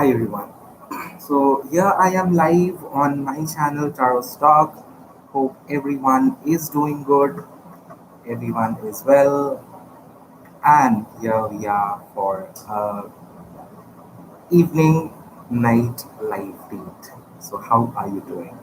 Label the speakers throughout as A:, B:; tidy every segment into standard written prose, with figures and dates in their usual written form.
A: Hi everyone. So here I am live on my channel Tarot Stock. Hope everyone is doing good, everyone is well, and here we are for evening night live feed. So how are you doing?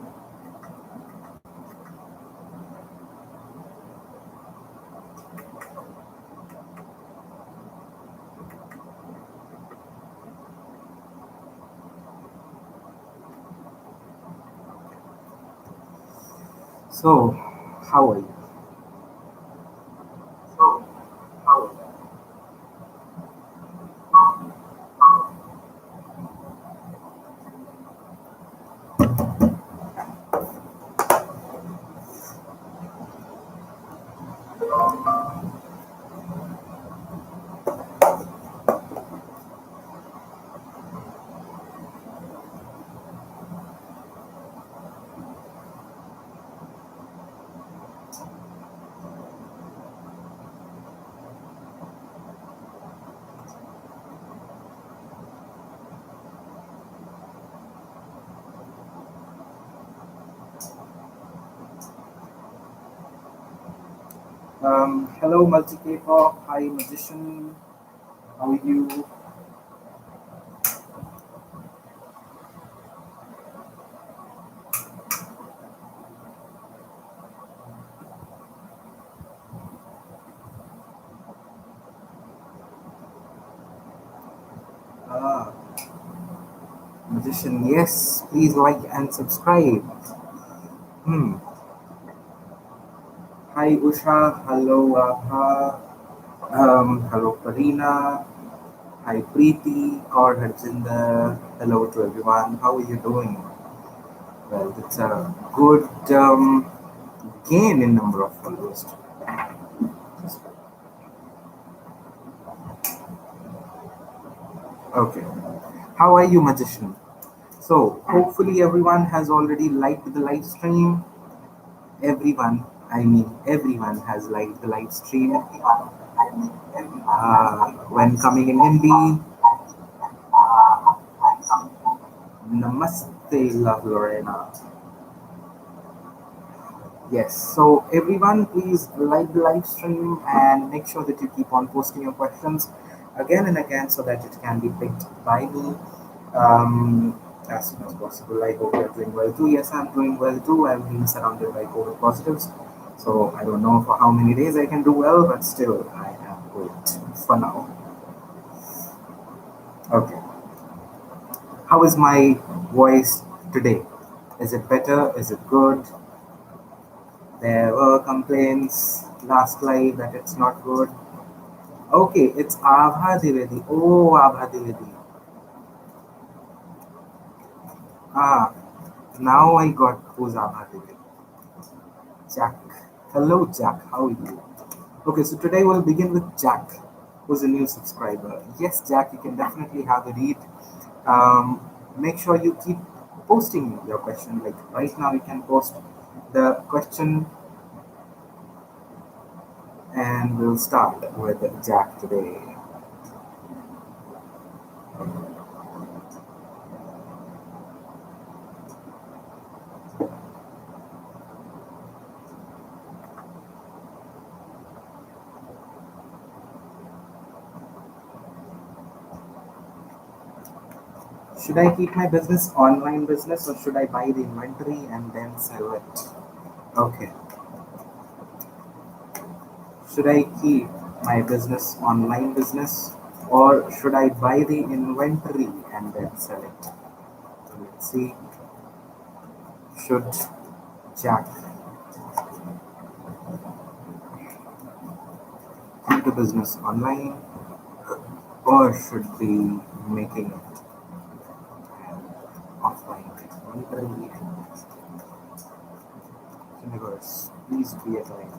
A: So how are you? So how are you? Hello multi K-pop. Hi magician. How are you? Ah, magician. Yes, please like and subscribe. Hmm. Hi Usha, hello Abha, hello Karina, hi Preeti, or Harjinder, hello to everyone. How are you doing? Well, it's a good gain in number of followers. Okay, how are you, magician? So hopefully everyone has already liked the live stream. Everyone, I mean everyone has liked the live stream. When coming in Hindi, Namaste, love Lorena. Yes, so everyone, please like the live stream and make sure that you keep on posting your questions again and again so that it can be picked by me as soon as possible. I hope you're doing well too. Yes, I'm doing well too. I'm being surrounded by COVID positives. So I don't know for how many days I can do well, but still, I am good for now. Okay. How is my voice today? Is it better? Is it good? There were complaints last live that it's not good. Okay, it's Abha Divedi. Oh, Abha Divedi. Ah, now I got who's Abha Divedi. Jack. Hello, Jack. How are you? Okay, so today we'll begin with Jack, who's a new subscriber. Yes, Jack, you can definitely have a read. Make sure you keep posting your question. Like right now, you can post the question, and we'll start with Jack today. Should I keep my business online business or should I buy the inventory and then sell it? Okay. Should I keep my business online business or should I buy the inventory and then sell it? So let's see. Should Jack keep the business online or should be making it offline? Inventory and universe. Please be aligned.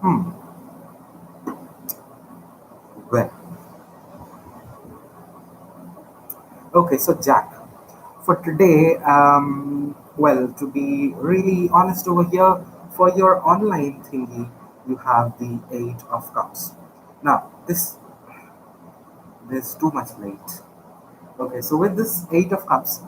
A: Hmm. Okay, so Jack, for today, well, to be really honest over here, for your online thingy, you have the Eight of Cups. Now, this too much late. Okay, so with this Eight of Cups,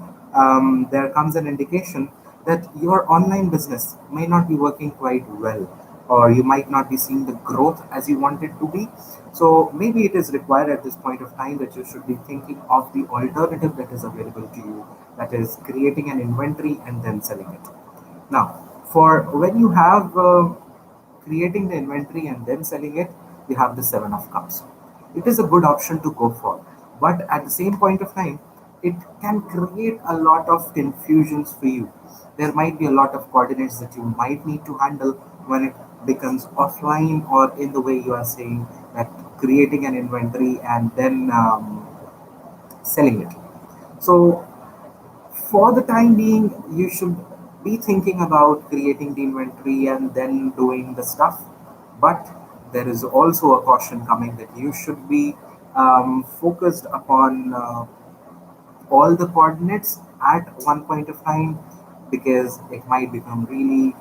A: there comes an indication that your online business may not be working quite well, or you might not be seeing the growth as you want it to be. So maybe it is required at this point of time that you should be thinking of the alternative that is available to you, that is creating an inventory and then selling it. Now, for when you have creating the inventory and then selling it, you have the Seven of Cups. It is a good option to go for, but at the same point of time, it can create a lot of confusions for you. There might be a lot of coordinates that you might need to handle when it becomes offline, or in the way you are saying that creating an inventory and then selling it. So for the time being, you should be thinking about creating the inventory and then doing the stuff. But there is also a caution coming that you should be focused upon all the coordinates at one point of time, because it might become really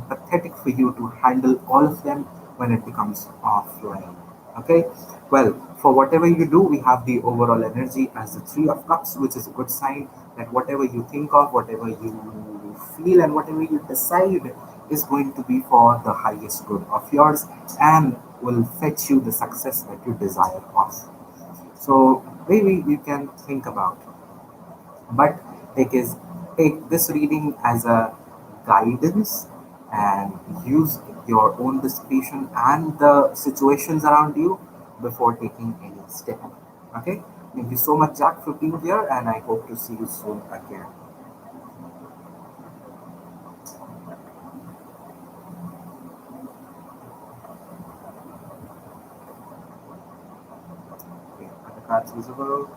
A: pathetic for you to handle all of them when it becomes offline. Okay, well, for whatever you do, we have the overall energy as the Three of Cups, which is a good sign that whatever you think of, whatever you feel, and whatever you decide is going to be for the highest good of yours and will fetch you the success that you desire of. So maybe you can think about, but take this reading as a guidance and use your own discretion and the situations around you before taking any step. Okay, thank you so much, Jack, for being here, and I hope to see you soon again. Okay, are the cards visible?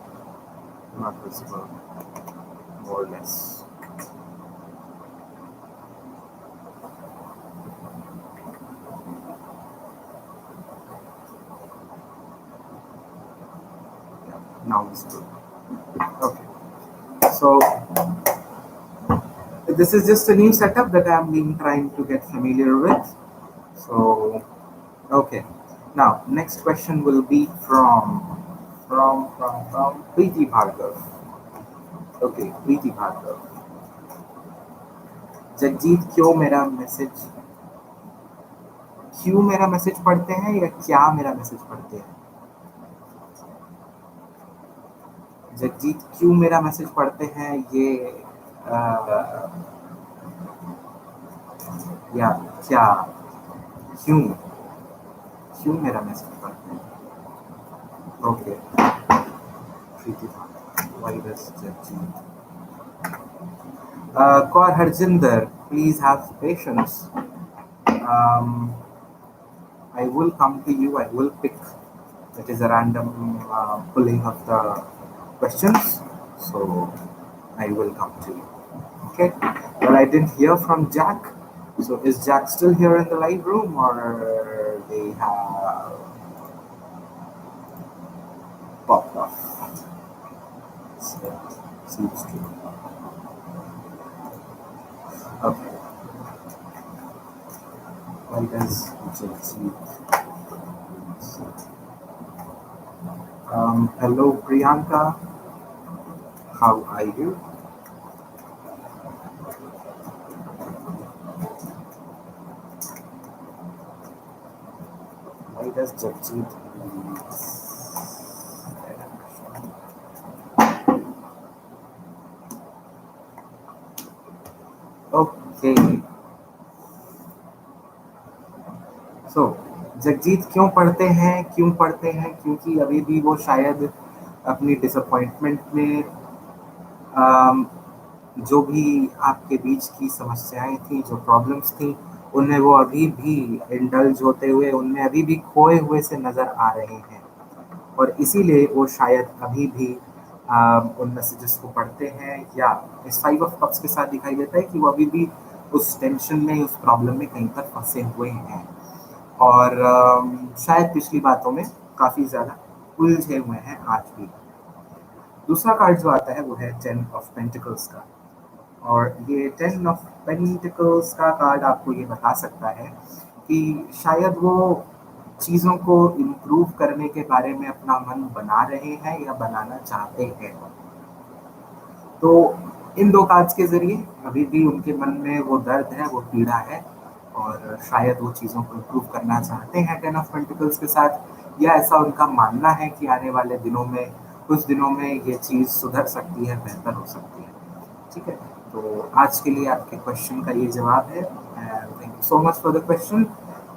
A: Not visible, more or less. Yeah, now visible. Okay, so this is just a new setup that I'm being trying to get familiar with. So, okay. Now, next question will be from Preeti Bhargav. Okay, Preeti Bhargav. Jagjit क्यों मेरा message पढ़ते हैं या क्या मेरा message पढ़ते हैं? जगजीत क्यों मेरा मैसेज पढ़ते हैं, ये आ, या क्या, क्यों क्यों मेरा मैसेज पढ़ते हैं? Okay, Preeti Bhargav. Why does Jagjeet? Kaur Harjinder, please have patience. Um, I will come to you. I will pick. It is a random pulling of the questions. So I will come to you. Okay. Well, I didn't hear from Jack. So is Jack still here in the live room, or they have popped off? So, seems true. Okay. Why does hello Priyanka, how are you? Why does Jagjeet okay. So Jagjit क्यों पढ़ते हैं, क्योंकि अभी भी वो शायद अपनी disappointment में जो भी आपके बीच की समस्याएं थी, जो प्रॉब्लम्स थी, उनमें वो अभी भी इंडल्ज होते हुए, उनमें अभी भी खोए हुए से नज़र आ रहे हैं, और इसीलिए वो शायद अभी भी उन मैसेजेस को पढ़ते हैं, या इस फाइव ऑफ कप्स के साथ दिखाई देता है कि वो अभी भी उस टेंशन में, उस प्रॉब्लम में कहीं पर फंसे हुए हैं, और शायद पिछली बातों में काफ़ी ज़्यादा उलझे हुए हैं आज भी. दूसरा कार्ड जो आता है वो है 10 ऑफ पेंटिकल्स का, और ये 10 ऑफ पेंटिकल्स का कार्ड आपको ये बता सकता है कि शायद वो चीज़ों को इम्प्रूव करने के बारे में अपना मन बना रहे हैं या बनाना चाहते हैं। तो इन दो कार्ड्स के ज़रिए अभी भी उनके मन में वो दर्द है, वो पीड़ा है, और शायद वो चीज़ों को इम्प्रूव करना चाहते हैं 10 ऑफ पेंटिकल्स के साथ, या ऐसा उनका मानना है कि आने वाले दिनों में, कुछ दिनों में ये चीज़ सुधर सकती है, बेहतर हो सकती है। ठीक है, तो आज के लिए आपके क्वेश्चन का ये जवाब है, and thank you so much for the question.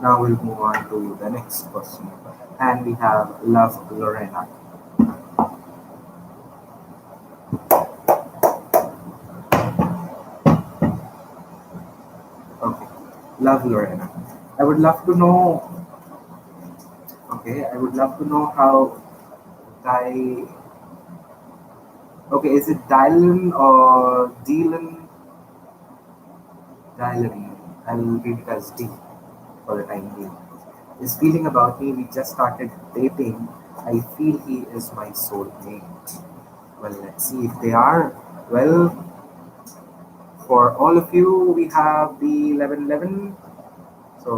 A: Now will move on to the next question, and we have love Lorena. Okay, love Lorena. I would love to know. Okay, I would love to know how Di. Okay, is it Dylan or Dylan? Dylan. I'll read it as D for the time being. Is feeling about me. We just started dating. I feel he is my soulmate. Well, let's see if they are. Well, for all of you, we have the 1111. So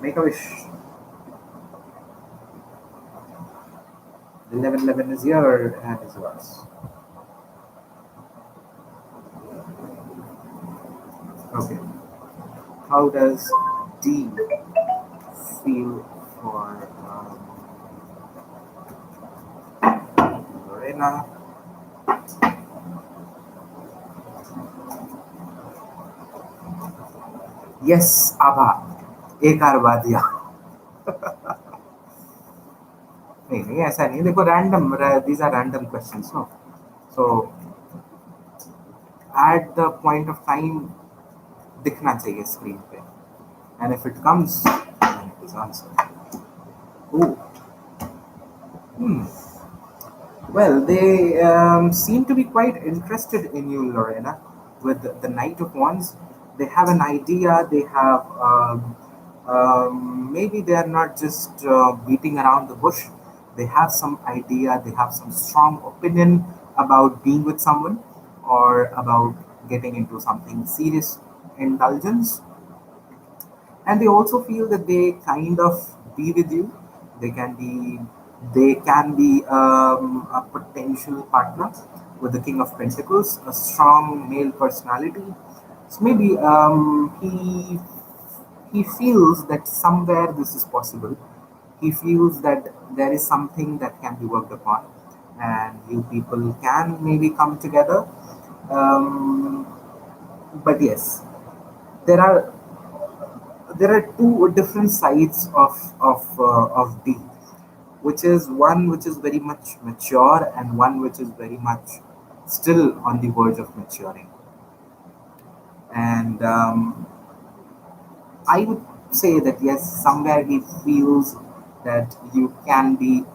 A: make a wish. The 1111 is here and is yours. Okay. How does D feel for Lorena? Yes, आभा एक आर बा दिया। नहीं नहीं ऐसा नहीं, देखो random, these are random questions no, so at the point of time दिखना चाहिए स्क्रीन पे, and if it comes it is answer. Oh, well, they seem to be quite interested in you, Lorena, with the Knight of Wands. They have an idea, they have, maybe they are not just beating around the bush. They have some idea, they have some strong opinion about being with someone or about getting into something serious indulgence, and they also feel that they kind of be with you. They can be a potential partner with the King of Pentacles, a strong male personality. So maybe he feels that somewhere this is possible. He feels that there is something that can be worked upon, and you people can maybe come together. um, but yes, there are there are two different sides of D, which is one which is very much mature and one which is very much still on the verge of maturing. And I would say that yes, somewhere he feels that you can be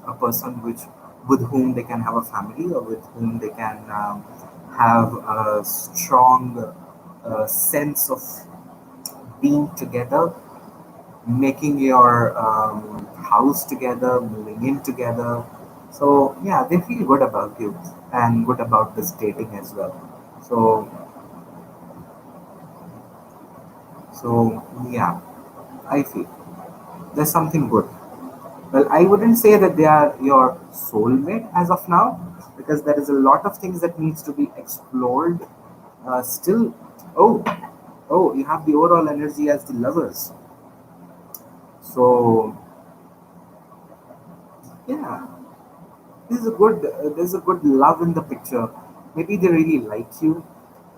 A: a person which with whom they can have a family, or with whom they can have a strong sense of being together, making your house together, moving in together. So yeah, they feel good about you and good about this dating as well. So yeah, I feel there's something good. Well, I wouldn't say that they are your soulmate as of now, because there is a lot of things that needs to be explored still. Oh, oh, you have the overall energy as the lovers. So yeah, there's a good love in the picture. Maybe they really like you,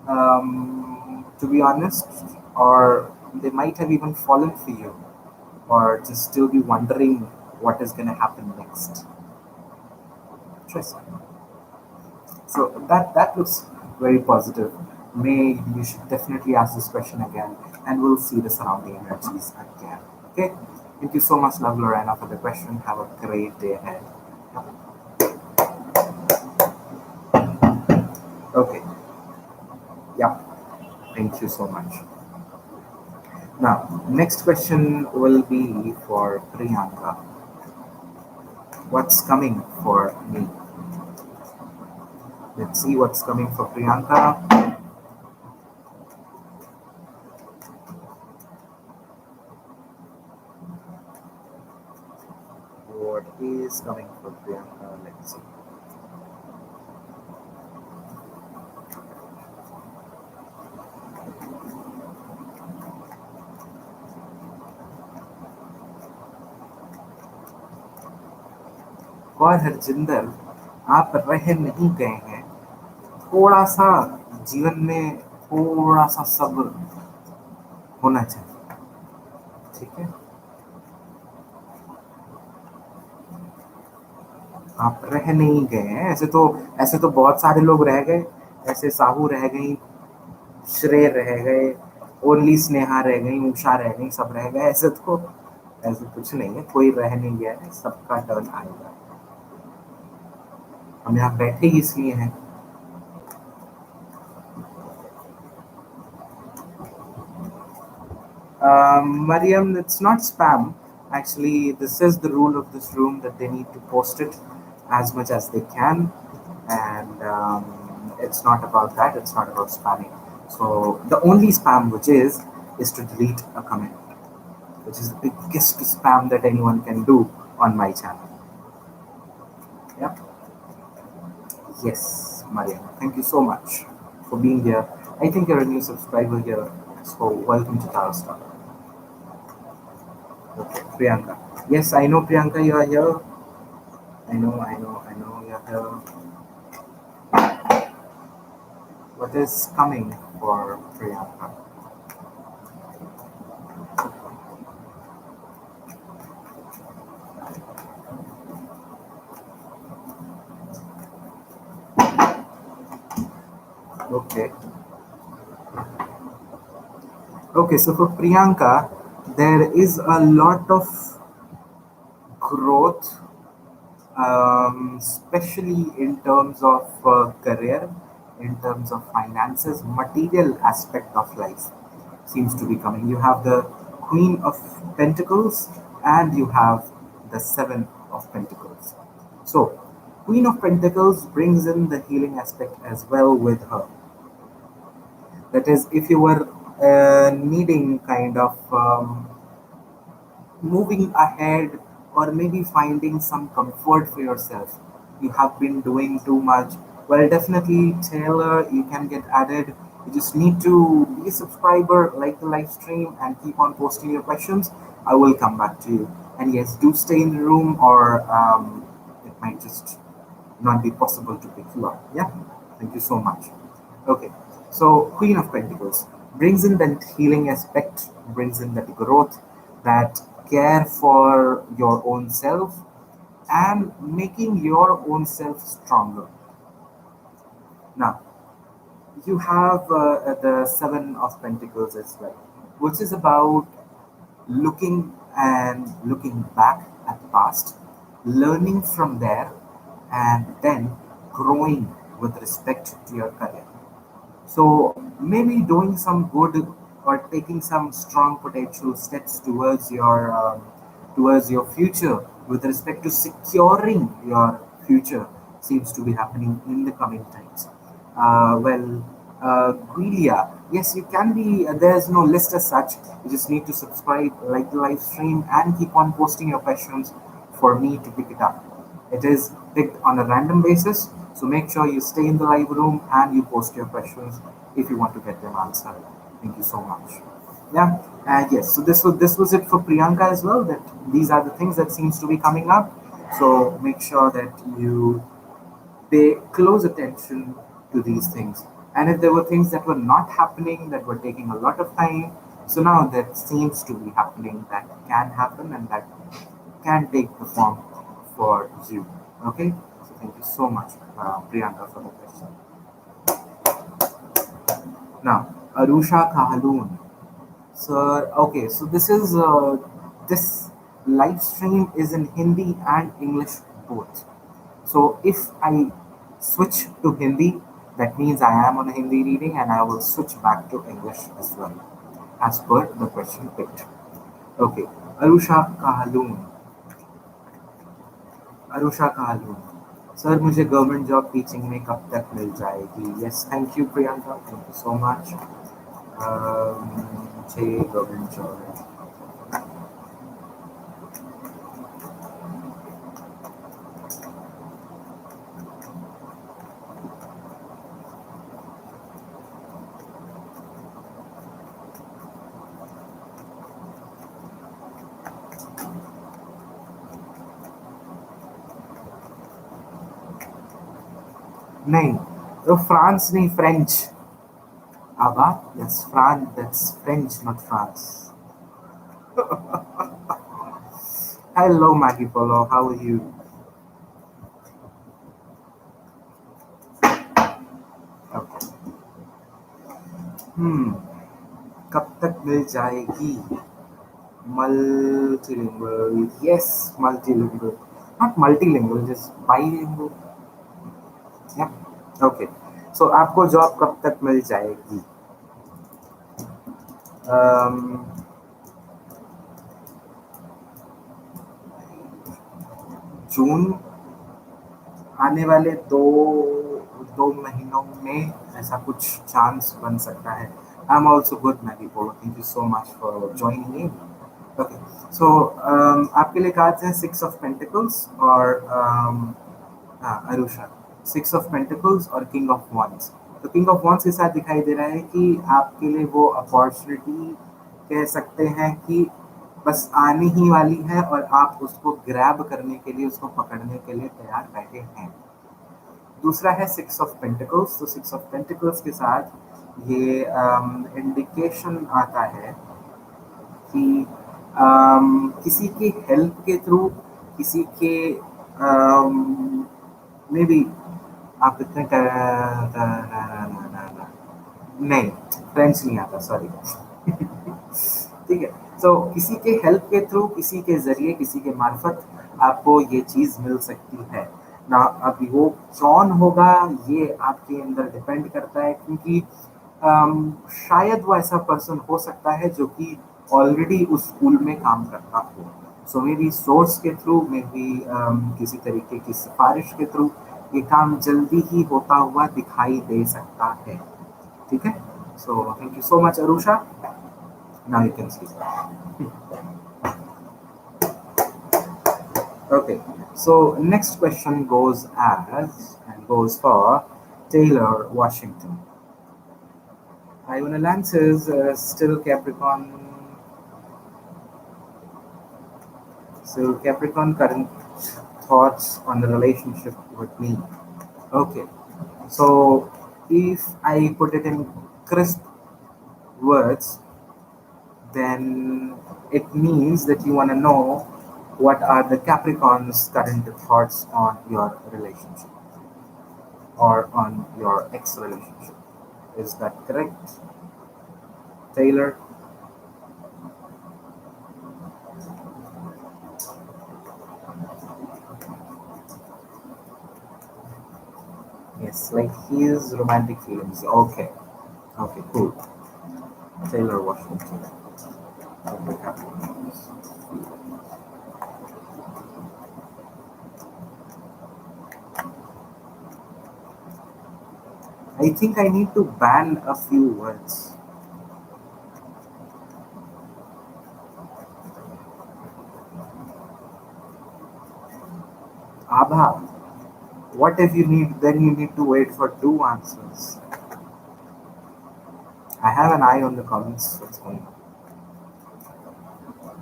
A: to be honest, or they might have even fallen for you, or just still be wondering what is going to happen next. Interesting. So that looks very positive. May you should definitely ask this question again, and we'll see the surrounding energies again. Okay. Thank you so much, love Lorena, for the question. Have a great day ahead. Okay. Yeah. Thank you so much. Now, next question will be for Priyanka. What's coming for me? Let's see what's coming for Priyanka. What is coming for Priyanka? Let's see. और हरजिंदर, आप रह नहीं गए हैं, थोड़ा सा जीवन में थोड़ा सा सब्र होना चाहिए, ठीक है। आप रह नहीं गए हैं, ऐसे तो बहुत सारे लोग रह गए। ऐसे साहू रह गई, श्रेय रह गए, ओनली स्नेहा रह गई, उषा रह गई, सब रह गए। ऐसे कुछ नहीं है, कोई रह नहीं गया है, सबका टर्न आएगा। हम यहाँ बैठे ही इसलिए हैं। Mariam, it's not spam. Actually, this is the rule of this room that they need to post it as much as they can, and it's not about that. It's not about spamming. So the only spam which is to delete a comment, which is the biggest spam that anyone can do on my channel. Yeah. Yes, Mariam. Thank you so much for being here. I think you're a new subscriber here, so welcome to Tara Star. Okay, Priyanka. Yes, I know Priyanka, you are here. I know you're here. What is coming for Priyanka? Okay. Okay, so for Priyanka, there is a lot of growth, especially in terms of career, in terms of finances, material aspect of life seems to be coming. You have the Queen of Pentacles and you have the Seven of Pentacles. So, Queen of Pentacles brings in the healing aspect as well with her. That is, if you were needing kind of moving ahead or maybe finding some comfort for yourself, you have been doing too much, well, definitely Taylor, you can get added. You just need to be a subscriber, like the live stream, and keep on posting your questions. I will come back to you. And yes, do stay in the room, or it might just not be possible to pick you up. Yeah, thank you so much. Okay, so Queen of Pentacles brings in that healing aspect, brings in that growth, that care for your own self, and making your own self stronger. Now, you have the Seven of Pentacles as well, which is about looking back at the past, learning from there, and then growing with respect to your career. So maybe doing some good or taking some strong potential steps towards your future with respect to securing your future seems to be happening in the coming times. Guilia, yes, you can be. There's no list as such. You just need to subscribe, like the live stream, and keep on posting your questions for me to pick it up. It is picked on a random basis, so make sure you stay in the live room and you post your questions if you want to get them answered. Thank you so much. Yeah, yes. So this was it for Priyanka as well. That these are the things that seems to be coming up. So make sure that you pay close attention to these things. And if there were things that were not happening, that were taking a lot of time, so now that seems to be happening, that can happen and that can take the form for you. Okay? So thank you so much, Priyanka, for the question. Now, Arusha Kahaloon. Sir, okay, so this live stream is in Hindi and English both. So if I switch to Hindi, that means I am on a Hindi reading and I will switch back to English as well, as per the question picked. Okay, Arusha Kahaloon. Arusha Kahaloon. Sir मुझे government job teaching में कब तक मिल जाएगी? Yes, thank you Priyanka, thank you so much. मुझे government job नहीं, तो France नहीं, French. आबा, that's France, that's French, not France. Hello, Maggie Polo, how are you? Okay. Hmm, कब तक मिल जाएगी? Multilingual, yes, multilingual. Not multilingual, just bilingual. Yeah. Okay. So आपको job कब तक मिल जाएगी? um, जून, आने वाले दो दो महीनों में ऐसा कुछ चांस बन सकता है। I am also good Maggie Polo, thank you so much for joining in. Okay, so आपके लिए कार्ड्स हैं सिक्स ऑफ पेंटिकल्स और हाँ अरुषा, सिक्स ऑफ पेंटिकल्स और किंग ऑफ वंस। तो किंग ऑफ वंस के साथ दिखाई दे रहा है कि आपके लिए वो अपॉर्चुनिटी कह सकते हैं कि बस आने ही वाली है और आप उसको ग्रैब करने के लिए, उसको पकड़ने के लिए तैयार बैठे हैं। दूसरा है सिक्स ऑफ पेंटिकल्स, तो सिक्स ऑफ पेंटिकल्स के साथ ये इंडिकेशन आता है कि किसी के हेल्प के थ्रू, किसी के मे बी आप इतने नहीं, फ्रेंच नहीं आता, सॉरी। ठीक है, तो किसी के हेल्प के थ्रू, किसी के जरिए, किसी के मार्फत आपको ये चीज मिल सकती है ना। अभी वो कौन होगा ये आपके अंदर डिपेंड करता है, क्योंकि शायद वो ऐसा पर्सन हो सकता है जो कि ऑलरेडी उस स्कूल में काम करता हो। सो मे बी सोर्स के थ्रू, मे बी किसी तरीके की सिफारिश के थ्रू ये काम जल्दी ही होता हुआ दिखाई दे सकता है। ठीक है, so thank you so much Arusha, now you can see. Okay, so next question goes as and goes for Taylor Washington. Iona Lances, still Capricorn. So Capricorn, current thoughts on the relationship with me. Okay, so if I put it in crisp words, then it means that you want to know what are the Capricorn's current thoughts on your relationship or on your ex relationship. Is that correct, Taylor? Yes, like his romantic feelings. Okay, okay, cool. Taylor Washington. Okay, Capricorn's feelings. I think I need to ban a few words. Abha, what if you need, then you need to wait for two answers. I have an eye on the comments. What's going on?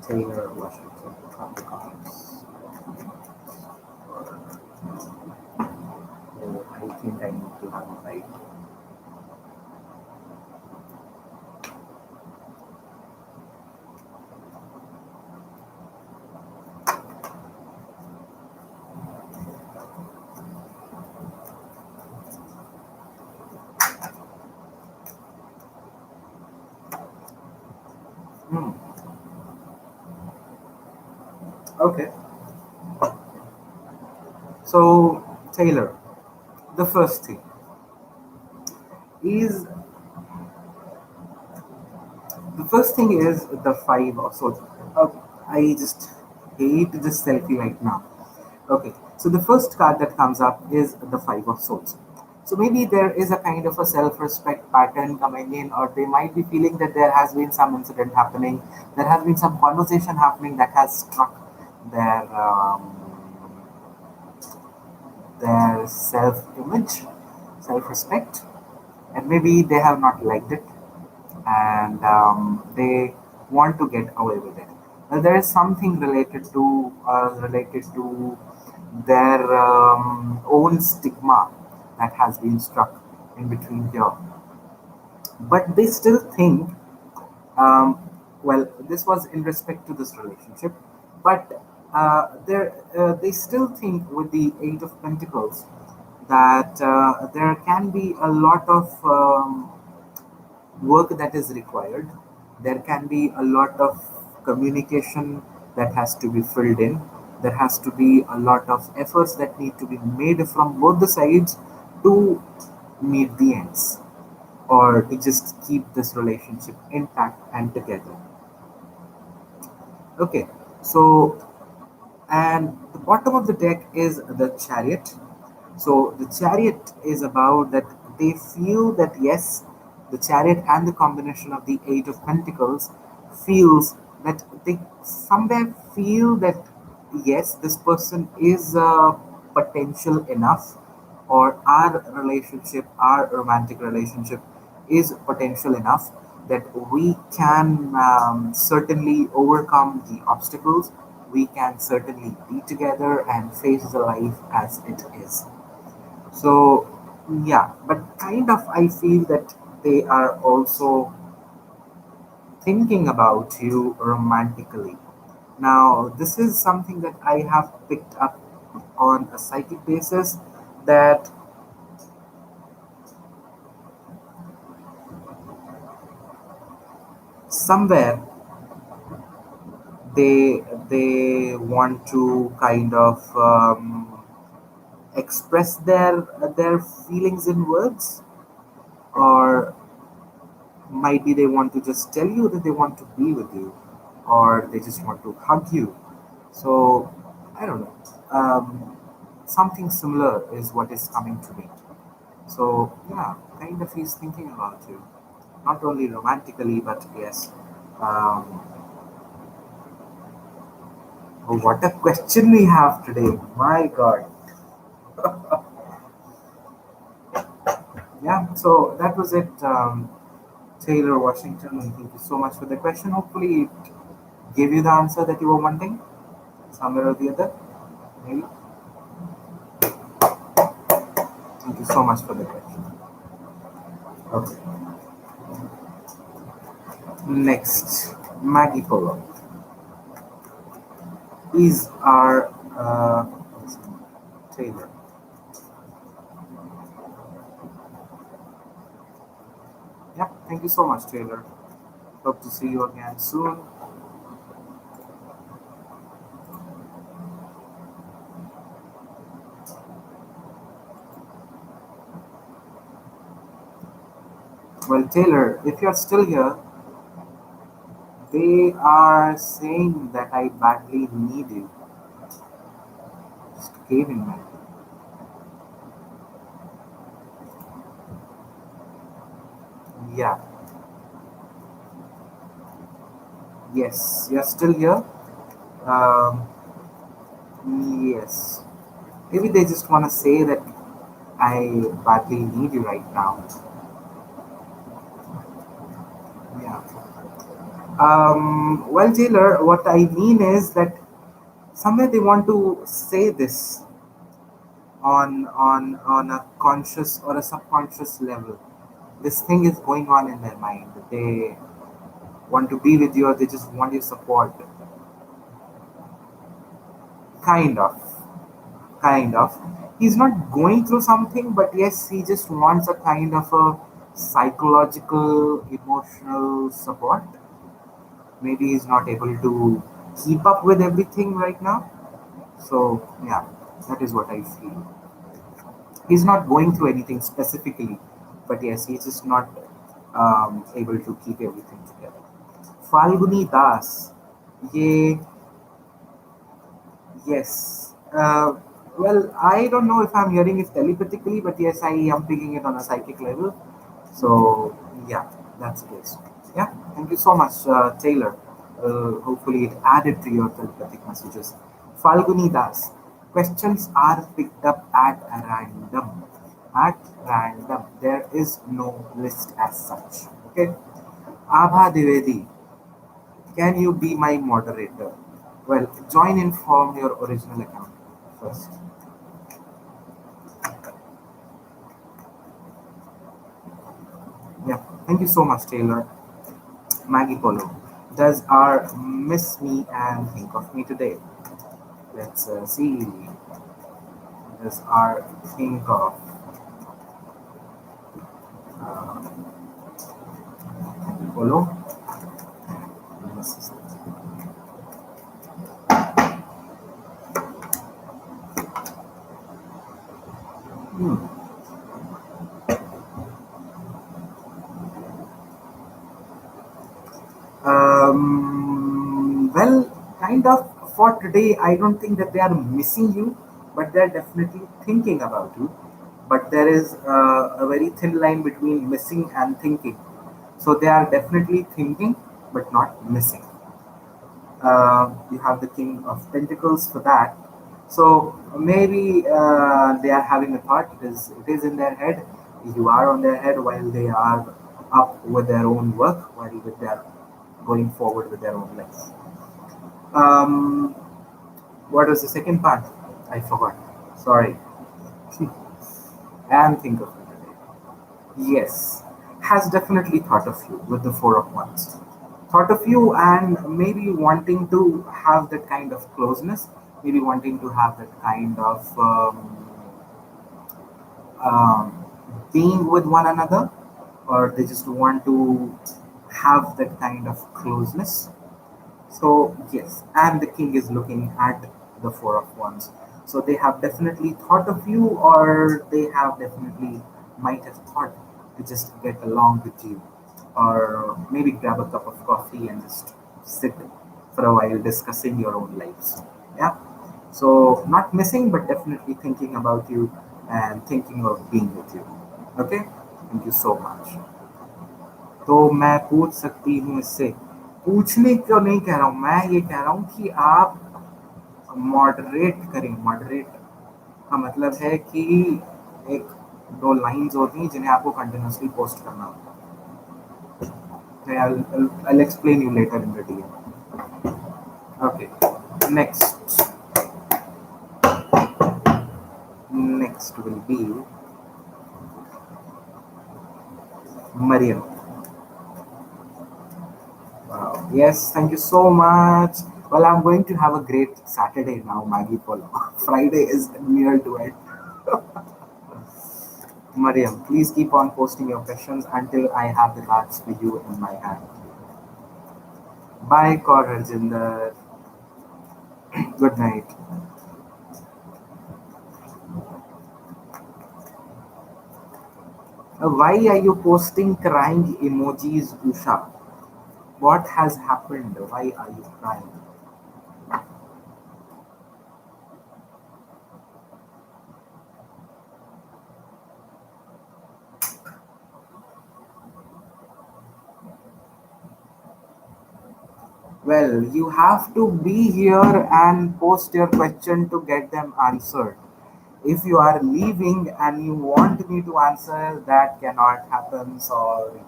A: Taylor Washington, Capricorns. Oh, I think I need to have a fight. Hmm. Okay. So, Taylor, the first thing is the five of swords. Uh, I just hate this selfie right now. Okay, So the first card that comes up is the Five of Swords. So maybe there is a kind of a self-respect pattern coming in, or they might be feeling that there has been some incident happening, there has been some conversation happening that has struck their their self-image, self-respect, and maybe they have not liked it, and they want to get away with it. Well, there is something related to their own stigma that has been struck in between here, but they still think, um, well, this was in respect to this relationship, but they still think with the Eight of Pentacles that there can be a lot of work that is required. There can be a lot of communication that has to be filled in. There has to be a lot of efforts that need to be made from both the sides to meet the ends, or to just keep this relationship intact and together. Okay, so, and the bottom of the deck is the Chariot. So the Chariot is about that they feel that yes, the Chariot and the combination of the Eight of Pentacles feels that they somewhere feel that yes, this person is potential enough, or our romantic relationship is potential enough that we can certainly overcome the obstacles. We can certainly be together and face the life as it is. So, yeah, but kind of I feel that they are also thinking about you romantically. Now, this is something that I have picked up on a psychic basis, that somewhere they want to kind of express their feelings in words, or might be they want to just tell you that they want to be with you, or they just want to hug you. So I don't know. Something similar is what is coming to me. So yeah, kind of he's thinking about you, not only romantically, but yes. Um, oh, what a question we have today! My God. Yeah. So that was it. Taylor Washington, and thank you so much for the question. Hopefully, it gave you the answer that you were wanting, somewhere or the other. Maybe. Thank you so much for the question. Okay. Next, Maggie Polo is our Taylor. Yeah. Thank you so much, Taylor. Hope to see you again soon. Well, Taylor, if you're still here, they are saying that I badly need you. Just cave in, man. Yeah. Yes, you're still here. Um, yes. Maybe they just want to say that I badly need you right now. Yeah. Well, Taylor, what I mean is that somewhere they want to say this on a conscious or a subconscious level. This thing is going on in their mind. They want to be with you, or they just want your support. Kind of, kind of. He's not going through something, but yes, he just wants a kind of a psychological, emotional support. Maybe he's not able to keep up with everything right now. So yeah, that is what I feel. He's not going through anything specifically, but yes, he's just not able to keep everything together. Falguni Das, ye, yes. Well, I don't know if I'm hearing it telepathically, but yes, I am picking it on a psychic level. So yeah, that's the case. Yeah, thank you so much, Taylor. Hopefully, it added to your telepathic messages. Falguni Das, questions are picked up at random. At random, there is no list as such. Okay. Abha Divedi, can you be my moderator? Well, join in from your original account first. Yeah, thank you so much, Taylor. Maggie Polo. Does R miss me and think of me today? Let's see. Does R think of Maggie Polo? Yes. Hmm. Well, kind of for today, I don't think that they are missing you, but they're definitely thinking about you. But there is a very thin line between missing and thinking. So they are definitely thinking, but not missing. You have the King of Pentacles for that. So maybe they are having a thought. It is in their head. You are on their head while they are up with their own work, while with their going forward with their own life. Um, what was the second part? I forgot. Sorry. And think of it today. Yes, has definitely thought of you with the Four of Wands. Thought of you and maybe wanting to have that kind of closeness, maybe wanting to have that kind of um, being with one another, or they just want to have that kind of closeness. So yes, and the king is looking at the Four of Wands. So they have definitely thought of you, or they have definitely might have thought to just get along with you, or maybe grab a cup of coffee and just sit for a while discussing your own lives. Yeah. So not missing, but definitely thinking about you and thinking of being with you. Okay. Thank you so much. तो मैं पूछ सकती हूँ इससे पूछने क्यों नहीं कह रहा हूँ मैं ये कह रहा हूँ कि आप मॉडरेट करें मॉडरेट का मतलब है कि एक दो लाइंस होती हैं जिन्हें आपको कंटिन्यूसली पोस्ट करना होता है I'll explain you later in detail. Okay, next next will be Mariam. Wow. Yes, thank you so much. Well, I'm going to have a great Saturday now, Maggie Polo. Friday is near to it. Mariam, please keep on posting your questions until I have the cards for you in my hand. Bye, Kaur Harjinder. Good night. Why are you posting crying emojis, Usha? What has happened? Why are you crying? Well, you have to be here and post your question to get them answered. If you are leaving and you want me to answer, that cannot happen. Sorry.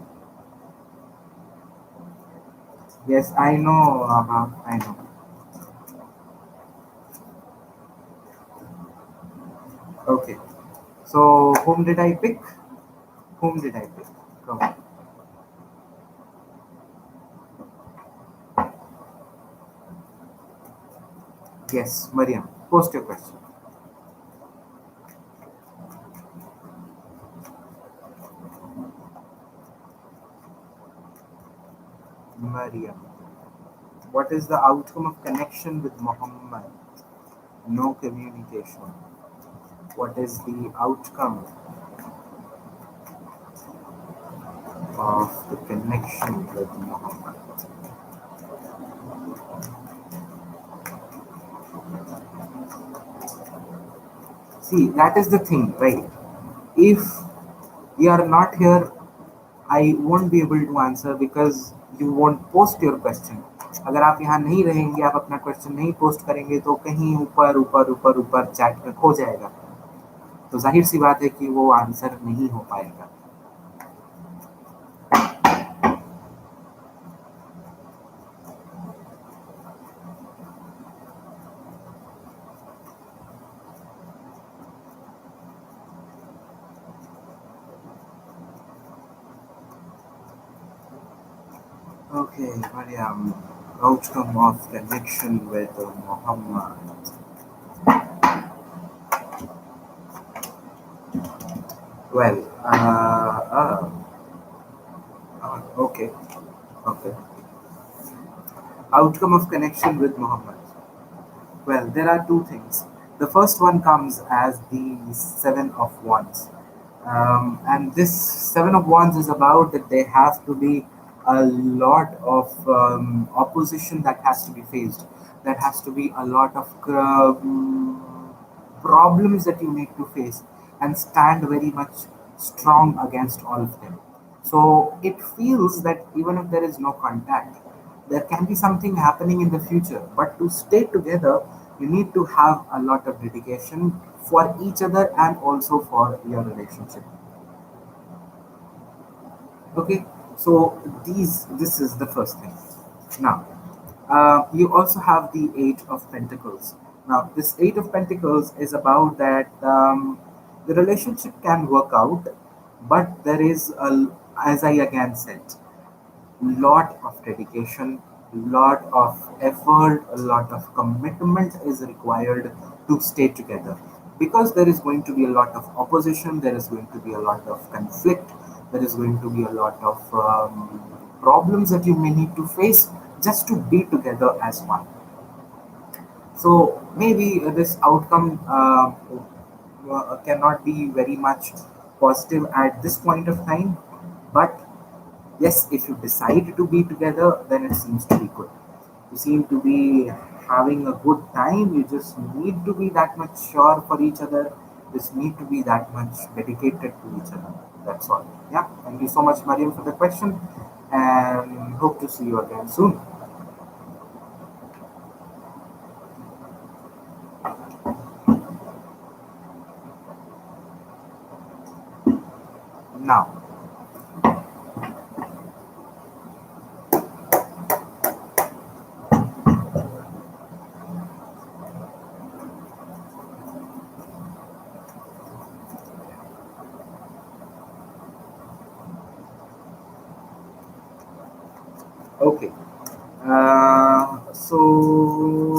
A: Yes, I know, Abha. I know. Okay. So, whom did I pick? Whom did I pick? Come on. Yes, Mariam. Post your question. Mariam. What is the outcome of connection with Muhammad? No communication. What is the outcome of the connection with Muhammad? See, that is the thing, right? If you are not here, I won't be able to answer because you won't post your question. अगर आप यहाँ नहीं रहेंगे, आप अपना question नहीं post करेंगे तो कहीं ऊपर ऊपर ऊपर ऊपर चैट में खो जाएगा, तो जाहिर सी बात है कि वो आंसर नहीं हो पाएगा. Okay, Mariam, outcome of connection with Muhammad. Well, okay, okay. Outcome of connection with Muhammad. Well, there are two things. The first one comes as the Seven of Wands. And this Seven of Wands is about that there has to be a lot of opposition that has to be faced. There has to be a lot of problems that you need to face and stand very much strong against all of them. So it feels that even if there is no contact, there can be something happening in the future. But to stay together, you need to have a lot of dedication for each other and also for your relationship. Okay, so this is the first thing. Now, you also have the Eight of Pentacles. Now, this Eight of Pentacles is about that the relationship can work out, but there is a, as I again said, lot of dedication, lot of effort, a lot of commitment is required to stay together, because there is going to be a lot of opposition, there is going to be a lot of conflict, there is going to be a lot of problems that you may need to face just to be together as one. So maybe this outcome cannot be very much positive at this point of time, but yes, if you decide to be together, then it seems to be good. You seem to be having a good time. You just need to be that much sure for each other. Just need to be that much dedicated to each other. That's all. Yeah. Thank you so much, Mariam, for the question, and hope to see you again soon. Now, okay. So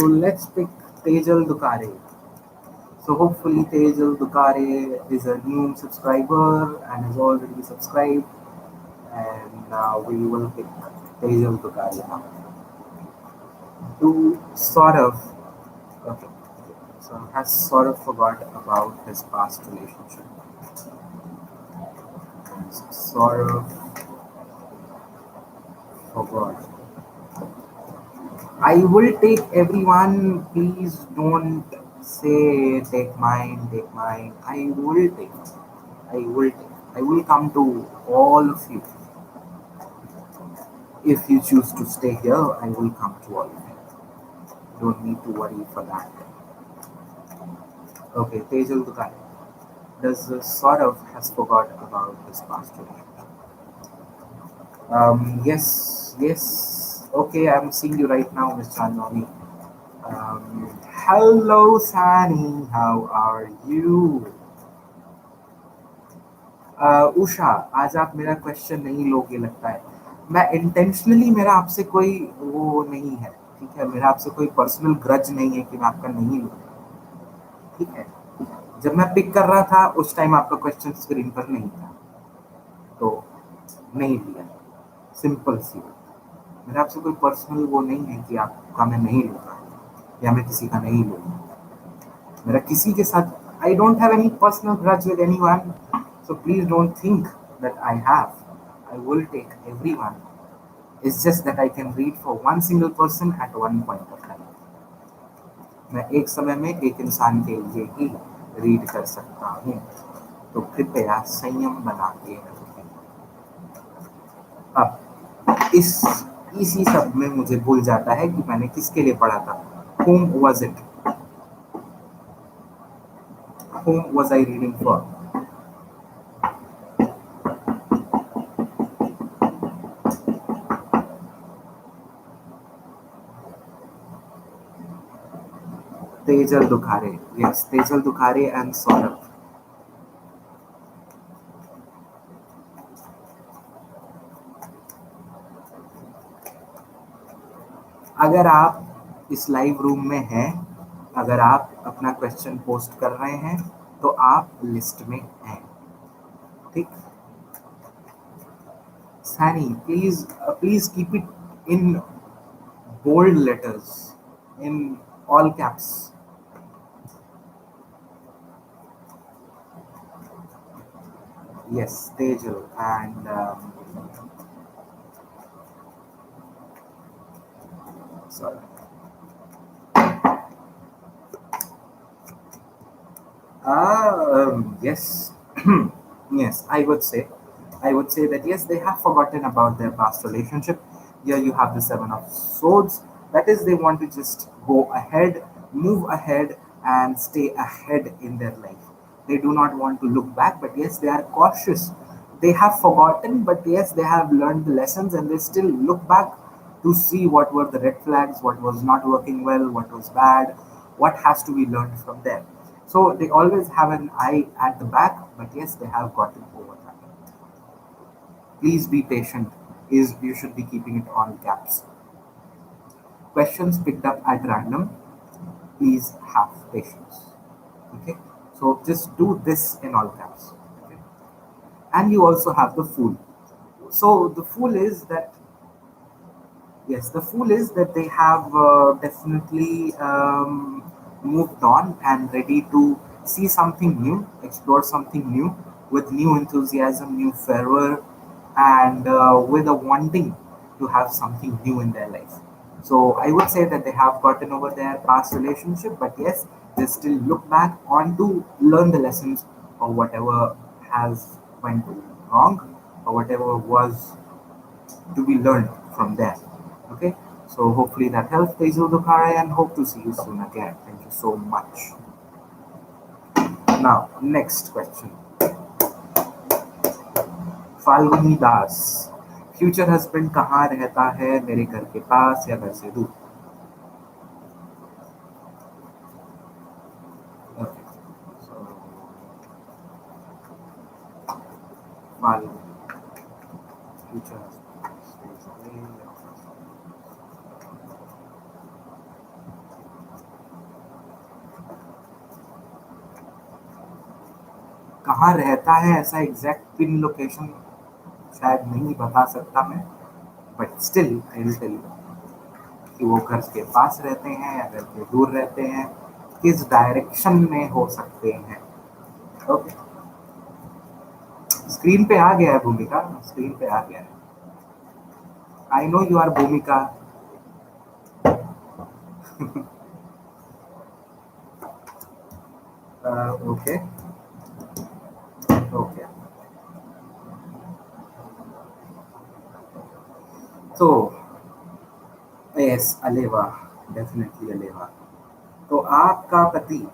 A: let's pick Tejal Dukare. So hopefully Tejal Dukare is a new subscriber and is already subscribed, and we will pick Tejal Dukare now. To sort of, okay, so has sort of forgot about his past relationship. Sort of forgot. I will take everyone. Please don't say take mine, take mine. I will take. I will take. I will come to all of you. If you choose to stay here, I will come to all of you. Don't need to worry for that. Okay, Tejal Dukai. Does sort of has forgot about his past relationship. Yes, yes. Okay, I'm seeing you right now, Miss Chandani. Hello, Sani. How are you? Usha, आज आप मेरा question नहीं लोगे लगता है. मैं intentionally, मेरा आपसे कोई वो नहीं है, ठीक है. मेरा आपसे कोई पर्सनल ग्रज नहीं है कि मैं आपका नहीं लूँगा, ठीक है. जब मैं पिक कर रहा था उस टाइम आपका क्वेश्चन स्क्रीन पर नहीं था, तो नहीं लिया. सिंपल सी बात. मेरा आपसे कोई पर्सनल वो नहीं है कि आपका मैं नहीं लूँगा या मैं किसी का नहीं लूँगा. मेरा किसी के साथ, I don't have any personal grudge with anyone. So please don't think that I have. I will take everyone. It's just that I can read for one single person at one point of time. मैं एक समय में एक इंसान के लिए ही read कर सकता हूँ, तो कृपया संयम बना के रखें। अब इसी सब में मुझे भूल जाता है कि मैंने किसके लिए पढ़ा था। Whom was it? Whom was I reading for? Tejal Dukhare. Yes, Tejal Dukhare and Saurabh. अगर आप इस लाइव रूम में हैं, अगर आप अपना क्वेश्चन पोस्ट कर रहे हैं, तो आप लिस्ट में हैं, ठीक। Saini, please keep it in bold letters, in all caps. Yes, Tejal and sorry. Yes, yes, I would say that yes, they have forgotten about their past relationship. Here you have the Seven of Swords. That is, they want to just go ahead, move ahead, and stay ahead in their life. They do not want to look back, but yes, they are cautious. They have forgotten, but yes, they have learned the lessons, and they still look back to see what were the red flags, what was not working well, what was bad, what has to be learned from there. So they always have an eye at the back, but yes, they have gotten over that. Please be patient. Is you should be keeping it on caps. Questions picked up at random. Please have patience. Okay. So just do this in all caps. Okay. And you also have the fool. So the fool is that yes, the fool is that they have definitely moved on and ready to see something new, explore something new with new enthusiasm, new fervor, and with a wanting to have something new in their life. So I would say that they have gotten over their past relationship, but yes, they still look back on to learn the lessons or whatever has went wrong or whatever was to be learned from there. Okay, so hopefully that helps, Teju Dukhare, and hope to see you soon again. Thank you so much. Now, next question. Falguni Das, future husband कहाँ रहता है, मेरे घर के पास या घर से दूर? Okay, so Falguni, future husband stays away. कहाँ रहता है ऐसा एग्जैक्ट पिन लोकेशन शायद नहीं बता सकता मैं, but still I will tell you कि वो घर के पास रहते हैं या घर के दूर रहते हैं, किस डायरेक्शन में हो सकते हैं। ओके, स्क्रीन पे आ गया है भूमिका, स्क्रीन पे आ गया है। आई नो यू आर भूमिका। ओके ओके, तो यस अलेवा, डेफिनेटली अलेवा। तो आपका पति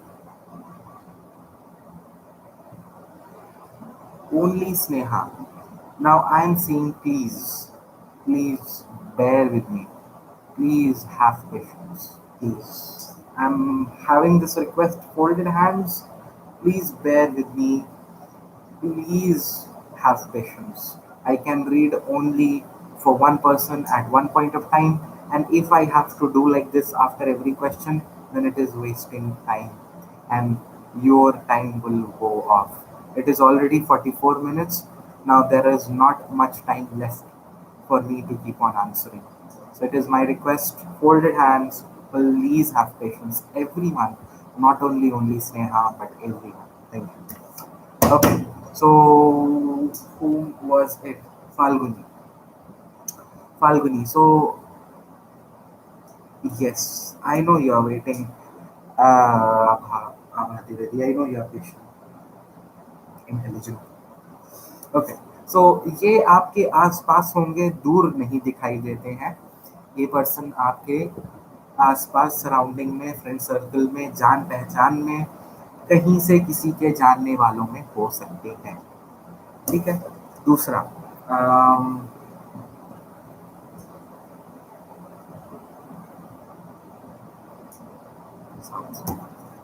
A: only Sneha. Now I am saying please bear with me. Please have patience. Please. I'm having this request, folded hands. Please bear with me. Please have patience. I can read only for one person at one point of time, and if I have to do like this after every question, then it is wasting time, and your time will go off. It is already 44 minutes. Now there is not much time left for me to keep on answering. So it is my request, folded hands, please have patience. Everyone, not only Sneha, but everyone. Thank you. Okay, so whom was it? Falguni. Falguni. So yes, I know you are waiting. Bharati Reddy, I know you are patient, intelligent. Okay, so ये आपके आसपास होंगे, दूर नहीं दिखाई देते हैं। ये पर्सन आपके आसपास, सराउंडिंग में, फ्रेंड सर्कल में, जान पहचान में, कहीं से किसी के जानने वालों में हो सकते हैं। ठीक है। दूसरा,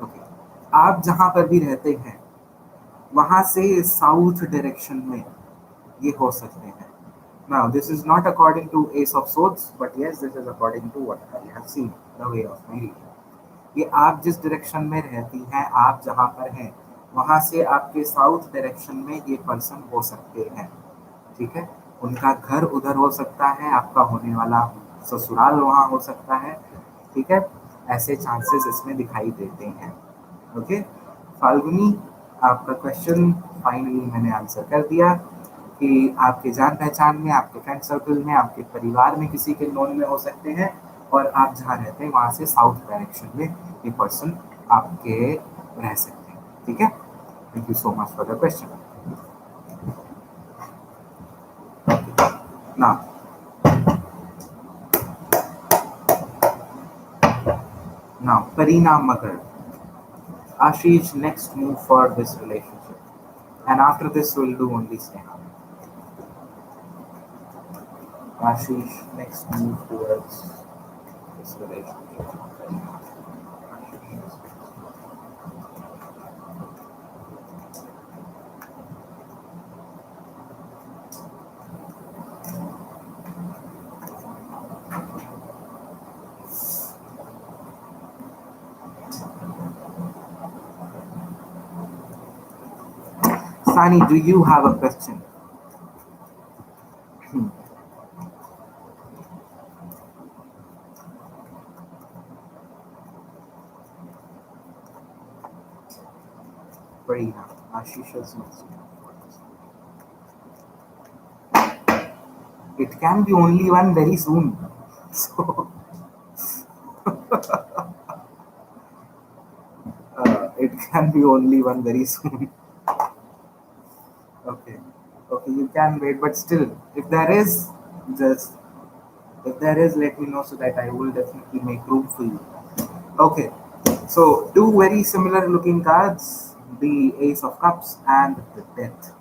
A: ओके, आप जहां पर भी रहते हैं वहां से साउथ डायरेक्शन में ये हो सकते हैं। Now, this is not according to Ace of Swords, but yes, this is according to what I have seen, the way of my reading. ये आप जिस डायरेक्शन में रहती हैं, आप जहाँ पर हैं, वहाँ से आपके साउथ डायरेक्शन में ये पर्सन हो सकते हैं। ठीक है। उनका घर उधर हो सकता है, आपका होने वाला ससुराल वहाँ हो सकता है। ठीक है। ऐसे चांसेस इसमें दिखाई देते हैं। ओके। फाल्गुनी, आपका क्वेश्चन फाइनली मैंने आंसर कर दिया कि आपके जान पहचान में, आपके फ्रेंड सर्कल में, आपके परिवार में किसी के नोन में हो सकते हैं, और आप जहाँ रहते हैं वहाँ से साउथ डायरेक्शन में ये पर्सन आपके रह सकते हैं। ठीक है। Thank you so much for the question. Now Parina Magar, Ashish, next move for this relationship, and after this we'll do only Sneha. Ashish, next move towards this relationship. Sani, do you have a question? Parina, Ashish's next move. It can be only one very soon. So it can be only one very soon. Okay. Okay, you can wait, but still, if there is, just if there is, let me know so that I will definitely make room for you. Okay. So two very similar looking cards, the Ace of Cups and the Death.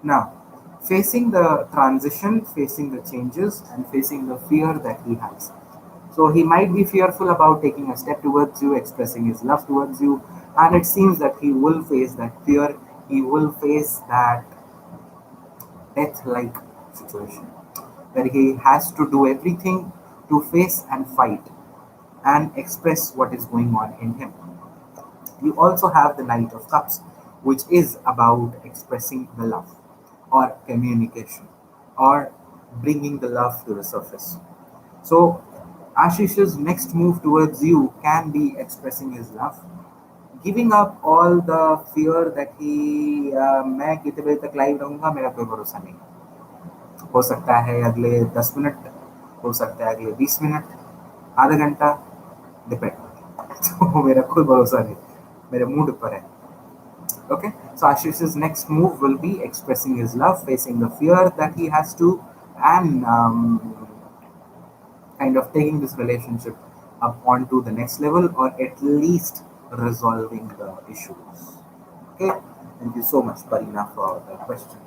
A: Now, facing the transition, facing the changes, and facing the fear that he has. So he might be fearful about taking a step towards you, expressing his love towards you, and it seems that he will face that fear. He will face that death-like situation where he has to do everything to face and fight and express what is going on in him. You also have the Knight of Cups, which is about expressing the love or communication or bringing the love to the surface. So, Ashish's next move towards you can be expressing his love, giving up all the fear that he मैं कितने बजे तक live रहूंगा, मेरा कोई भरोसा नहीं। हो सकता है अगले 10 मिनट, हो सकता है अगले 20 मिनट, आधा घंटा, डिपेंड। तो मेरा कोई भरोसा नहीं, मेरे मूड पर है। Okay, so Ashish's next move will be expressing his love, facing the fear that he has to, and kind of taking this relationship up onto the next level, or at least resolving the issues. Okay, thank you so much, Parina, for the question.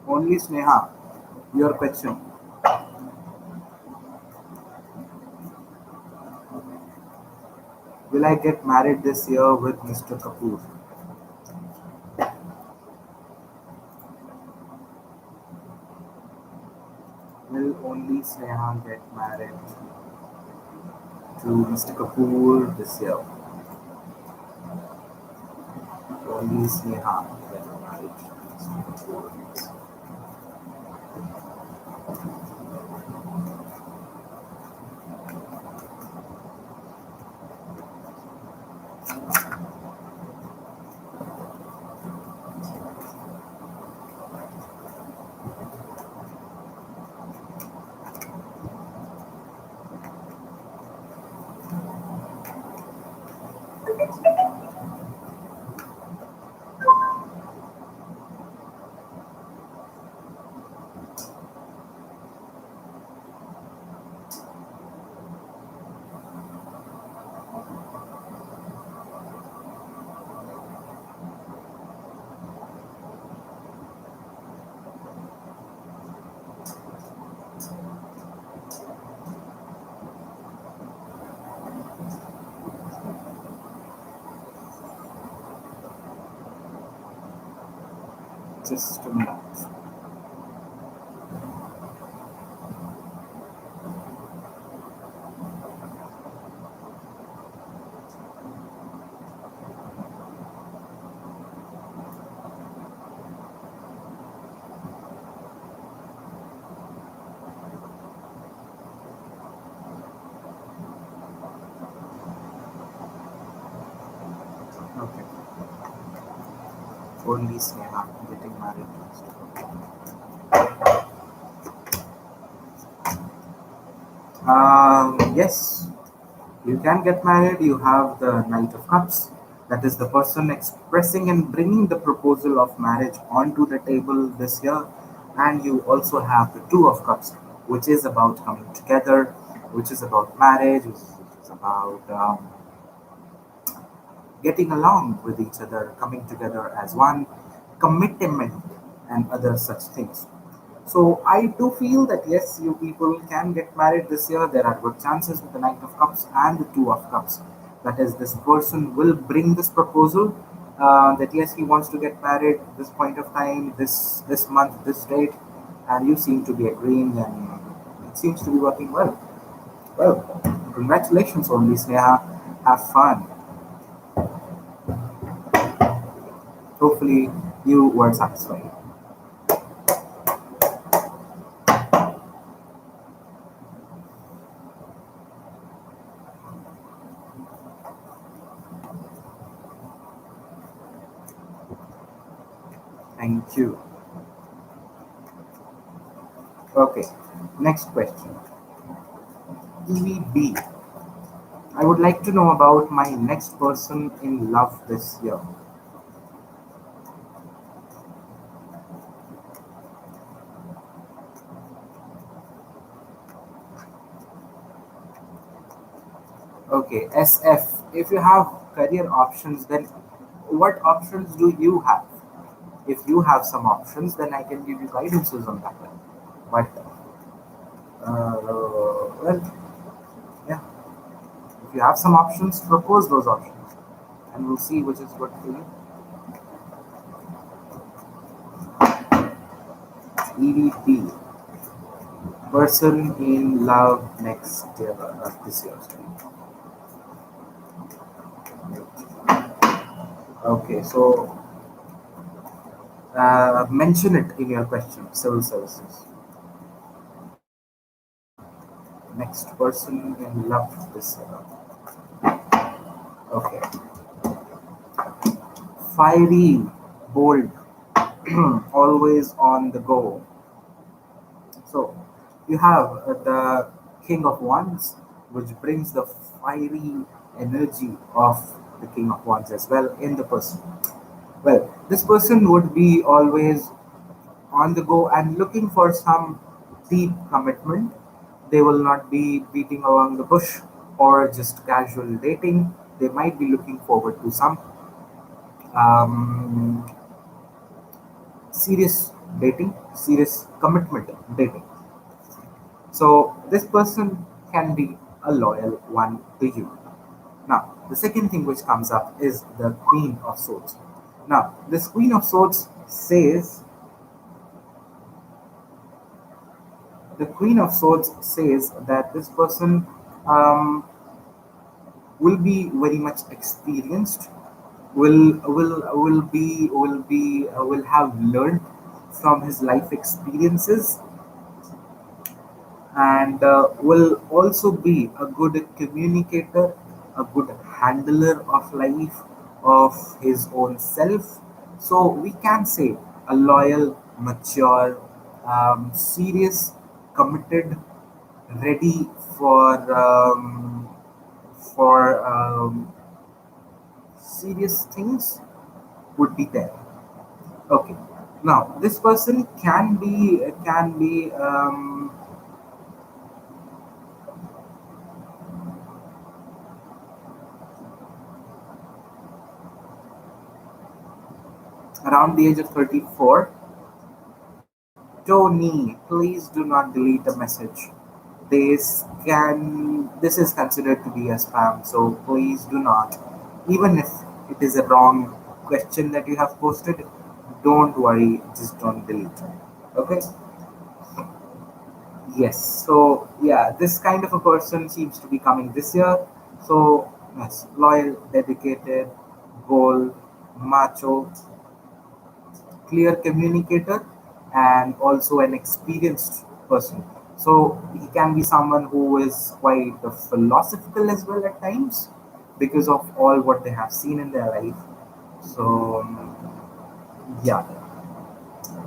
A: Only Sneha, your question. Will I get married this year with Mr. Kapoor? Will only Sneha get married to Mr. Kapoor this year? Only Sneha get married to Mr. Kapoor. Just a minute. Okay. Only Sneha getting married next. Yes, you can get married. You have the Knight of Cups. That is the person expressing and bringing the proposal of marriage onto the table this year. And you also have the Two of Cups, which is about coming together, which is about marriage, which is about getting along with each other, coming together as one, commitment, and other such things. So I do feel that yes, you people can get married this year. There are good chances with the Knight of Cups and the Two of Cups. That is, this person will bring this proposal that yes, he wants to get married this point of time, this month, this date, and you seem to be agreeing, and it seems to be working well. Well, congratulations on this, Neha. Have fun. Hopefully, you were satisfied. Thank you. Okay, next question. EVB. I would like to know about my next person in love this year. Okay, SF. If you have career options, then what options do you have? If you have some options, then I can give you guidances on that one. But, well, yeah, if you have some options, propose those options and we'll see which is good for you. EVP. Person in love next year, this year. Okay, so mention it in your question. Civil services. Next person in love this year. Okay. Fiery, bold, always on the go. So you have the King of Wands, which brings the fiery energy of the King of Wands as well in the person. Well, this person would be always on the go and looking for some deep commitment. They will not be beating around the bush or just casual dating. They might be looking forward to some um, serious dating, serious commitment dating. So this person can be a loyal one to you. Now, the second thing which comes up is the Queen of Swords. Now, this Queen of Swords says the Queen of Swords says that this person um, will be very much experienced, will have learned from his life experiences, and will also be a good communicator, a good handler of life, of his own self. So we can say a loyal, mature, serious, committed, ready for serious things would be there. Okay. Now this person can be around the age of 34. Tony, please do not delete a message. This is considered to be a spam, so please do not. Even if it is a wrong question that you have posted, don't worry, just don't delete. Okay? Yes. So yeah, this kind of a person seems to be coming this year. So yes, loyal, dedicated, bold, macho, clear communicator, and also an experienced person. So he can be someone who is quite philosophical as well at times because of all what they have seen in their life. So yeah,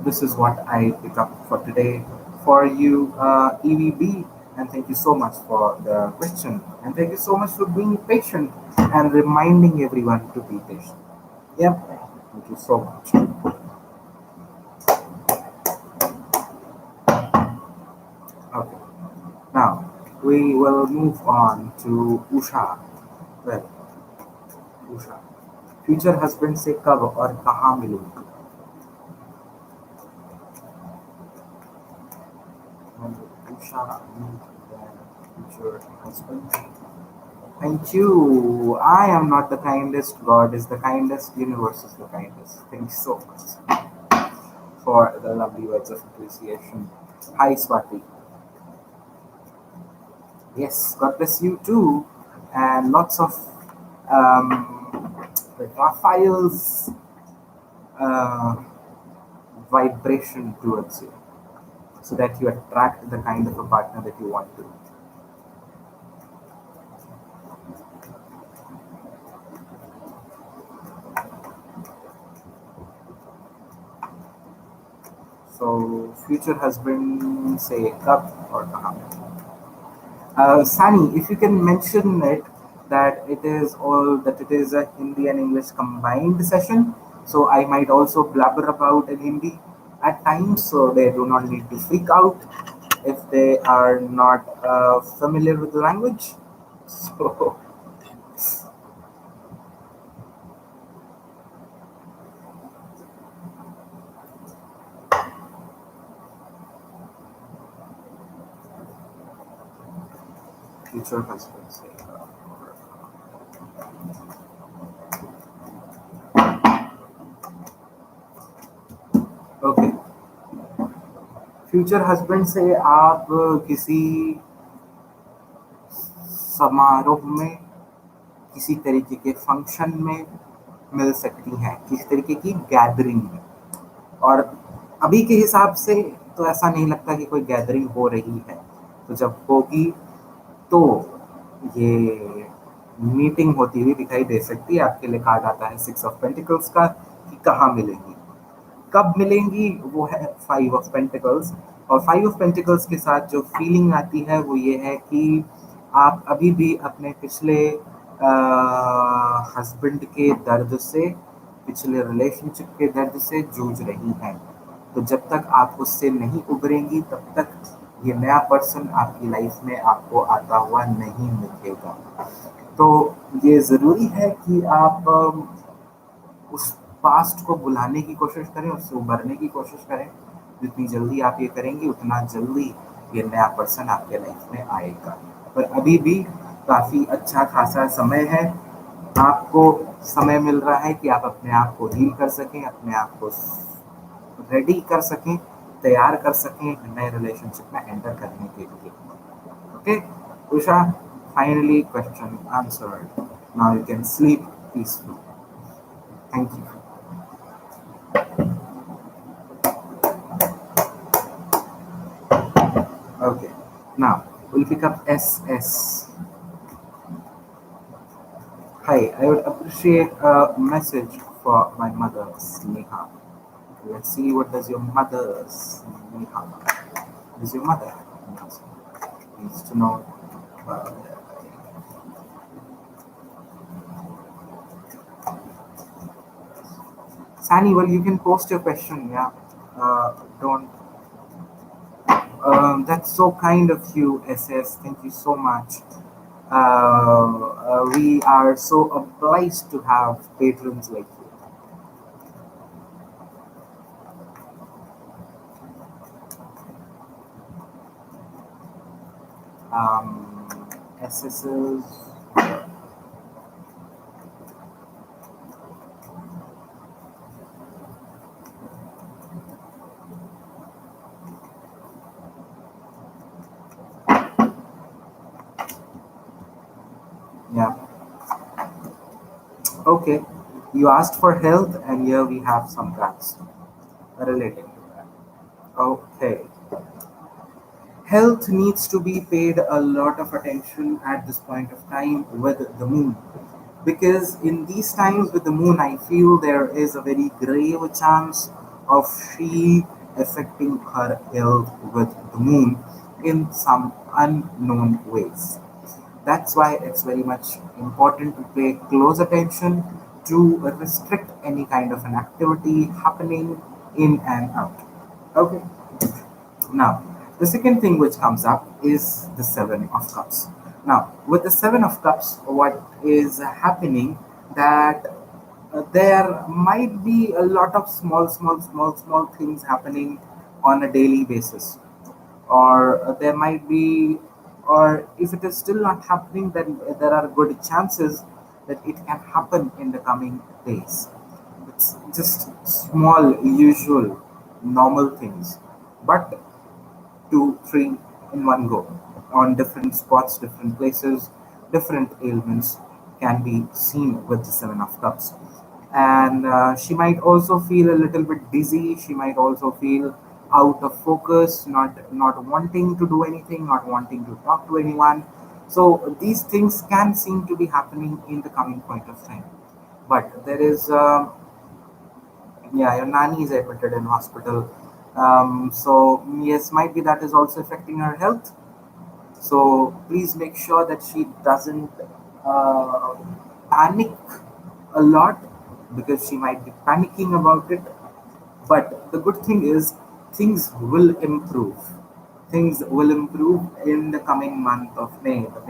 A: this is what I pick up for today for you, EVB. And thank you so much for the question. And thank you so much for being patient and reminding everyone to be patient. Yep. Thank you so much. Okay. Now, we will move on to Usha. Well, Usha. Future husband से कब और कहाँ मिलूंगी? And Usha meet their future husband. Thank you. I am not the kindest. God is the kindest. Universe is the kindest. Thank you so much for the lovely words of appreciation. Hi, Swati. Yes, God bless you too. And lots of Raphael's uh, vibration towards you so that you attract the kind of a partner that you want to. So, future husband say kab or kaha. Sani, if you can mention it that it is a Hindi and English combined session, so I might also blabber about in Hindi at times, so they do not need to freak out if they are not familiar with the language. So, future husband say. Okay, future husband से आप किसी समारोह में किसी तरीके के function में मिल सकती हैं, किसी तरीके की गैदरिंग में। और अभी के हिसाब से तो ऐसा नहीं लगता कि कोई गैदरिंग हो रही है, तो जब होगी तो ये मीटिंग होती हुई दिखाई दे सकती है। आपके लिए कार्ड आता है 6 ऑफ पेंटिकल्स का कि कहाँ मिलेंगी, कब मिलेंगी, वो है 5 ऑफ पेंटिकल्स। और 5 ऑफ पेंटिकल्स के साथ जो फीलिंग आती है वो ये है कि आप अभी भी अपने पिछले हस्बैंड के दर्द से, पिछले रिलेशनशिप के दर्द से जूझ रही हैं। तो जब तक आप उससे नहीं उभरेंगी तब तक ये नया पर्सन आपकी लाइफ में आपको आता हुआ नहीं मिलेगा। तो ये ज़रूरी है कि आप उस पास्ट को भुलाने की कोशिश करें, उससे उभरने की कोशिश करें। जितनी जल्दी आप ये करेंगे उतना जल्दी ये नया पर्सन आपके लाइफ में आएगा। पर अभी भी काफ़ी अच्छा खासा समय है, आपको समय मिल रहा है कि आप अपने आप को हील कर सकें, अपने आप को रेडी कर सकें, तैयार कर सकें नए रिलेशनशिप में एंटर करने के लिए। Okay Usha, finally question answered, now you can sleep peacefully. Thank you. Okay, now we'll pick up SS. Hi, I would appreciate a message for my mother, Sneha. Let's see what does your mother, Sneha. What is your mother? Needs to know. Uh, Sani, well, you can post your question. Yeah. Don't. That's so kind of you, SS. Thank you so much. We are so obliged to have patrons like you. SSs. Yeah. Okay. You asked for health, and here we have some facts relating to that. Okay. Health needs to be paid a lot of attention at this point of time with the moon. Because in these times with the moon, I feel there is a very grave chance of she affecting her health with the moon in some unknown ways. That's why it's very much important to pay close attention to restrict any kind of an activity happening in and out. Okay. Now, the second thing which comes up is the Seven of Cups. Now, with the Seven of Cups, what is happening that there might be a lot of small things happening on a daily basis, or there might be, or if it is still not happening, then there are good chances that it can happen in the coming days. It's just small, usual, normal things, but two, three in one go on different spots, different places, different ailments can be seen with the Seven of Cups. And she might also feel a little bit dizzy. She might also feel out of focus, not wanting to do anything, not wanting to talk to anyone. So these things can seem to be happening in the coming point of time. But there is yeah, your nanny is admitted in hospital. So yes, might be that is also affecting her health. So please make sure that she doesn't uh, panic a lot, because she might be panicking about it. But the good thing is things will improve. Things will improve in the coming month of May. The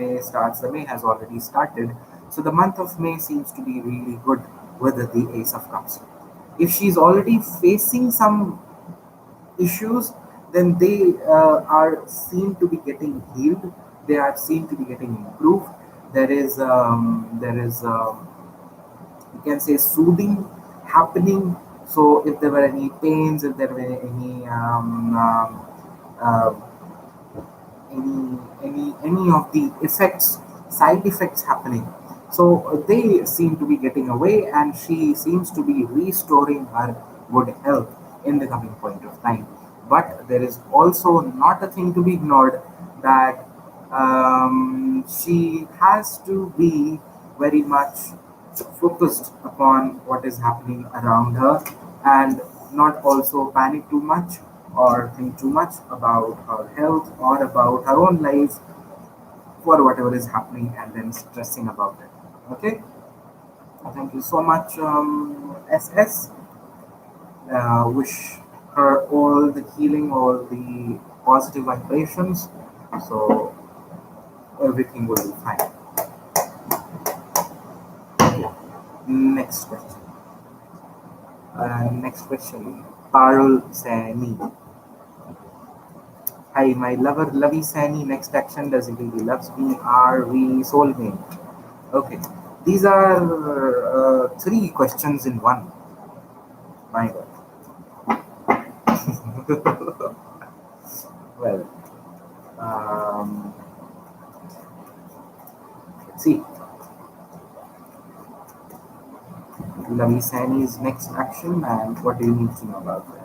A: May has already started. So the month of May seems to be really good with the Ace of Cups. If she's already facing some issues, then they are seen to be getting healed. They are seen to be getting improved. There is you can say soothing happening. So if there were any pains, if there were any uh, any of the effects, side effects happening, so they seem to be getting away, and she seems to be restoring her good health in the coming point of time. But there is also not a thing to be ignored, that she has to be very much focused upon what is happening around her, and not also panic too much or think too much about her health or about her own life for whatever is happening and then stressing about it. Okay, thank you so much, SS. Wish her all the healing, all the positive vibrations, so everything will be fine. Okay. Next question. Next question. Parul Sani. Hi, my lover, Lovey Sani. Next action, does he really loves me? Are we soulmate? Okay. These are three questions in one. My God. Well, um, let's see. Lovey Sani's next action, and what do you need to know about that?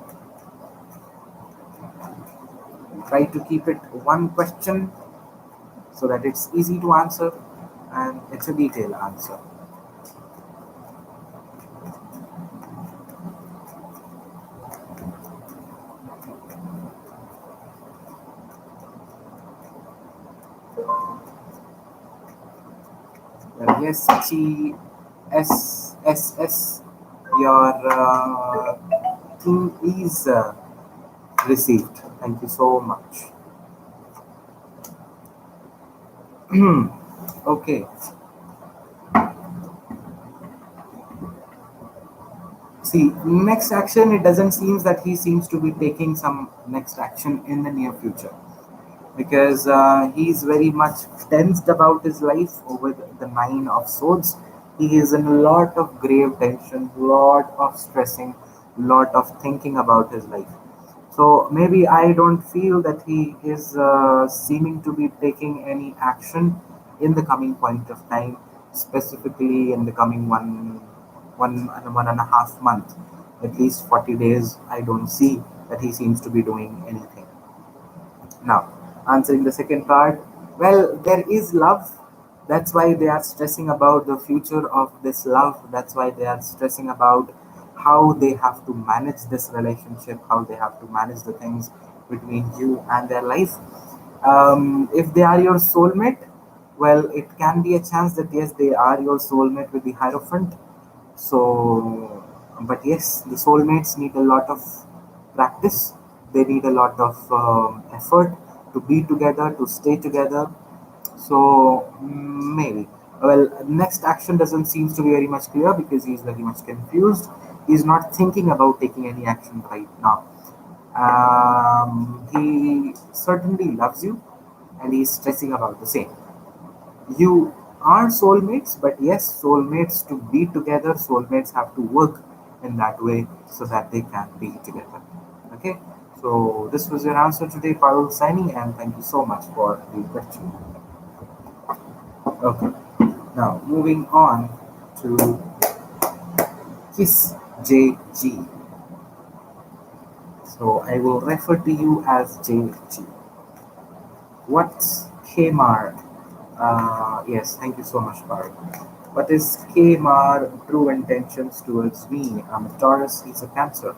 A: Try to keep it one question so that it's easy to answer and it's a detailed answer. Yes, Chi, S, S, S. Your thing is received. Thank you so much. Okay. See, next action, it doesn't seem that he seems to be taking some next action in the near future because he's very much tensed about his life over the Nine of Swords. He is in a lot of grave tension, lot of stressing, lot of thinking about his life. So maybe I don't feel that he is seeming to be taking any action in the coming point of time, specifically in the coming one and a half month, at least 40 days. I don't see that he seems to be doing anything. Now, answering the second part, well, there is love. That's why they are stressing about the future of this love. That's why they are stressing about how they have to manage this relationship, how they have to manage the things between you and their life. If they are your soulmate, well, it can be a chance that yes, they are your soulmate with the Hierophant. So, but yes, the soulmates need a lot of practice. They need a lot of effort to be together, to stay together. So maybe. Well, next action doesn't seem to be very much clear because he's very much confused. He's not thinking about taking any action right now. He certainly loves you, and he's stressing about the same. You are soulmates, but yes, soulmates to be together, soulmates have to work in that way so that they can be together. Okay, so this was your answer today, Parul signing, and thank you so much for the question. Okay, now moving on to Kiss JG. So I will refer to you as JG. What's Kmart? Yes, thank you so much, Parul. What is Kmar true intentions towards me? I'm a Taurus, he's a Cancer.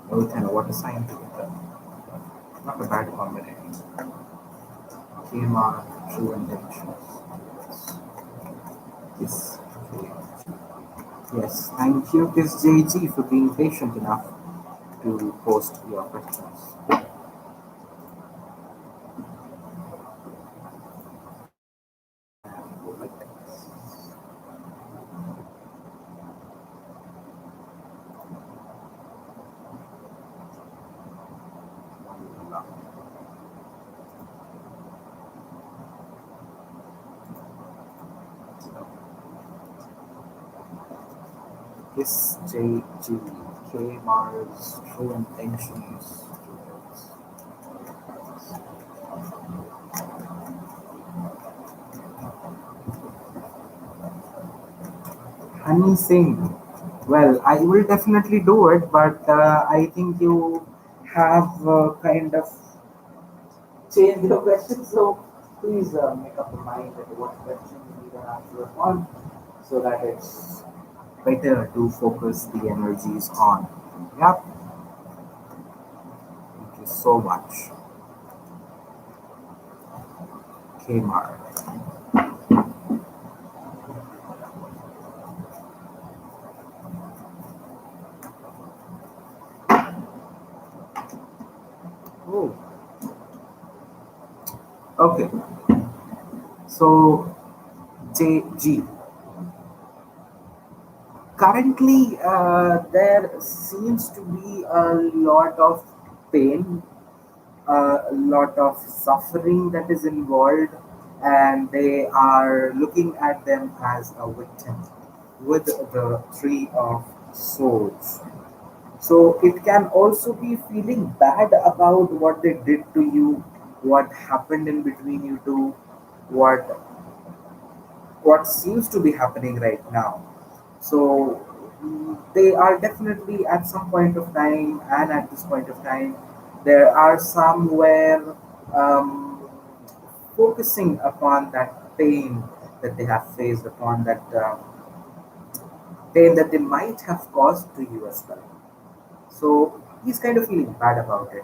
A: Both and what a sign together. Not a bad combination. Kmar true intentions. Yes. Okay. Yes, thank you, Kiss JG, for being patient enough to post your questions. Kiss JG, Kmar's true intentions towards. Honey Singh. Well, I will definitely do it, but I think you have kind of changed your question. So please make up your mind that what question you need an answer on, so that it's better to focus the energies on. Yeah, thank you so much, Kmar. Oh, okay. So JG. Currently, there seems to be a lot of pain, a lot of suffering that is involved, and they are looking at them as a victim with the Three of Swords. So it can also be feeling bad about what they did to you, what happened in between you two, what what seems to be happening right now. So they are definitely at some point of time, and at this point of time, there are somewhere um, focusing upon that pain that they have faced, upon that pain that they might have caused to you as well. So he's kind of feeling bad about it.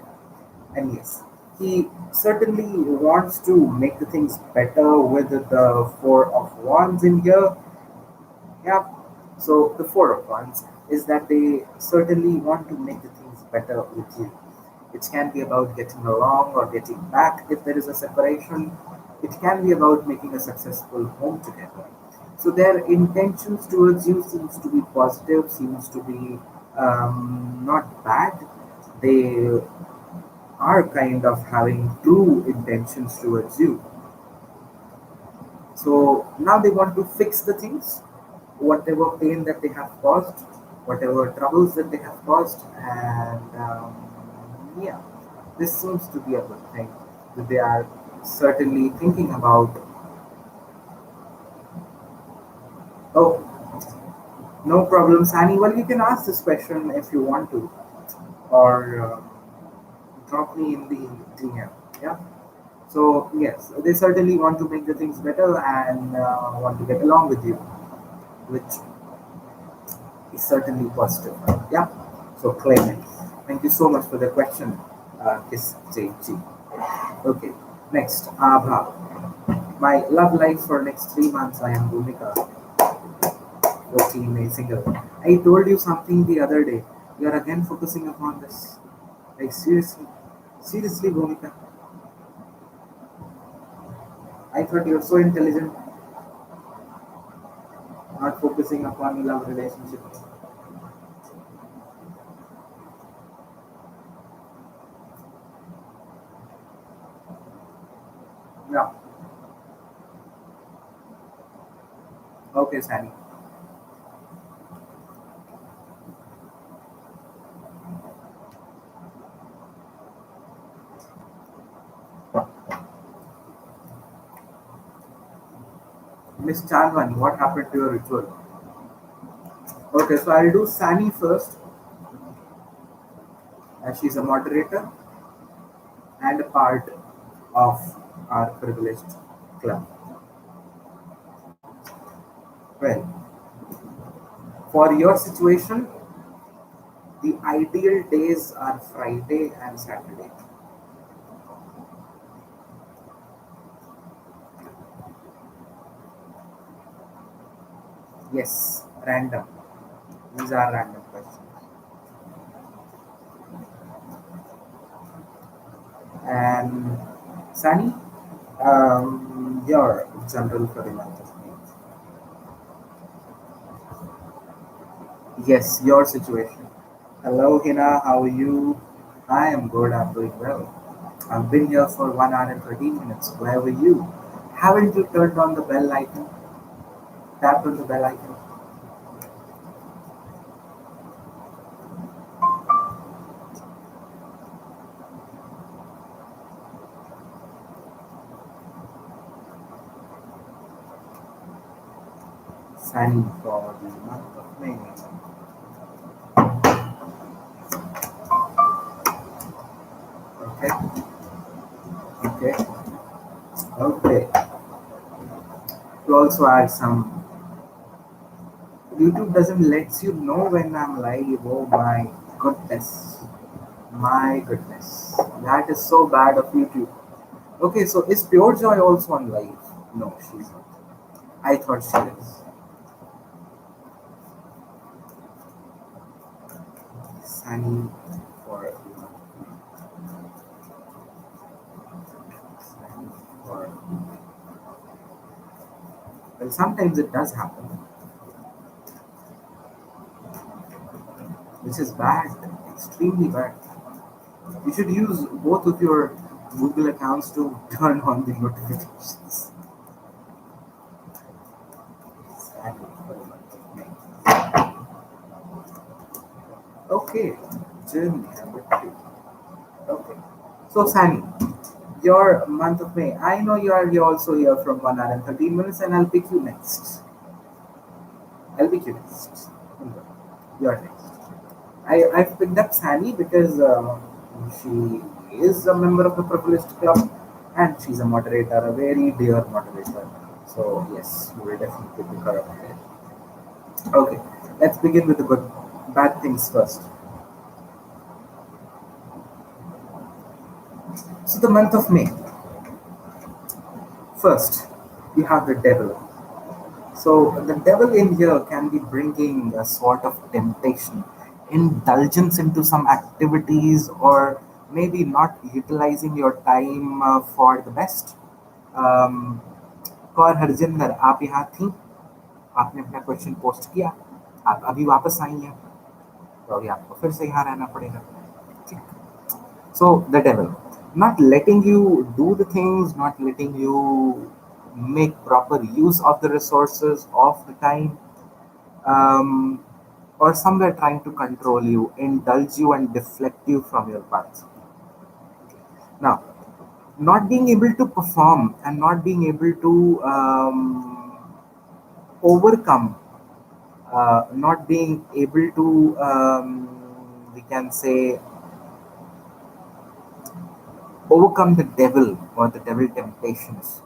A: And yes. He certainly wants to make the things better with the Four of Wands in here. Yeah. So the Four of Wands is that they certainly want to make the things better with you. It can be about getting along or getting back if there is a separation. It can be about making a successful home together. So their intentions towards you seems to be positive, seems to be not bad. They are kind of having true intentions towards you. So now they want to fix the things, whatever pain that they have caused, whatever troubles that they have caused, and yeah, this seems to be a good thing that they are certainly thinking about. Oh, no problem, Sani. Well, you can ask this question if you want to, or drop me in the DM. Yeah. So yes, they certainly want to make the things better and want to get along with you, which is certainly positive. Yeah. So claim it. Thank you so much for the question, Kiss JG. Okay. Next, Abha. My love life for next 3 months. I am Bhumika, 14, a single. I told you something the other day. You are again focusing upon this. Like seriously, seriously, Bhumika. I thought you were so intelligent, not focusing upon love relationships. Yeah. Okay, Sani. Miss Chalvan, what happened to your ritual? Okay, so I'll do Sani first, as she's a moderator and a part of our privileged club. Well, for your situation, the ideal days are Friday and Saturday. Yes, random. These are random questions. And Sani, your general for the month of May. Yes, your situation. Hello, Hina. How are you? I am good. I'm doing well. I've been here for 1 hour and 13 minutes. Where were you? Haven't you turned on the bell icon? Tapped on the bell icon. Sani for the month of May. Okay. Okay. Okay. To also add some, YouTube doesn't let you know when I'm live. Oh my goodness. My goodness. That is so bad of YouTube. Okay, so is Pure Joy also on live? No, she's not. I thought she is. Sunny for Sunny for well, sometimes it does happen, which is bad, extremely bad. You should use both of your Google accounts to turn on the notifications. Sunny for the month of May. Okay, journey number two. Okay, so Sunny, your month of May. I know you're also here from 1 hour and 13 minutes, and I'll pick you next. I'll pick you next. You're next. I've picked up Sani because she is a member of the Privileged Club and she's a moderator, a very dear moderator. So, yes, you will definitely pick her up here. Okay, let's begin with the bad things first. So the month of May, first, you have the devil. So the devil in here can be bringing a sort of temptation, indulgence into some activities, or maybe not utilizing your time for the best. Um, Kaur Harjinder आप यहाँ थी, आपने अपना question post किया, आप अभी वापस आई हैं, तो अभी आपको फिर से यहाँ रहना पड़ेगा. ठीक. So the devil, not letting you do the things, not letting you make proper use of the resources of the time, um, or somewhere trying to control you, indulge you, and deflect you from your path. Now, not being able to perform and not being able to overcome, not being able to, we can say, overcome the devil or the devil temptations.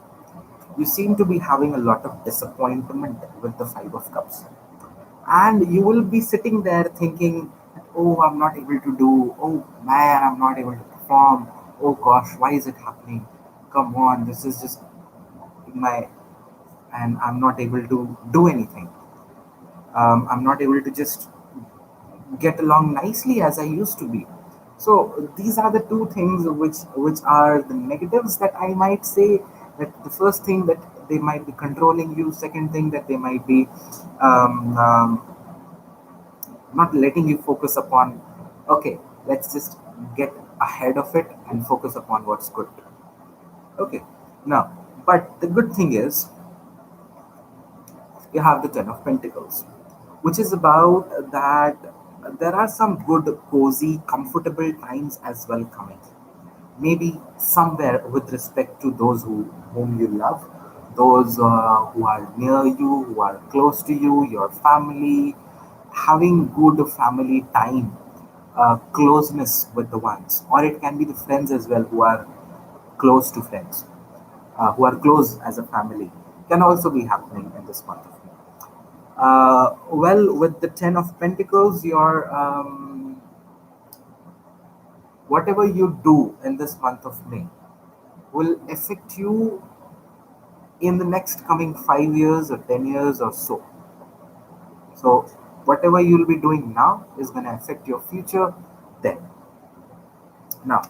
A: You seem to be having a lot of disappointment with the Five of Cups. And you will be sitting there thinking, oh, I'm not able to do, oh man, I'm not able to perform, oh gosh, why is it happening? Come on, this is just my, and I'm not able to do anything. I'm not able to just get along nicely as I used to be. So these are the two things which are the negatives that I might say. That the first thing that they might be controlling you. Second thing that they might be um, um, not letting you focus upon. Okay, let's just get ahead of it and focus upon what's good. Okay, now, but the good thing is you have the Ten of Pentacles, which is about that there are some good, cozy, comfortable times as well coming. Maybe somewhere with respect to those whom you love, those who are near you, who are close to you, your family, having good family time, closeness with the ones, or it can be the friends as well who are close to friends, who are close as a family, can also be happening in this month of May. Well, with the Ten of Pentacles, your whatever you do in this month of May will affect you in the next coming 5 years or 10 years or so. So, whatever you'll be doing now is going to affect your future then. Now,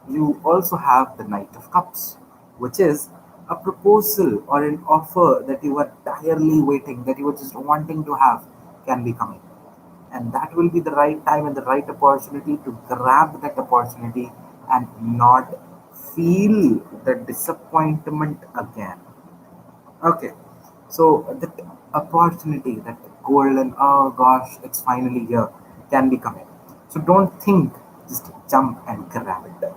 A: you also have the Knight of Cups, which is a proposal or an offer that you were direly waiting, that you were just wanting to have, can be coming. And that will be the right time and the right opportunity to grab that opportunity and not feel the disappointment again. Okay, so that opportunity, that golden, oh gosh, it's finally here, can be coming. So don't think, just jump and grab it.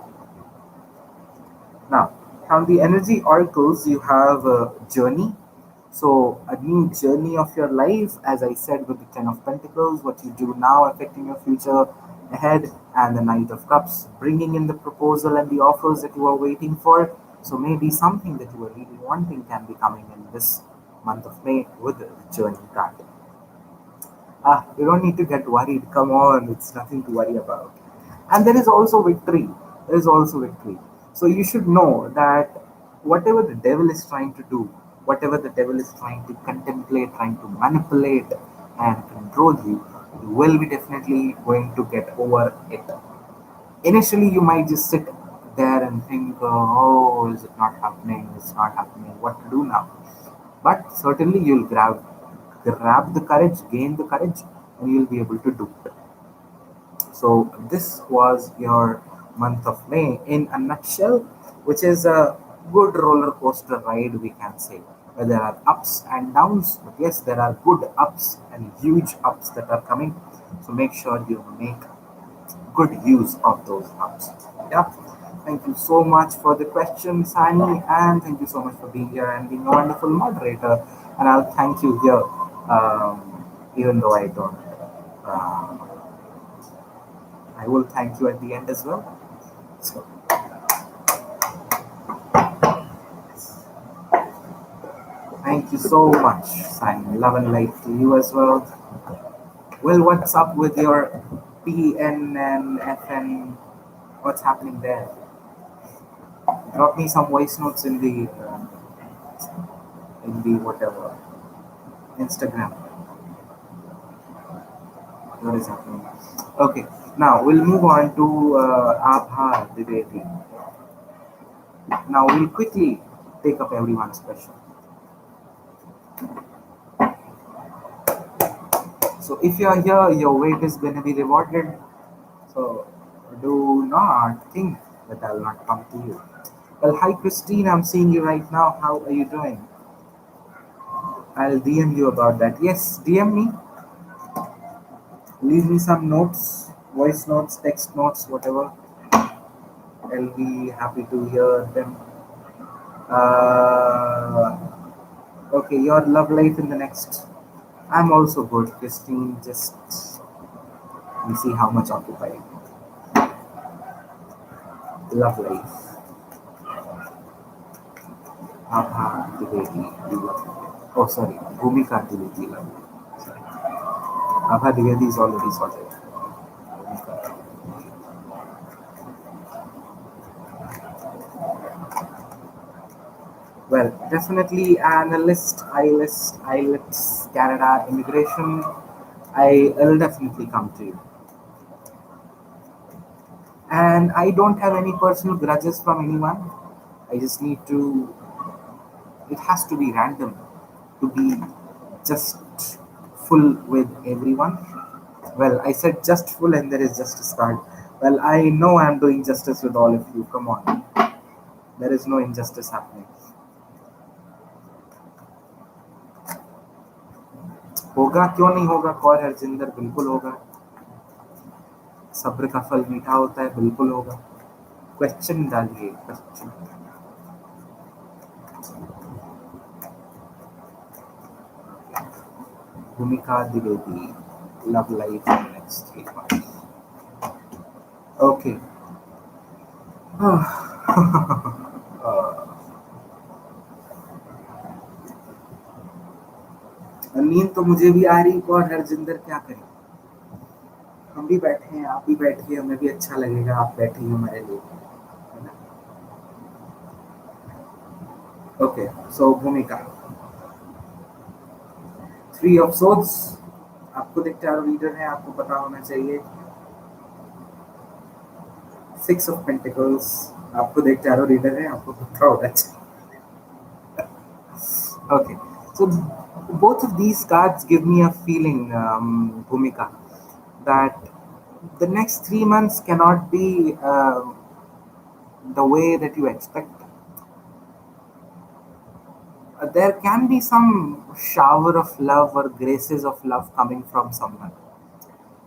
A: Now, from the energy oracles, you have a journey. So, a new journey of your life, as I said, with the Ten of Pentacles, what you do now affecting your future ahead, and the Knight of Cups, bringing in the proposal and the offers that you are waiting for. So, maybe something that you are really wanting can be coming in this month of May with the journey card. You don't need to get worried. Come on, it's nothing to worry about. And there is also victory. There is also victory. So you should know that whatever the devil is trying to do, whatever the devil is trying to contemplate, trying to manipulate and control you, you will be definitely going to get over it. Initially, you might just sit there and think, oh, is it not happening? It's not happening. What to do now? But certainly you'll grab the courage, gain the courage, and you'll be able to do it. So this was your month of May in a nutshell, which is a good roller coaster ride, we can say. Where there are ups and downs, but yes, there are good ups and huge ups that are coming. So make sure you make good use of those ups. Yeah. Thank you so much for the question, Sani, and thank you so much for being here and being a wonderful moderator. And I'll thank you here, even though I don't. Uh, I will thank you at the end as well. So, thank you so much, Sani. Love and light to you as well. Well, what's up with your PN and FN? What's happening there? Drop me some voice notes in the whatever Instagram. What is happening? Okay, now we'll move on to Abha Dwivedi. Now we'll quickly take up everyone's question. So if you are here, your wait is going to be rewarded. So do not think that I will not come to you. Well, hi Christine, I'm seeing you right now. How are you doing? I'll DM you about that. Yes, DM me. Leave me some notes, voice notes, text notes, whatever. I'll be happy to hear them. Uh, okay, your love life in the next. I'm also good, Christine. Just we see how much occupied. Love life. Abha Dwivedi. Oh, sorry. Bhumika Dwivedi. Love life. Sorry. Abha Dwivedi is already sorted. Well, definitely analyst, IELTS, Canada, immigration. I'll definitely come to you. And I don't have any personal grudges from anyone. I just need to, it has to be random to be just full with everyone. Well, I said just full and there is justice card. Well, I know I'm doing justice with all of you. Come on. There is no injustice happening. होगा क्यों नहीं होगा कौर हरजिंदर बिल्कुल होगा सब्र का फल मीठा होता है बिल्कुल होगा क्वेश्चन डालिए क्वेश्चन भूमिका Dwivedi love life in the next 3 months. Okay. नींद तो मुझे भी आ रही और हरजिंदर क्या करें हम भी बैठे हैं आप भी बैठिए हमें भी अच्छा लगेगा आप बैठे हमारे लिए ओके सो भूमिका 3 of Swords आपको दिखता है रीडर है आपको पता होना चाहिए 6 of Pentacles आपको देखते हैं रीडर है आपको पता होना चाहिए okay so both of these cards give me a feeling Bhumika that the next 3 months cannot be the way that you expect. There can be some shower of love or graces of love coming from someone.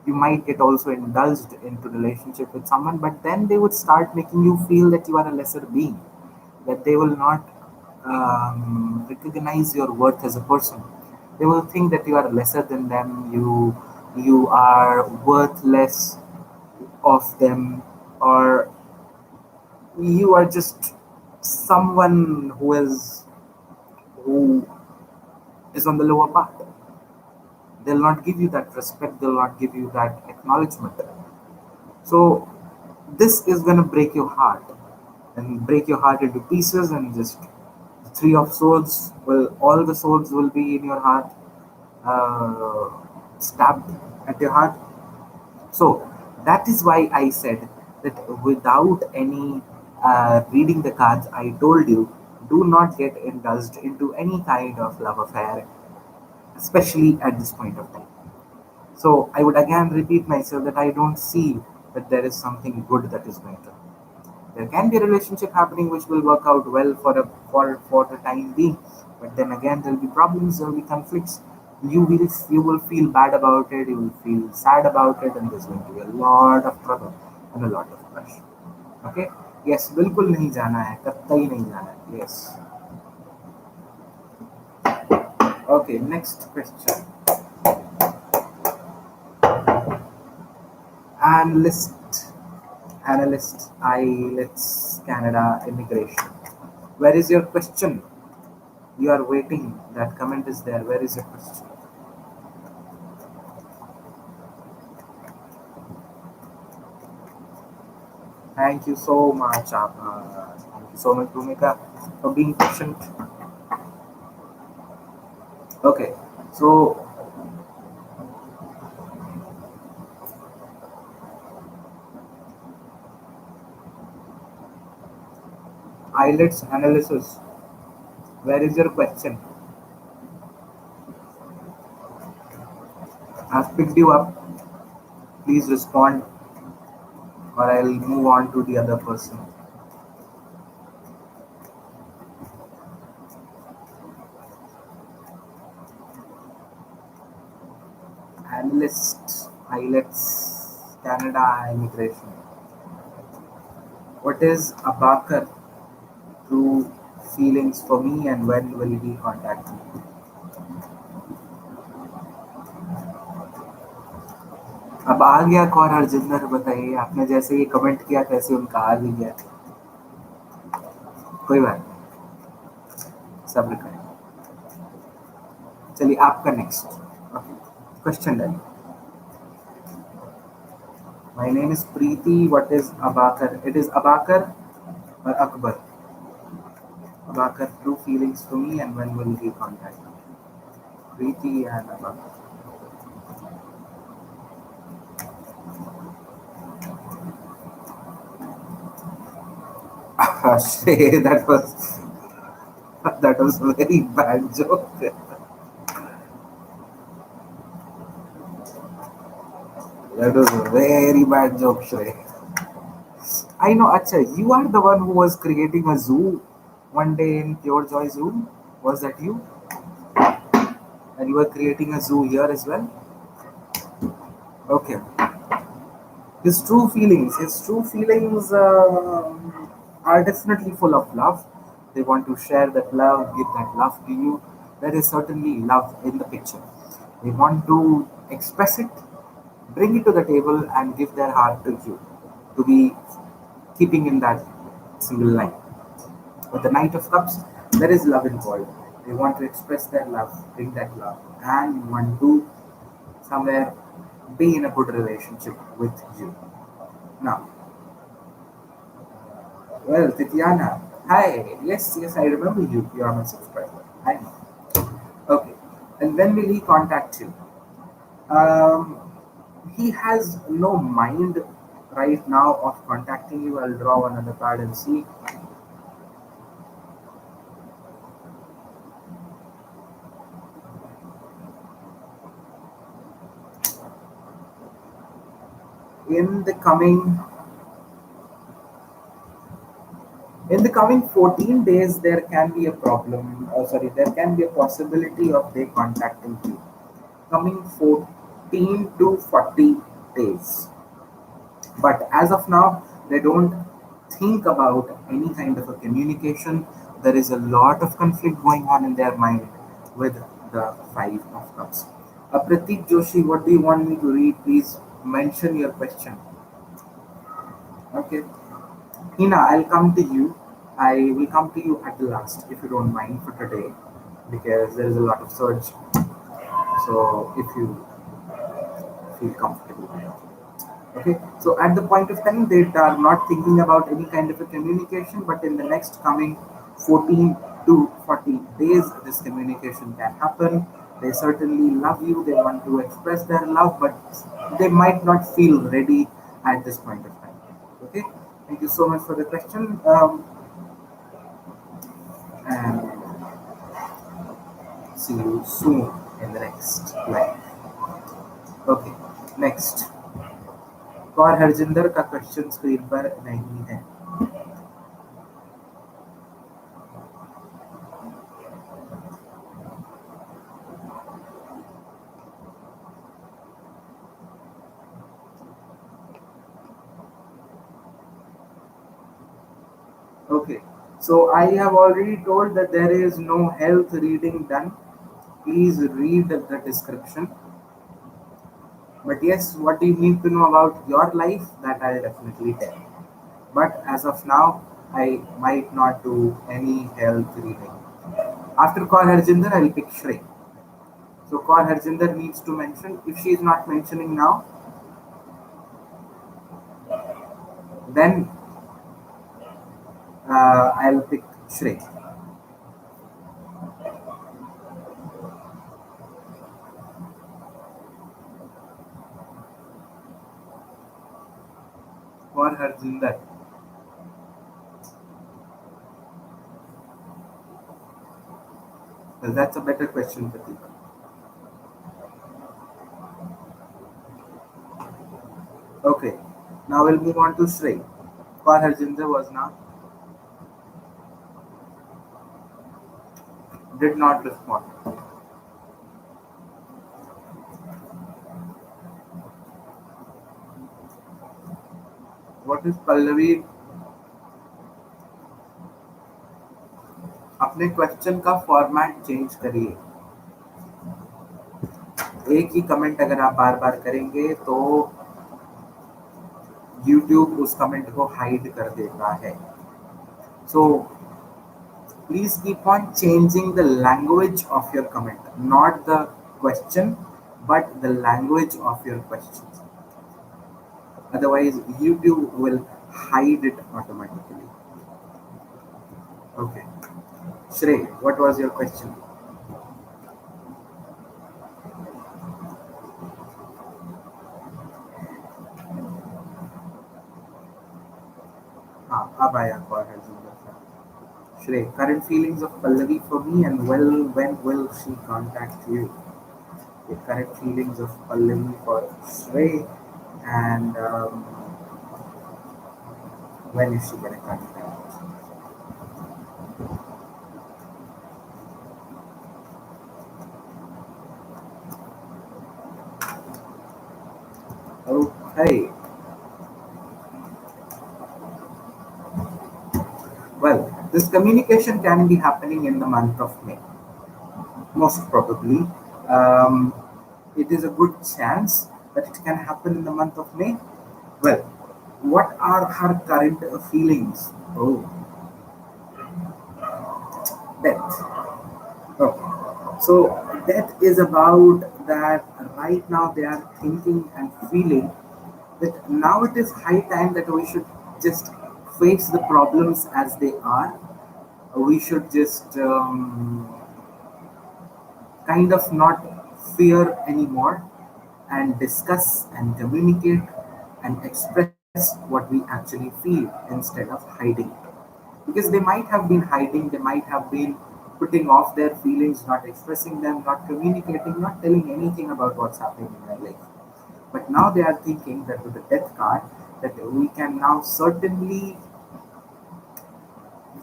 A: You might get also indulged into relationship with someone, but then they would start making you feel that you are a lesser being, that they will not recognize your worth as a person. They will think that you are lesser than them. You are worth less of them, or you are just someone who is on the lower part. They'll not give you that respect. They'll not give you that acknowledgement. So this is going to break your heart and break your heart into pieces and just 3 of Swords will all the swords will be in your heart uh, stabbed at your heart. So that is why I said that without any reading the cards, I told you do not get indulged into any kind of love affair, especially at this point of time. So I would again repeat myself that I don't see that there is something good that is going to. There can be a relationship happening which will work out well for the time being, but then again there will be problems, there will be conflicts. You will feel bad about it, you will feel sad about it, and there's going to be a lot of trouble and a lot of pressure. Okay? Yes, बिल्कुल नहीं जाना है, कतई नहीं जाना है. Yes. Okay, next question. Analyst, analyst, let's Canada immigration. Where is your question? You are waiting. That comment is there. Where is your question? Thank you so much, Abha. Thank so much, Bhumika, for being patient. Okay, so eyelids analysis. Where is your question? I've picked you up. Please respond, or I'll move on to the other person. Analyst, eyelids, Canada immigration. What is Abakar true feelings for me and when will he contact me? अब आ गया कौन हरजिंदर बताइए आपने जैसे ये comment किया तैसे उनका आ भी गया कोई बात नहीं सब्र करें चलिए आपका नेक्स्ट क्वेश्चन डालिए my name is Preeti what is Abakar it is Abakar और Akbar Abakar true feelings for me and when will he contact Preeti and Abakar Shay, that was a very bad joke. That was a very bad joke, Shay. I know, Acha, you are the one who was creating a zoo one day in Pure Joy Zoo. Was that you? And you were creating a zoo here as well? Okay. His true feelings are definitely full of love. They want to share that love, give that love to you. There is certainly love in the picture. They want to express it, bring it to the table, and give their heart to you to be keeping in that single line. With the Knight of Cups, there is love involved. They want to express their love, bring that love, and want to somewhere be in a good relationship with you. Now, well, Titiana, hi, yes, I remember you. You are my subscriber. I know. Okay, and when will he contact you? Um, he has no mind right now of contacting you. I'll draw another card and see. In the coming in the coming 14 days, there can be a problem. Sorry, there can be a possibility of they contacting you. Coming 14 to 40 days. But as of now, they don't think about any kind of a communication. There is a lot of conflict going on in their mind with the Five of Cups. Pratik Joshi, what do you want me to read? Please mention your question. Okay. Hina, I'll come to you. I will come to you at the last, if you don't mind, for today, because there is a lot of surge. So if you feel comfortable. Okay, so at the point of time, they are not thinking about any kind of a communication, but in the next coming 14 to 40 days, this communication can happen. They certainly love you, they want to express their love, but they might not feel ready at this point of time. Okay, thank you so much for the question. And see you soon in the next live. Okay, next. और हरजिंदर का question screen पर नहीं है Okay, so I have already told that there is no health reading done. Please read the description. But yes, what do you need to know about your life? That I'll definitely tell. But as of now, I might not do any health reading. After Kaur Harjinder, I'll pick Shrey. So Kaur Harjinder needs to mention. If she is not mentioning now, then I'll pick Shrey. For Harjinder. Well, that's a better question, Pratik. Okay, now we'll move on to Shrey. For Harjinder was not, did not respond. What is Pallavi? अपने question का format change करिए. एक ही comment अगर आप बार बार करेंगे तो YouTube उस comment को हाइड कर देता है. So please keep on changing the language of your comment, not the question, but the language of your questions. Otherwise, YouTube will hide it automatically. Okay. Shrey, what was your question? हाँ, अब आया कौन है जिंदा. Shrey, current feelings of Pallavi for me, and when will she contact you? The current feelings of Pallavi for Shrey, and when is she gonna contact? Okay. Well, this communication can be happening in the month of May, most probably. Um, it is a good chance that it can happen in the month of May. Well, what are her current feelings? Oh, death. Okay. So that is about that right now they are thinking and feeling that now it is high time that we should just face the problems as they are. We should just kind of not fear anymore and discuss and communicate and express what we actually feel instead of hiding. Because they might have been hiding, they might have been putting off their feelings, not expressing them, not communicating, not telling anything about what's happening in their life. But now they are thinking that with the death card, that we can now certainly,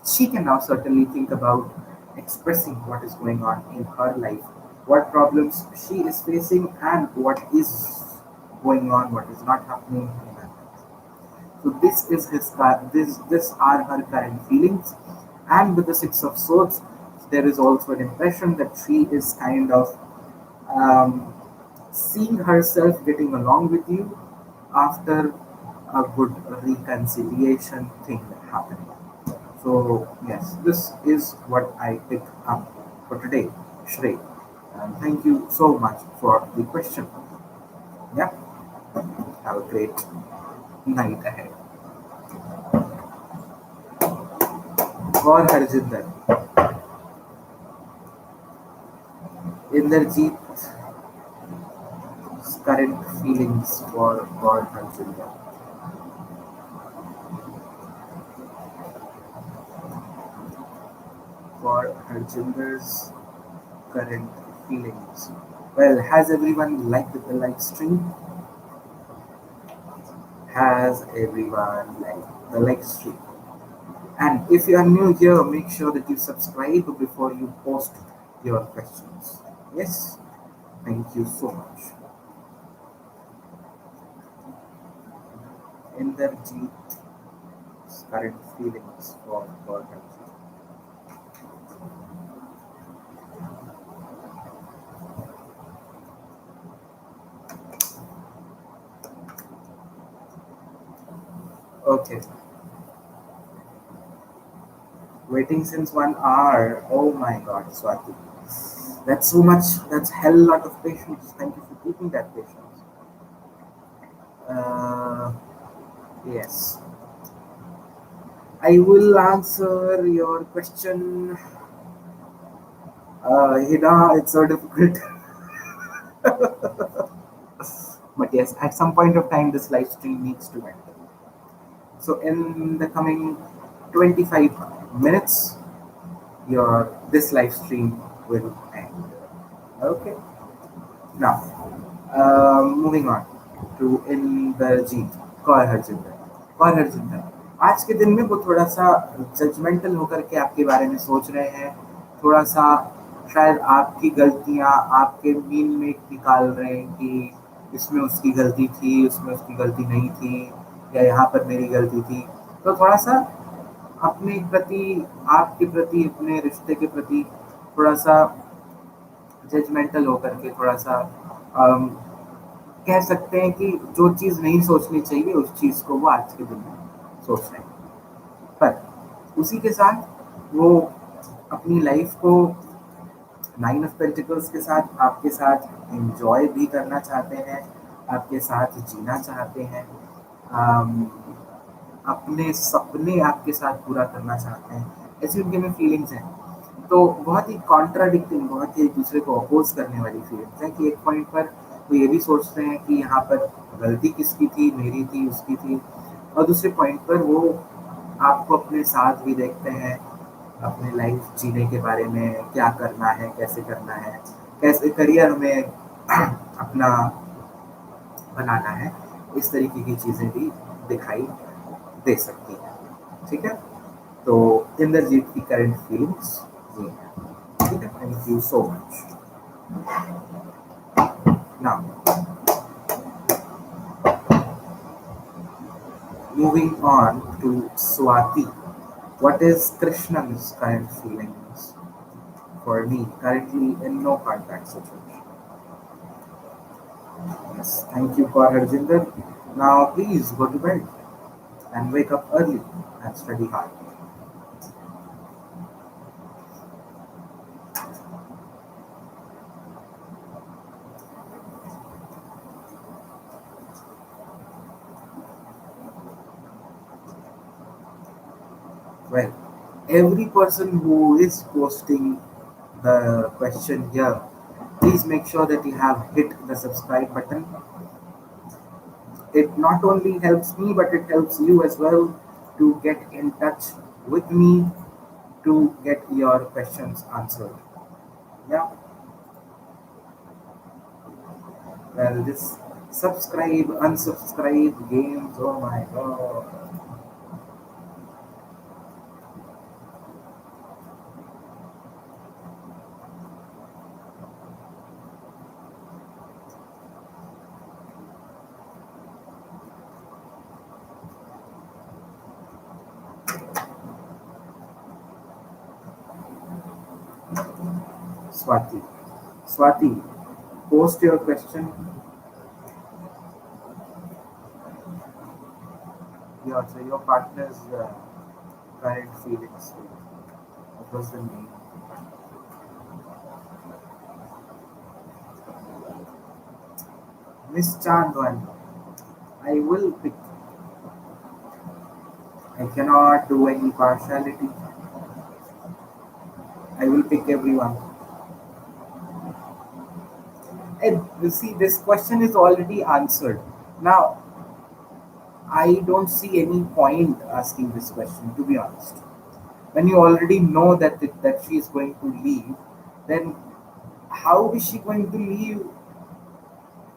A: she can now certainly think about expressing what is going on in her life, what problems she is facing, and what is going on, what is not happening in her life. So this are her current feelings, and with the Six of Swords, there is also an impression that she is kind of um, seeing herself getting along with you after a good reconciliation thing happening. So yes, this is what I picked up for today, Shrey. And thank you so much for the question. Yeah, have a great night ahead. For Harjinder, Inderjeet's current feelings for Harjinder. For Harjinder's current feelings. Well, has everyone liked the live stream? Has everyone liked the live stream? And if you are new here, make sure that you subscribe before you post your questions. Yes, thank you so much. Inderjeet's current feelings for Harjit. Okay, waiting since 1 hour. Oh my God, Swati. That's so much. That's hell lot of patience. Thank you for keeping that patience. Uh, yes. I will answer your question. Hida, it's so difficult. But yes, at some point of time, this live stream needs to end. So in the coming 25 minutes, your this live stream will end. Okay. Now, moving on to Indrajit Kaur Harjinder Kaur Harjinder आज के दिन में वो थोड़ा सा judgemental होकर के आपके बारे में सोच रहे हैं, थोड़ा सा शायद आपकी गलतियां आपके मीन में निकाल रहे हैं कि इसमें उसकी गलती थी, उसमें उसकी गलती नहीं थी, या यहाँ पर मेरी गलती थी। तो थोड़ा सा अपने प्रति, आपके प्रति, अपने रिश्ते के प्रति थोड़ा सा जजमेंटल होकर के थोड़ा सा अम, कह सकते हैं कि जो चीज़ नहीं सोचनी चाहिए उस चीज़ को वो आज के दिन में सोच रहे हैं। पर उसी के साथ वो अपनी लाइफ को नाइन ऑफ पेंटिकल्स के साथ आपके साथ एंजॉय भी करना चाहते हैं, आपके साथ जीना चाहते हैं, अम, अपने सपने आपके साथ पूरा करना चाहते हैं, ऐसी उनके में फीलिंग्स हैं। तो बहुत ही कॉन्ट्राडिक्टिंग, बहुत ही एक दूसरे को अपोज करने वाली फीलिंग्स है कि एक पॉइंट पर वो ये भी सोचते हैं कि यहाँ पर गलती किसकी थी, मेरी थी, उसकी थी, और दूसरे पॉइंट पर वो आपको अपने साथ भी देखते हैं, अपने लाइफ जीने के बारे में, क्या करना है, कैसे करना है, कैसे करियर में अपना बनाना है, इस तरीके की चीज़ें भी दिखाई दे सकती हैं। ठीक है, तो इंद्रजीत की करंट फीलिंग्स ये है। ठीक है, thank you so much. Now moving on to Swati. What is Krishna's current feelings for me currently in no contact situation? Yes, thank you for Harjinder. Now please go to bed and wake up early and study hard. Well, every person who is posting the question here, please make sure that you have hit the subscribe button. It not only helps me, but it helps you as well to get in touch with me to get your questions answered. Yeah, well, this subscribe, unsubscribe games, oh my god. Swati. Swati, post your question. Your partner's current feelings. What was the name? Miss Chandwan. I will pick. I cannot do any partiality. I will pick everyone. And you see, this question is already answered. Now, I don't see any point asking this question, to be honest. When you already know that she is going to leave, then how is she going to leave?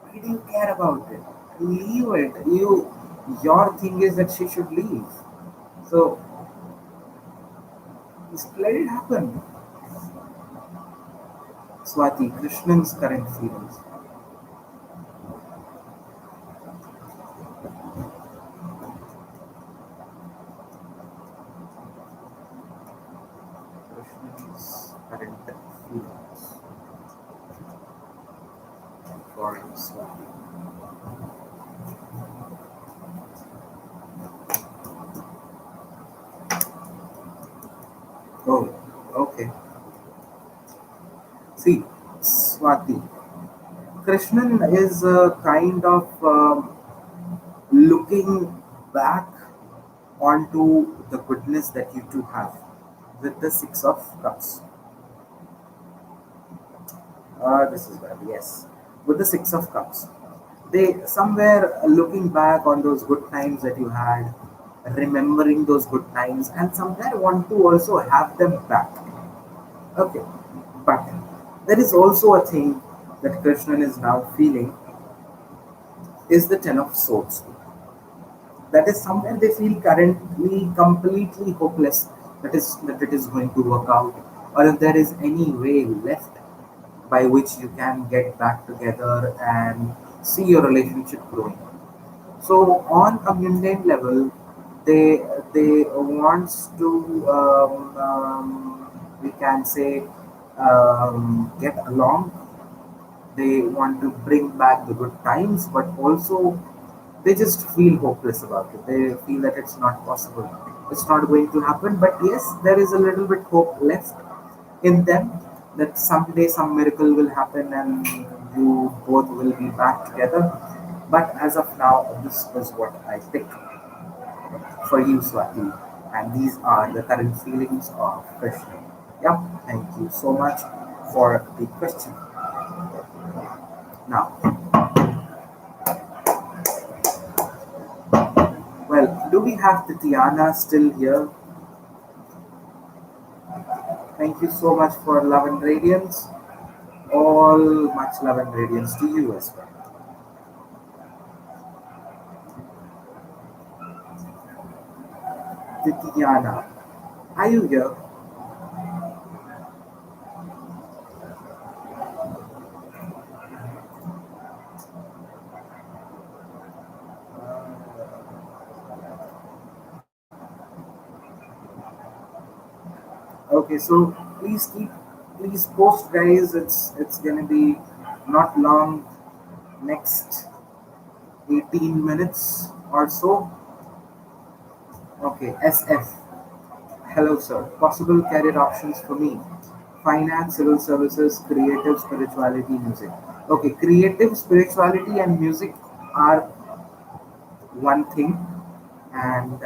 A: Why do you care about it? Leave it. Your thing is that she should leave. So just let it happen. Swati, Krishnan's current feelings. Krishnan's current feelings for Swati. Oh, okay. See, Swati. Krishnan is kind of looking back onto the goodness that you two have with the Six of Cups. This is bad, yes. With the Six of Cups. They somewhere looking back on those good times that you had, remembering those good times, and somewhere want to also have them back. Okay. But there is also a thing that Krishnan is now feeling is the Ten of Swords. That is somewhere they feel currently completely hopeless that it is going to work out, or if there is any way left by which you can get back together and see your relationship growing. So on a mundane level, they wants to we can say get along. They want to bring back the good times, but also they just feel hopeless about it. They feel that it's not possible. It's not going to happen. But yes, there is a little bit hope left in them that someday some miracle will happen and you both will be back together. But as of now, this is what I pick for you, Swati. And these are the current feelings of Krishna. Yep, thank you so much for the question. Now, well, do we have Tatiana still here? Thank you so much for love and radiance. All much love and radiance to you as well. Tatiana, are you here? Okay, so please post, guys. It's gonna be not long, next 18 minutes or so. Okay, SF. Hello, sir. Possible career options for me: finance, civil services, creative, spirituality, music. Okay, creative, spirituality, and music are one thing, and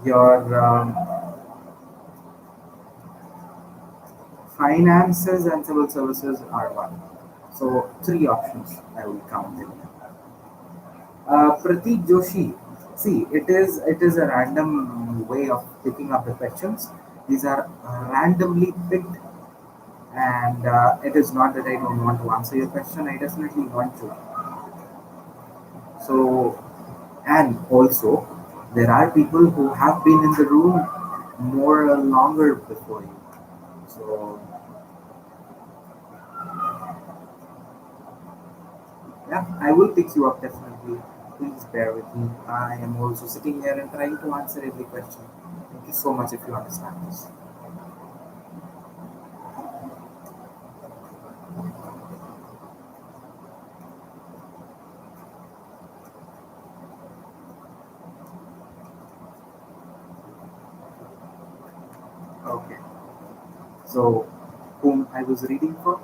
A: your finances and civil services are one. So three options I will count in. Pratik Joshi. See, it is a random way of picking up the questions. These are randomly picked, and it is not that I don't want to answer your question. I definitely want to. So, and also, there are people who have been in the room more longer before you. So, yeah, I will pick you up definitely. Please bear with me. I am also sitting here and trying to answer every question. Thank you so much if you understand this. Okay. So, whom I was reading for?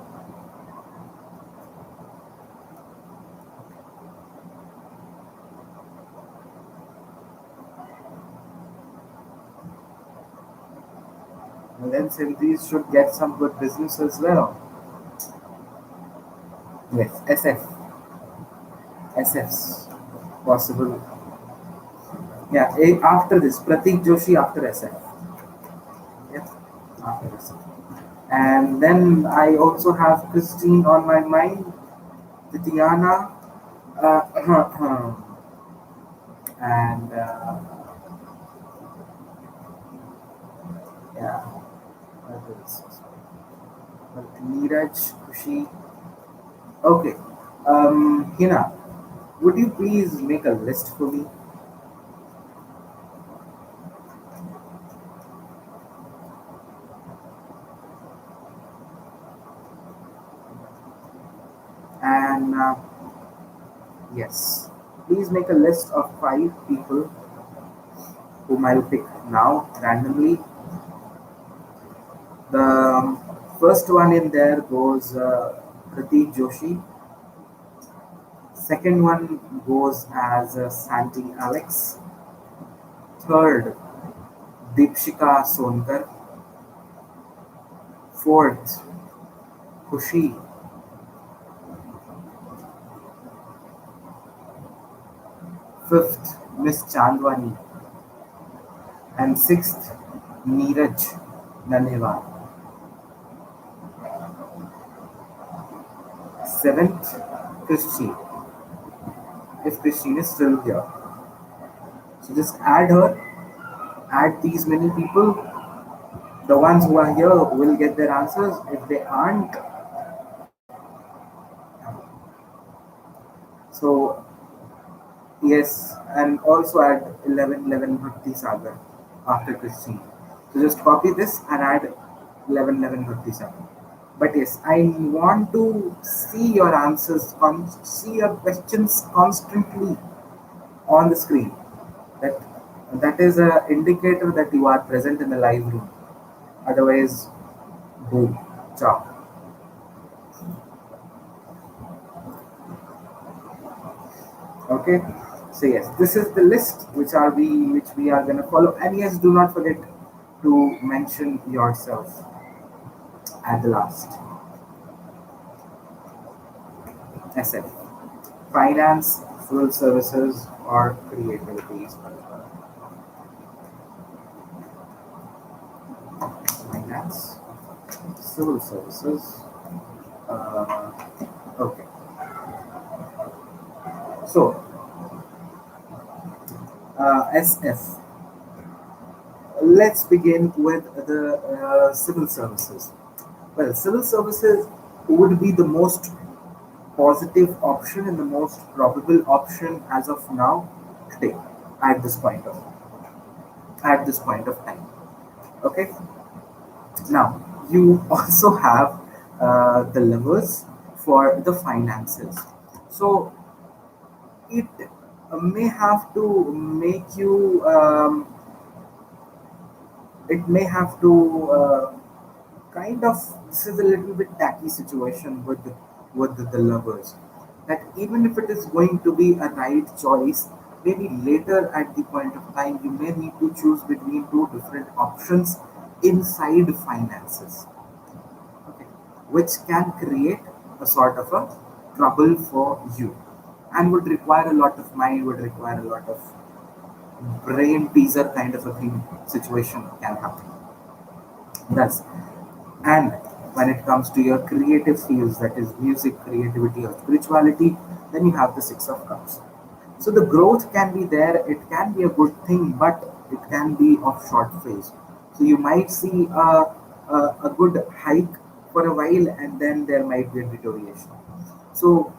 A: And then Sindhis should get some good business as well. Yes, SF. SFs. Possible. Yeah, after this, Pratik Joshi after SF. Yes, after SF. And then I also have Christine on my mind, Tatiana, and yeah, what else? Neeraj, Kushi. Okay, Hina, would you please make a list for me? And yes, please make a list of five people whom I'll pick now randomly. The first one in there goes Pratik Joshi. Second one goes as Santi Alex. Third, Deepshika Sonkar. Fourth, Khushi. Fifth, Miss Chandwani. And sixth, Neeraj Nanewal. Seventh, Christine. If Christine is still here. So just add her, add these many people. The ones who are here will get their answers. If they aren't, so yes, and also add 11 Bhakti Sagar after Christine. So just copy this and add 11 Bhakti Sagar. But yes, I want to see your answers, see your questions constantly on the screen. That that is an indicator that you are present in the live room. Otherwise, boom, ciao. Okay. So yes, this is the list which we are gonna follow. And yes, do not forget to mention yourself at the last. SF. Finance, civil services, or creativity. Finance, civil services. Uh, okay. So SF. Let's begin with the civil services. Well, civil services would be the most positive option and the most probable option as of now, today, at this point of time. Okay. Now you also have the levers for the finances. So it may have to make you. It may have to kind of, this is a little bit tacky situation with the lovers, that even if it is going to be a right choice, maybe later at the point of time you may need to choose between two different options inside finances, okay, which can create a sort of a trouble for you and would require a lot of mind, would require a lot of brain teaser kind of a thing situation can happen. That's and when it comes to your creative fields, that is music, creativity, or spirituality, then you have the Six of Cups. So the growth can be there, it can be a good thing, but it can be of short phase. So you might see a good hike for a while and then there might be a deterioration. So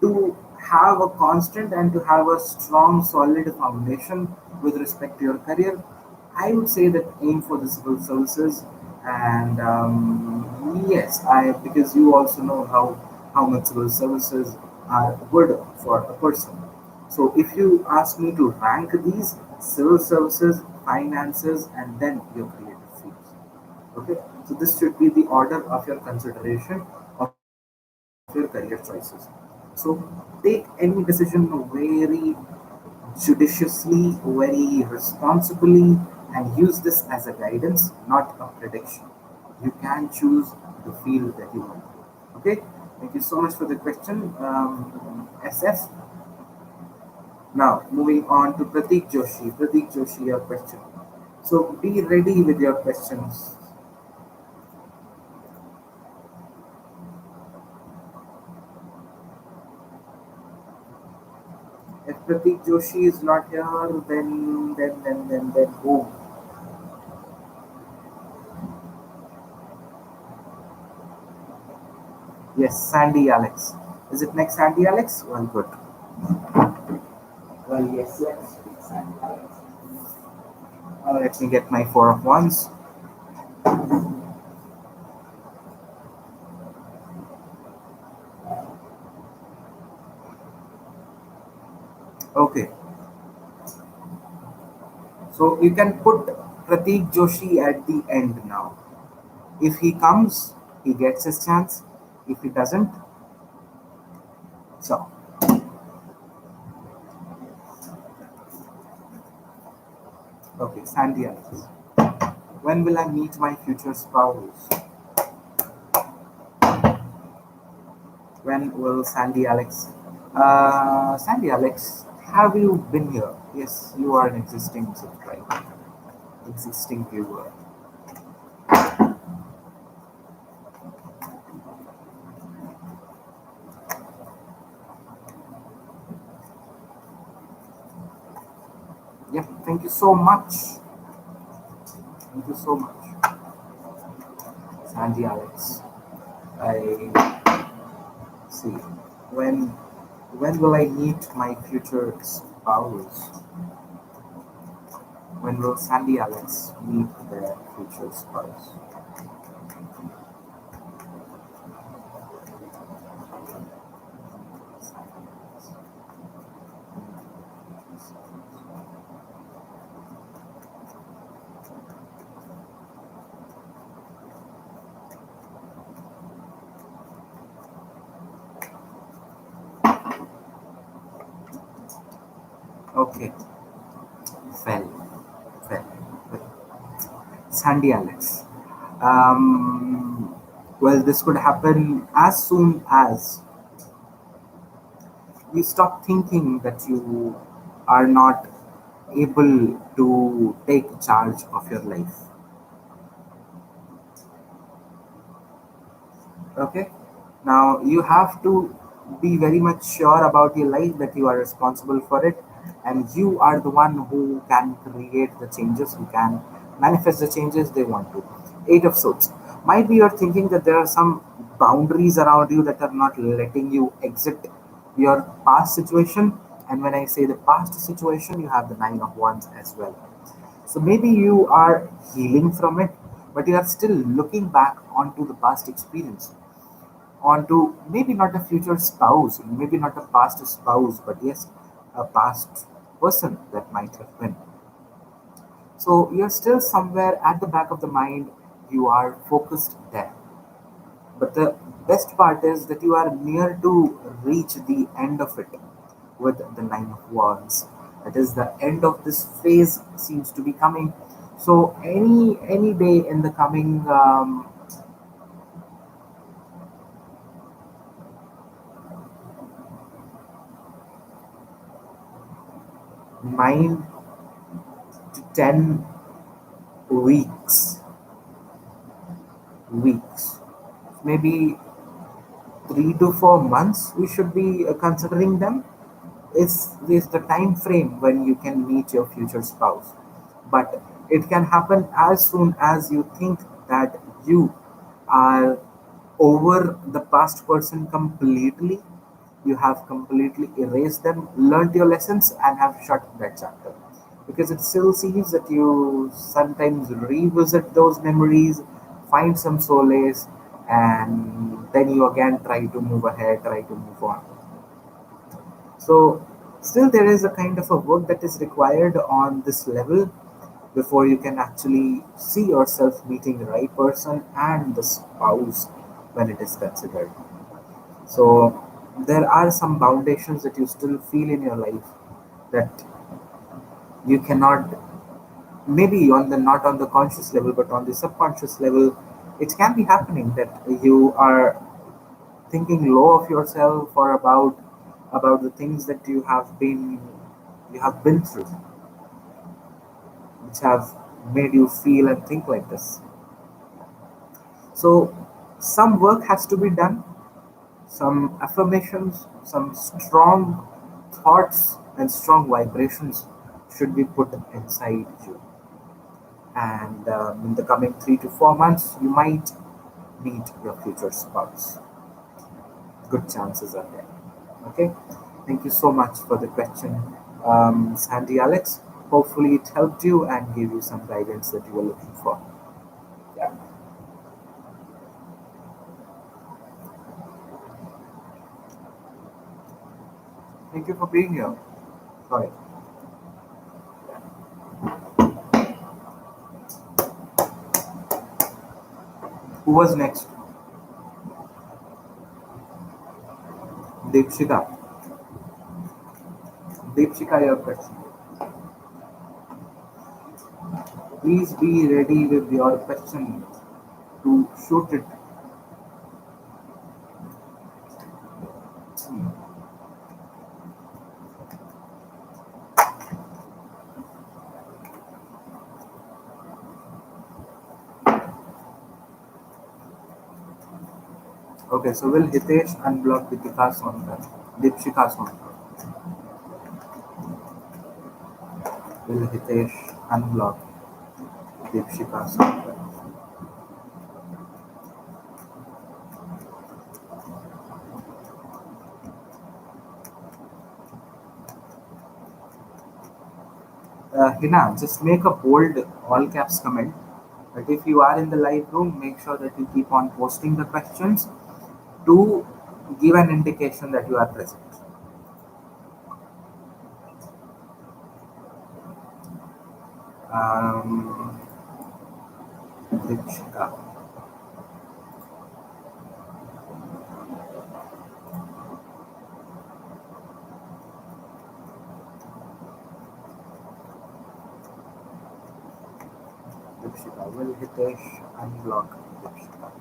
A: to have a constant and to have a strong, solid foundation with respect to your career, I would say that aim for the civil services. And yes, I because you also know how much civil services are good for a person. So if you ask me to rank these, civil services, finances, and then your creative fields. Okay, so this should be the order of your consideration of your career choices. So take any decision very judiciously, very responsibly, and use this as a guidance, not a prediction. You can choose the field that you want. Okay, thank you so much for the question, SF. Now, moving on to Pratik Joshi. Pratik Joshi, your question. So be ready with your questions. If Pratik Joshi is not here, then boom. Yes, Sandy Alex. Is it next Sandy Alex? Well, good. Well, yes, yes. Sandy Alex. Let me get my four of wands. Okay. So you can put Pratik Joshi at the end now. If he comes, he gets his chance. If he doesn't, so Okay, Sandy Alex. When will I meet my future spouse? When will Sandy Alex? Sandy Alex, have you been here? Yes, you are an existing subscriber, existing viewer. Yep, thank you so much. Thank you so much, Sandy Alex. I see. When when will I meet my future spouse? When will Sandy Alex meet their future spouse? Okay, well, well. Sandy Alex. Well, this could happen as soon as you stop thinking that you are not able to take charge of your life. Okay, now you have to be very much sure about your life, that you are responsible for it, and you are the one who can create the changes, who can manifest the changes they want to. Eight of Swords. Might be you're thinking that there are some boundaries around you that are not letting you exit your past situation, and when I say the past situation, you have the Nine of Wands as well. So maybe you are healing from it, but you are still looking back onto the past experience, onto maybe not a future spouse, maybe not a past spouse, but yes, a past person that might have been. So you're still somewhere at the back of the mind, you are focused there. But the best part is that you are near to reach the end of it with the Nine of Wands. That is, the end of this phase seems to be coming. So any day in the coming 9 to 10 weeks, weeks, maybe 3 to 4 months, we should be considering them. Is the time frame when you can meet your future spouse, but it can happen as soon as you think that you are over the past person completely. You have completely erased them, learned your lessons, and have shut that chapter, because it still seems that you sometimes revisit those memories, find some solace, and then you again try to move ahead, try to move on. So, still, there is a kind of a work that is required on this level before you can actually see yourself meeting the right person and the spouse when it is considered. So, there are some foundations that you still feel in your life that you cannot, maybe on the not on the conscious level, but on the subconscious level, it can be happening that you are thinking low of yourself, or about the things that you have been through, which have made you feel and think like this. So some work has to be done, some affirmations, some strong thoughts and strong vibrations should be put inside you. And in the coming 3 to 4 months, you might meet your future spouse. Good chances are there. Okay. Thank you so much for the question, Sandy Alex. Hopefully, it helped you and gave you some guidance that you were looking for. Yeah. Thank you for being here. Sorry. Who was next? Deepshika. Deepshika, your question. Please be ready with your question to shoot it. Okay, so will Hitesh unblock Deepika Sonkar? Deepshika Sonkar. Will Hitesh unblock Deepshika Sonkar? Hina, just make a bold all caps comment. But if you are in the live room, make sure that you keep on posting the questions to give an indication that you are present. Um, Deepshika. Deepshika. Will Hitesh unblock Deepshika?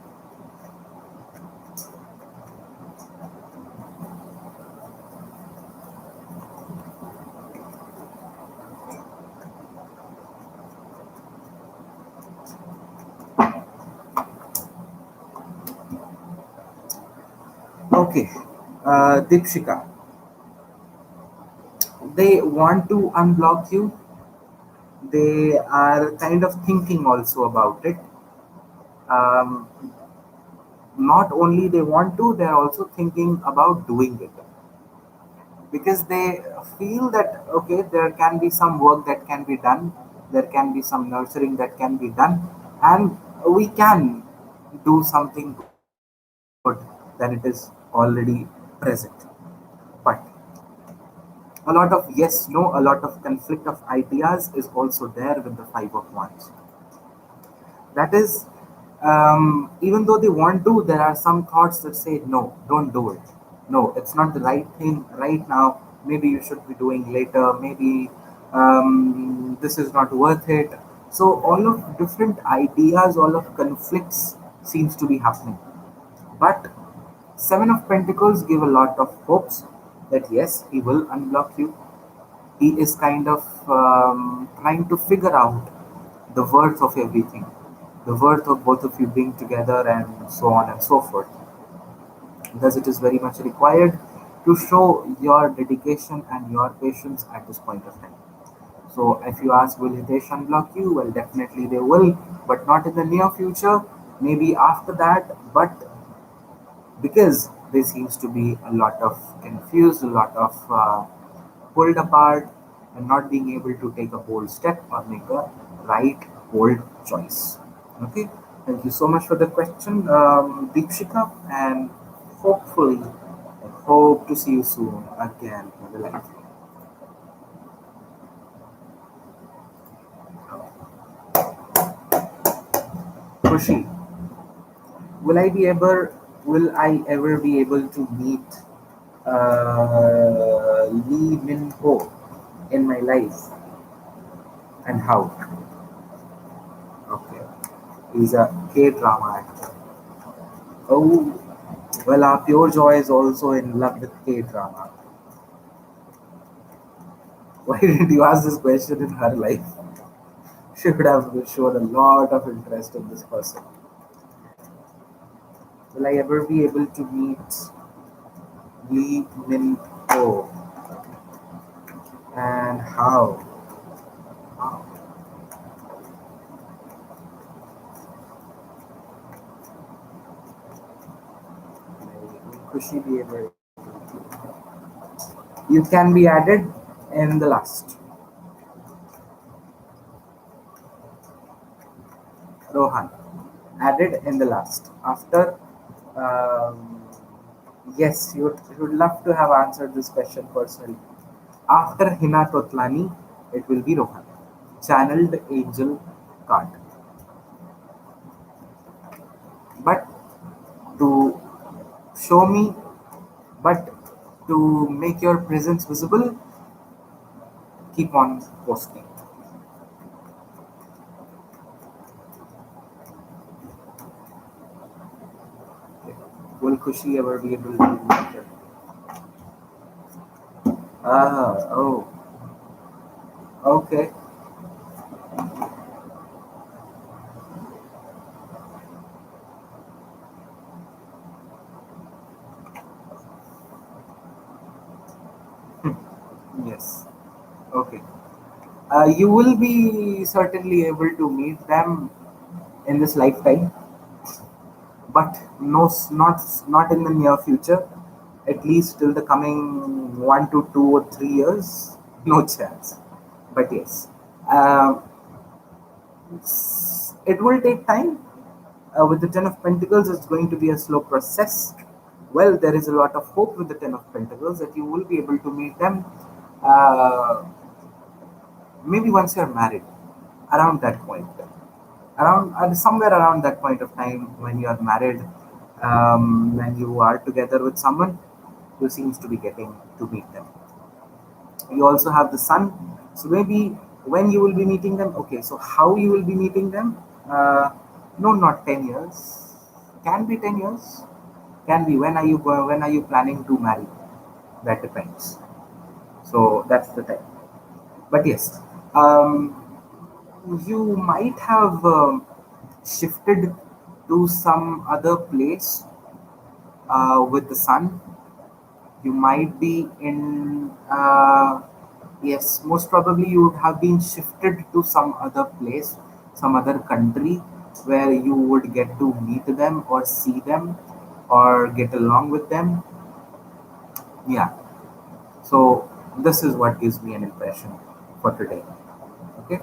A: Okay, Deepshika. They want to unblock you. They are kind of thinking also about it. Um, Not only they want to, they are also thinking about doing it because they feel that okay, there can be some work that can be done, there can be some nurturing that can be done, and we can do something good than it is already present. But a lot of yes, no, a lot of conflict of ideas is also there with the five of wands. That is, even though they want to, there are some thoughts that say no, don't do it. No, it's not the right thing right now. Maybe you should be doing later. Maybe this is not worth it. So all of different ideas, all of conflicts seems to be happening. But Seven of Pentacles give a lot of hopes that yes, he will unblock you. He is kind of trying to figure out the worth of everything, the worth of both of you being together, and so on and so forth. Because it is very much required to show your dedication and your patience at this point of time. So, if you ask, will Hitesh unblock you? Well, definitely they will, but not in the near future. Maybe after that, but because there seems to be a lot of confused, a lot of pulled apart, and not being able to take a bold step or make a right, bold choice. Okay, thank you so much for the question, Deepshika, and hopefully, I hope to see you soon again in the live. Kushi, will I be ever will I ever be able to meet Lee Min Ho in my life, and how? Okay, he's a K drama actor. Oh, well, our Pure Joy is also in love with K drama. Why did you ask this question in her life? She would have shown a lot of interest in this person. Will I ever be able to meet Lee Min Ho, and how? How? Could she be able? You can be added in the last. Rohan, added in the last. After, um, yes, you would love to have answered this question personally. After Hina Totlani, it will be Rohan. Channeled angel card. But to show me, but to make your presence visible, keep on posting. Will Kushi ever be able to do better? Oh, okay. Yes. Okay. You will be certainly able to meet them in this lifetime, but no, not in the near future. At least till the coming 1 to 2 or 3 years, no chance. But yes, uh, it will take time. With the Ten of Pentacles, it's going to be a slow process. Well, there is a lot of hope with the Ten of Pentacles that you will be able to meet them. Uh, Maybe once you're married, around that point, around somewhere around that point of time when you are married, when you are together with someone who seems to be getting to meet them. You also have the sun, so maybe when you will be meeting them. Okay, so how you will be meeting them? uh, no, not 10 years, can be 10 years, can be when are you planning to marry, that depends. So that's the time. But yes, um, you might have shifted to some other place with the sun. You might be in, yes, most probably you would have been shifted to some other place, some other country where you would get to meet them or see them or get along with them. Yeah, so this is what gives me an impression for today. Okay,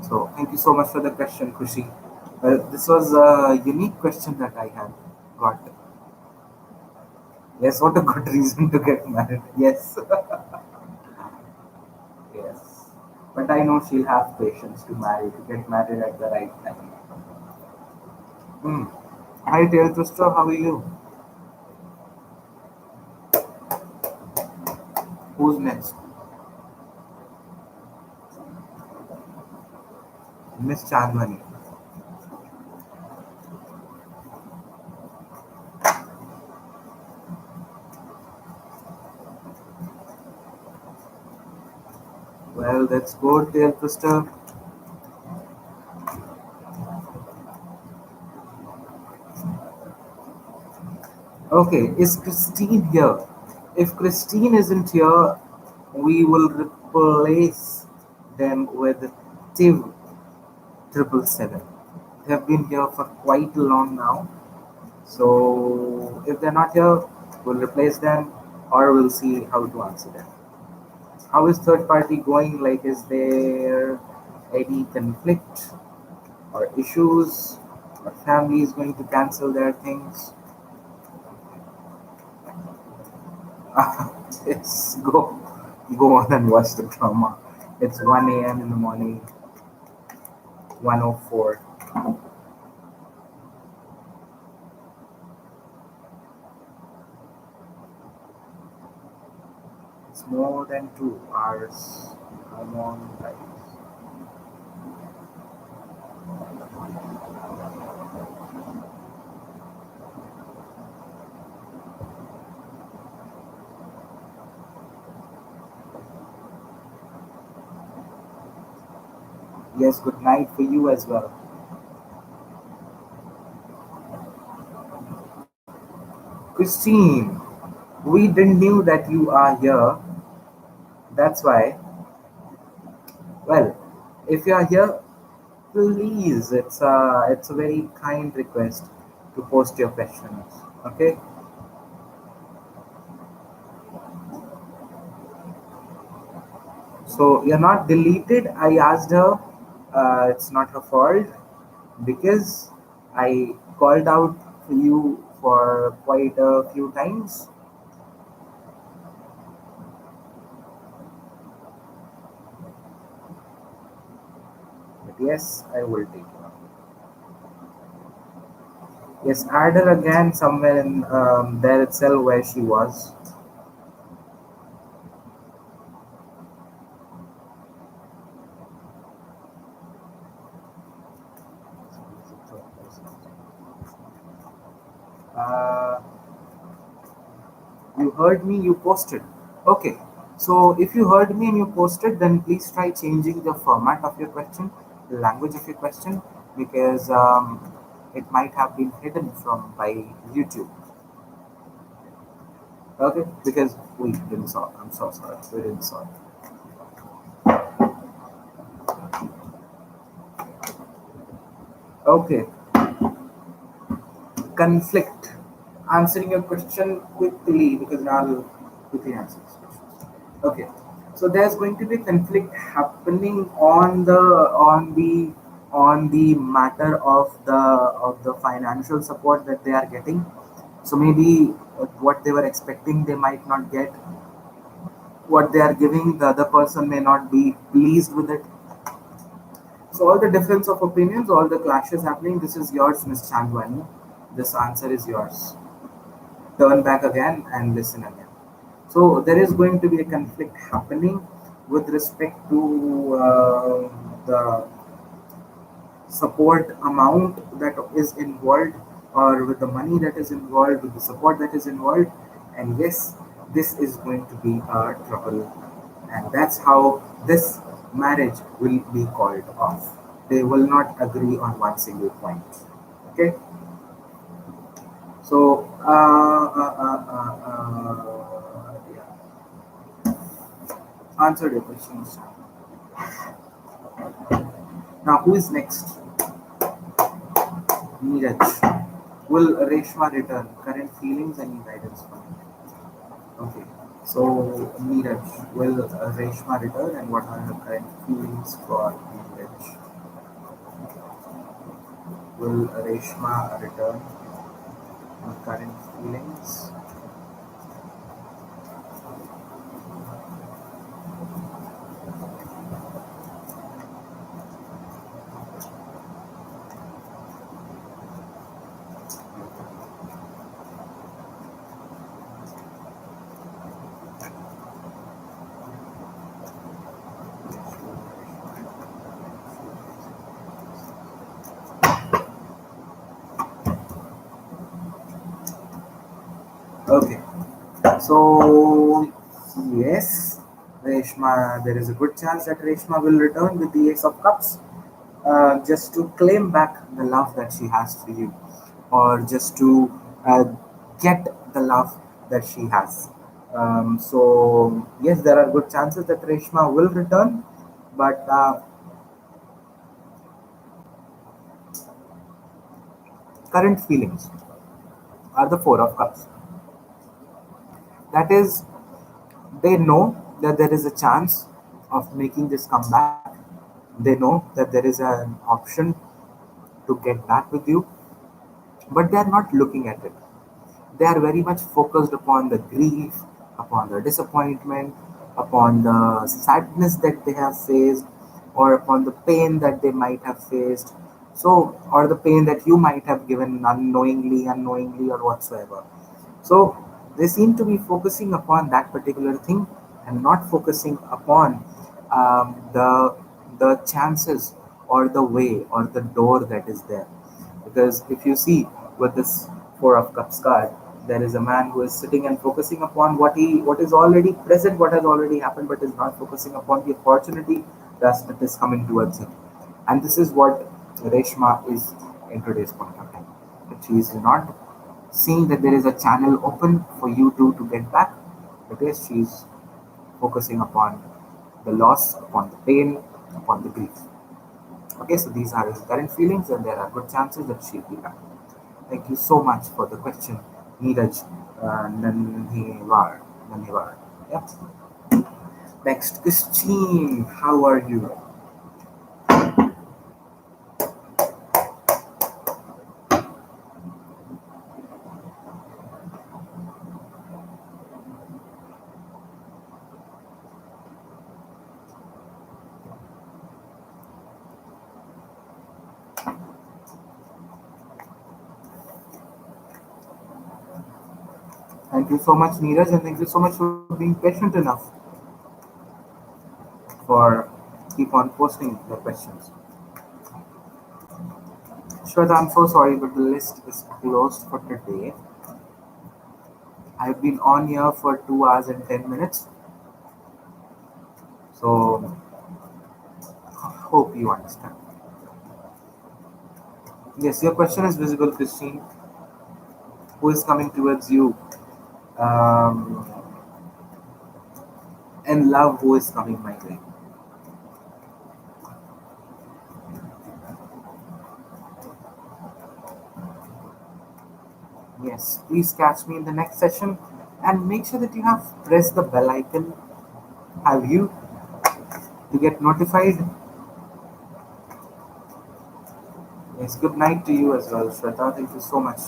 A: so thank you so much for the question, Kushi. Well, this was a unique question that I have got. Yes, what a good reason to get married. Yes, yes. But I know she'll have patience to get married at the right time. Hmm. Hi, Tail Twister, how are you? Who's next? Miss Chandwani. Well, that's good, Tail Twister. Okay, is Christine here? If Christine isn't here, we will replace them with Tiv 777. They have been here for quite long now. So if they're not here, we'll replace them or we'll see how to answer them. How is third party going? Like, is there any conflict or issues? Or family is going to cancel their things? It's go on and watch the drama. It's 1 a.m. in the morning, 1:04. It's more than 2 hours. Come on, guys. Yes, good night for you as well. Christine, we didn't knew that you are here. That's why. Well, if you are here, please, it's a very kind request to post your questions. Okay. So you're not deleted. I asked her. It's not her fault because I called out for you for quite a few times. But yes, I will take it. Yes, add her again somewhere in there itself where she was. You heard me, you posted. Okay. So if you heard me and you posted, then please try changing the format of your question, the language of your question, because it might have been hidden from by YouTube. Okay, because we didn't saw. I'm so sorry. We didn't saw it. Okay, conflict. Answering your question quickly because now I'll quickly answer this question. Okay, so there's going to be conflict happening on the matter of the financial support that they are getting. So maybe what they were expecting they might not get. What they are giving, the other person may not be pleased with it. So all the difference of opinions, all the clashes happening. This is yours, Miss Chandwani. This answer is yours. Turn back again and listen again. So there is going to be a conflict happening with respect to the support amount that is involved, or with the money that is involved, with the support that is involved. And yes, this is going to be a trouble, and that's how this marriage will be called off. They will not agree on one single point. Okay, so yeah, answered your questions. Now who is next? Neeraj. Will Reshma return? Current feelings, any guidance from you? Okay. So, Neeraj, will Reshma return, and what are her current feelings for Neeraj? Will Reshma return, and current feelings? Okay. So, yes, Reshma, there is a good chance that Reshma will return with the Ace of Cups, just to claim back the love that she has for you, or just to uh, get the love that she has. So, yes, there are good chances that Reshma will return, but current feelings are the Four of Cups. That is, they know that there is a chance of making this comeback. They know that there is an option to get back with you, but they are not looking at it. They are very much focused upon the grief, upon the disappointment, upon the sadness that they have faced, or upon the pain that they might have faced. So, or the pain that you might have given unknowingly, or whatsoever. So, they seem to be focusing upon that particular thing and not focusing upon the chances or the way or the door that is there. Because if you see with this Four of Cups card, there is a man who is sitting and focusing upon what is already present, what has already happened, but is not focusing upon the opportunity that is coming towards him. And this is what Reshma is in today's point of time. That she is not seeing that there is a channel open for you to get back, because she is focusing upon the loss, upon the pain, upon the grief. Okay, so these are his current feelings, and there are good chances that she'll be back. Thank you so much for the question, Neeraj Nanhiwar. Nanhiwar. Yep. Next, Christine, how are you? Thank you so much, Neeraj, and thank you so much for being patient enough for keep on posting the questions. Shweta, I'm so sorry, but the list is closed for today. I've been on here for 2 hours and 10 minutes, so hope you understand. Yes, your question is visible, Christine. Who is coming towards you? Um, and love, who is coming my way? Yes, please catch me in the next session and make sure that you have pressed the bell icon. Have you to get notified? Yes, good night to you as well, Shweta. Thank you so much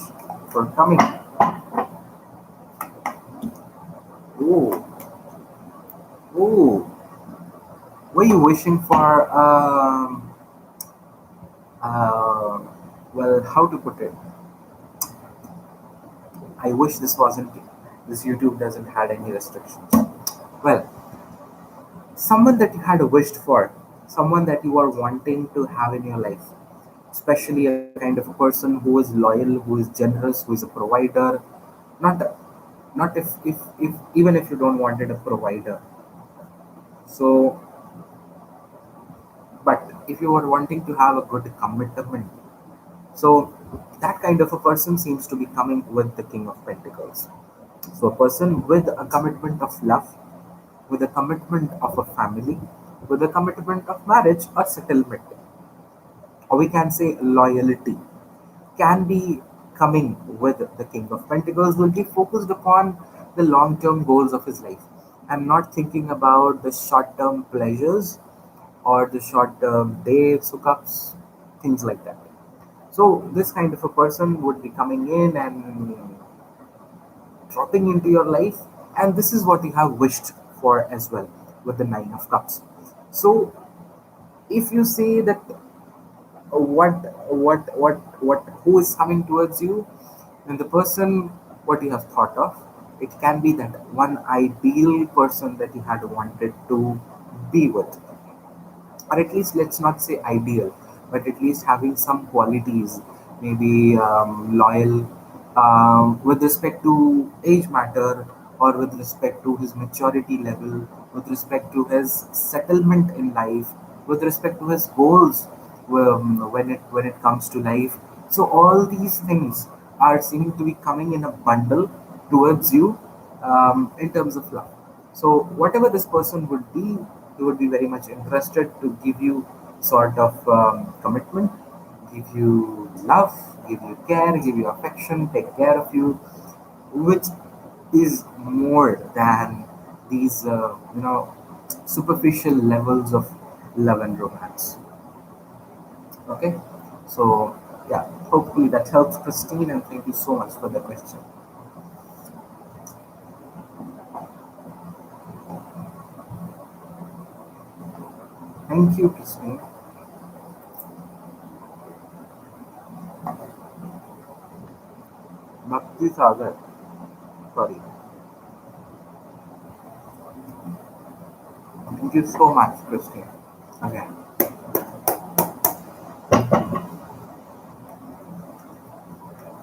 A: for coming. Oh, oh, were you wishing for, uh, well, how to put it? I wish this YouTube doesn't had any restrictions. Well, someone that you had wished for, someone that you are wanting to have in your life, especially a kind of a person who is loyal, who is generous, who is a provider. Not, not if even if you don't wanted a provider. So, but if you are wanting to have a good commitment, so that kind of a person seems to be coming with the King of Pentacles. So, a person with a commitment of love, with a commitment of a family, with a commitment of marriage or settlement, or we can say loyalty, can be coming with the King of Pentacles, will be focused upon the long term goals of his life and not thinking about the short term pleasures or the short term dates, hookups, things like that. So, this kind of a person would be coming in and dropping into your life, and this is what you have wished for as well with the Nine of Cups. So, if you say that what who is coming towards you, and the person what you have thought of, it can be that one ideal person that you had wanted to be with, or at least let's not say ideal, but at least having some qualities, maybe loyal, with respect to age matter, or with respect to his maturity level, with respect to his settlement in life, with respect to his goals, when it comes to life. So all these things are seeming to be coming in a bundle towards you, in terms of love. So whatever this person would be, he would be very much interested to give you sort of commitment, give you love, give you care, give you affection, take care of you, which is more than these superficial levels of love and romance. Okay, so yeah, hopefully that helps, Christine, and thank you so much for the question. Thank you, Christine. Bhakti Sagar, sorry. Thank you so much, Christine. Again.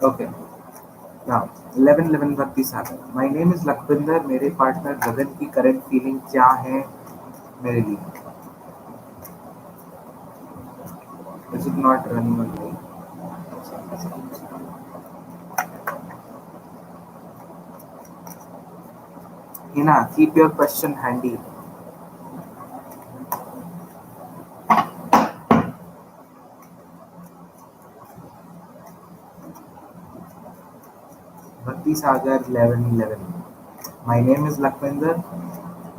A: Okay. Now, 11 Bhakti Sagar. My name is Lakwinder. मेरे partner गगन की current feeling क्या है मेरे लिए? Is it not running on me? Hina, keep your question handy. Bhakti Sagar 11. My name is Lakwinder.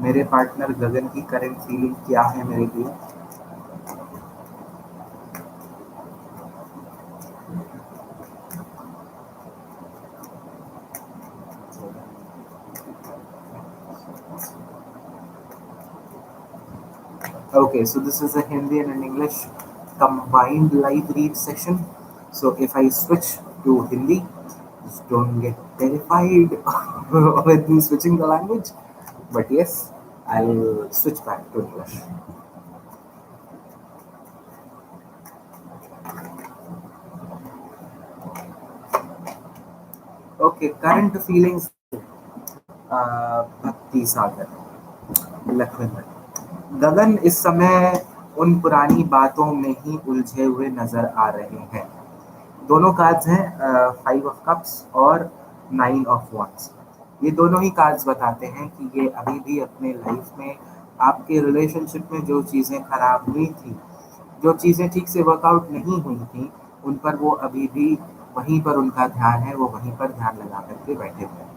A: मेरे partner गगन की current feeling क्या है मेरे लिए? Okay, so this is a Hindi and an English combined live read session. So if I switch to Hindi, just don't get terrified with me switching the language. But yes, I'll switch back to English. Okay, current feelings. भक्ति सागर लखनऊ में। गगन इस समय उन पुरानी बातों में ही उलझे हुए नजर आ रहे हैं। दोनों कार्ड्स हैं, 5 ऑफ कप्स और 9 ऑफ वॉन्ड्स। ये दोनों ही कार्ड्स बताते हैं कि ये अभी भी अपने लाइफ में, आपके रिलेशनशिप में जो चीज़ें खराब हुई थी, जो चीज़ें ठीक से वर्कआउट नहीं हुई थी, उन पर वो अभी भी वहीं पर उनका ध्यान है, वो वहीं पर ध्यान लगा करके बैठे हुए हैं।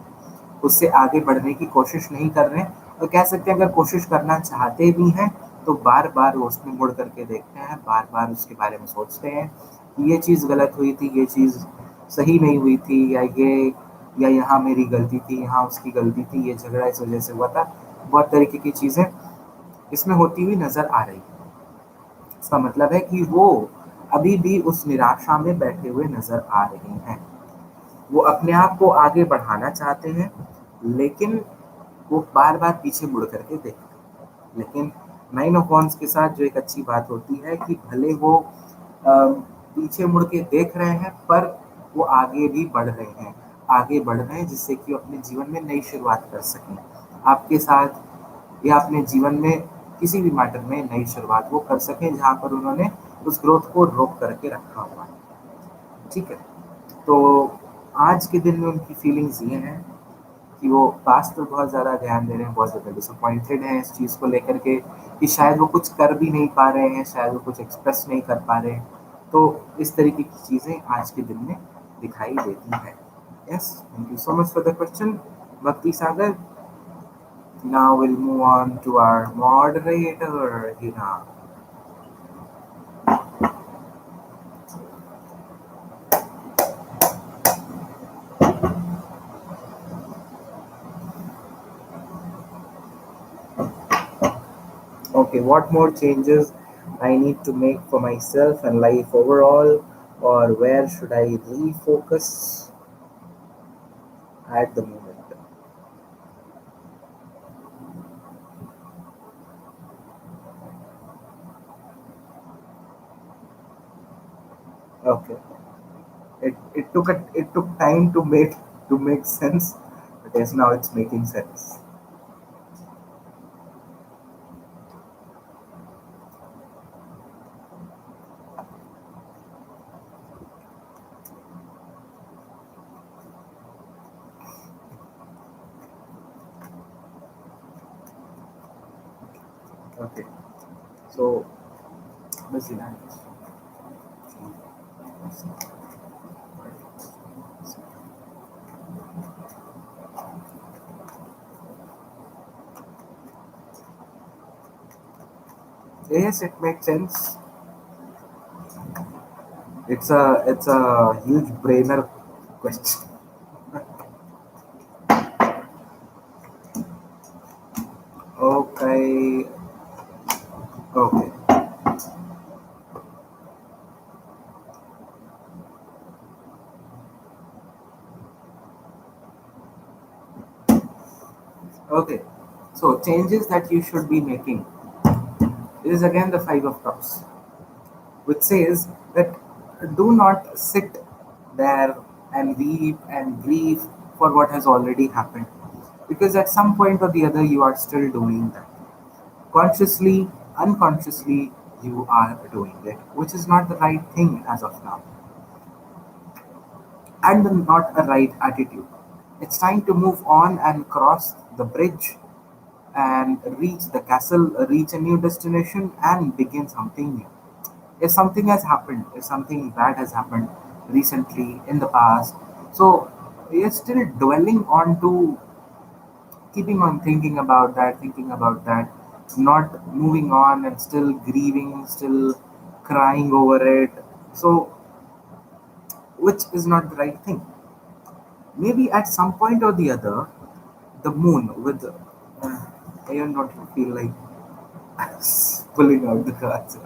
A: उससे आगे बढ़ने की कोशिश नहीं कर रहे हैं, और कह सकते हैं अगर कोशिश करना चाहते भी हैं तो बार बार वो उसमें मुड़ करके देखते हैं, बार बार उसके बारे में सोचते हैं कि ये चीज़ गलत हुई थी, ये चीज़ सही नहीं हुई थी, या यहाँ मेरी गलती थी, यहाँ उसकी गलती थी, ये झगड़ा इस वजह से हुआ था। बहुत तरीके की चीज़ें इसमें होती हुई नजर आ रही है। इसका मतलब है कि वो अभी भी उस निराशा में बैठे हुए नजर आ रहे हैं। वो अपने आप को आगे बढ़ाना चाहते हैं, लेकिन वो बार बार पीछे मुड़ करके देखते हैं। लेकिन 9 ऑफ वॉन्ड्स के साथ जो एक अच्छी बात होती है कि भले वो पीछे मुड़ के देख रहे हैं, पर वो आगे भी बढ़ रहे हैं, आगे बढ़ रहे हैं, जिससे कि वो अपने जीवन में नई शुरुआत कर सकें आपके साथ, या अपने जीवन में किसी भी मैटर में नई शुरुआत वो कर सकें जहाँ पर उन्होंने उस ग्रोथ को रोक करके रखा हुआ है। ठीक है। तो आज के दिन में उनकी फीलिंग्स ये हैं कि वो पास्ट पर बहुत ज़्यादा ध्यान दे रहे हैं, बहुत ज़्यादा डिसअपॉइंटेड हैं इस चीज़ को लेकर के कि शायद वो कुछ कर भी नहीं पा रहे हैं, शायद वो कुछ एक्सप्रेस नहीं कर पा रहे हैं। तो इस तरीके की चीज़ें आज के दिन में दिखाई देती हैं। Yes, thank you so much for the question, भक्ति सागर। Now we'll move on to our moderator, Hina. Okay, what more changes I need to make for myself and life overall, or where should I refocus at the moment? Okay, it took time to make sense, but yes, now it's making sense. Okay, so busy language. Yes, it makes sense. It's a huge brainer question. Okay, okay, okay. So changes that you should be making. It is again the 5 of cups, which says that do not sit there and weep and grieve for what has already happened, because at some point or the other you are still doing that. Consciously, unconsciously, you are doing it, which is not the right thing as of now, and not a right attitude. It's time to move on and cross the bridge and reach the castle, reach a new destination, and begin something new. If something has happened, if something bad has happened recently in the past, so you're still dwelling on to keeping on thinking about that, not moving on and still grieving, still crying over it. So, which is not the right thing. Maybe at some point or the other, the moon with I don't feel like pulling out the cards.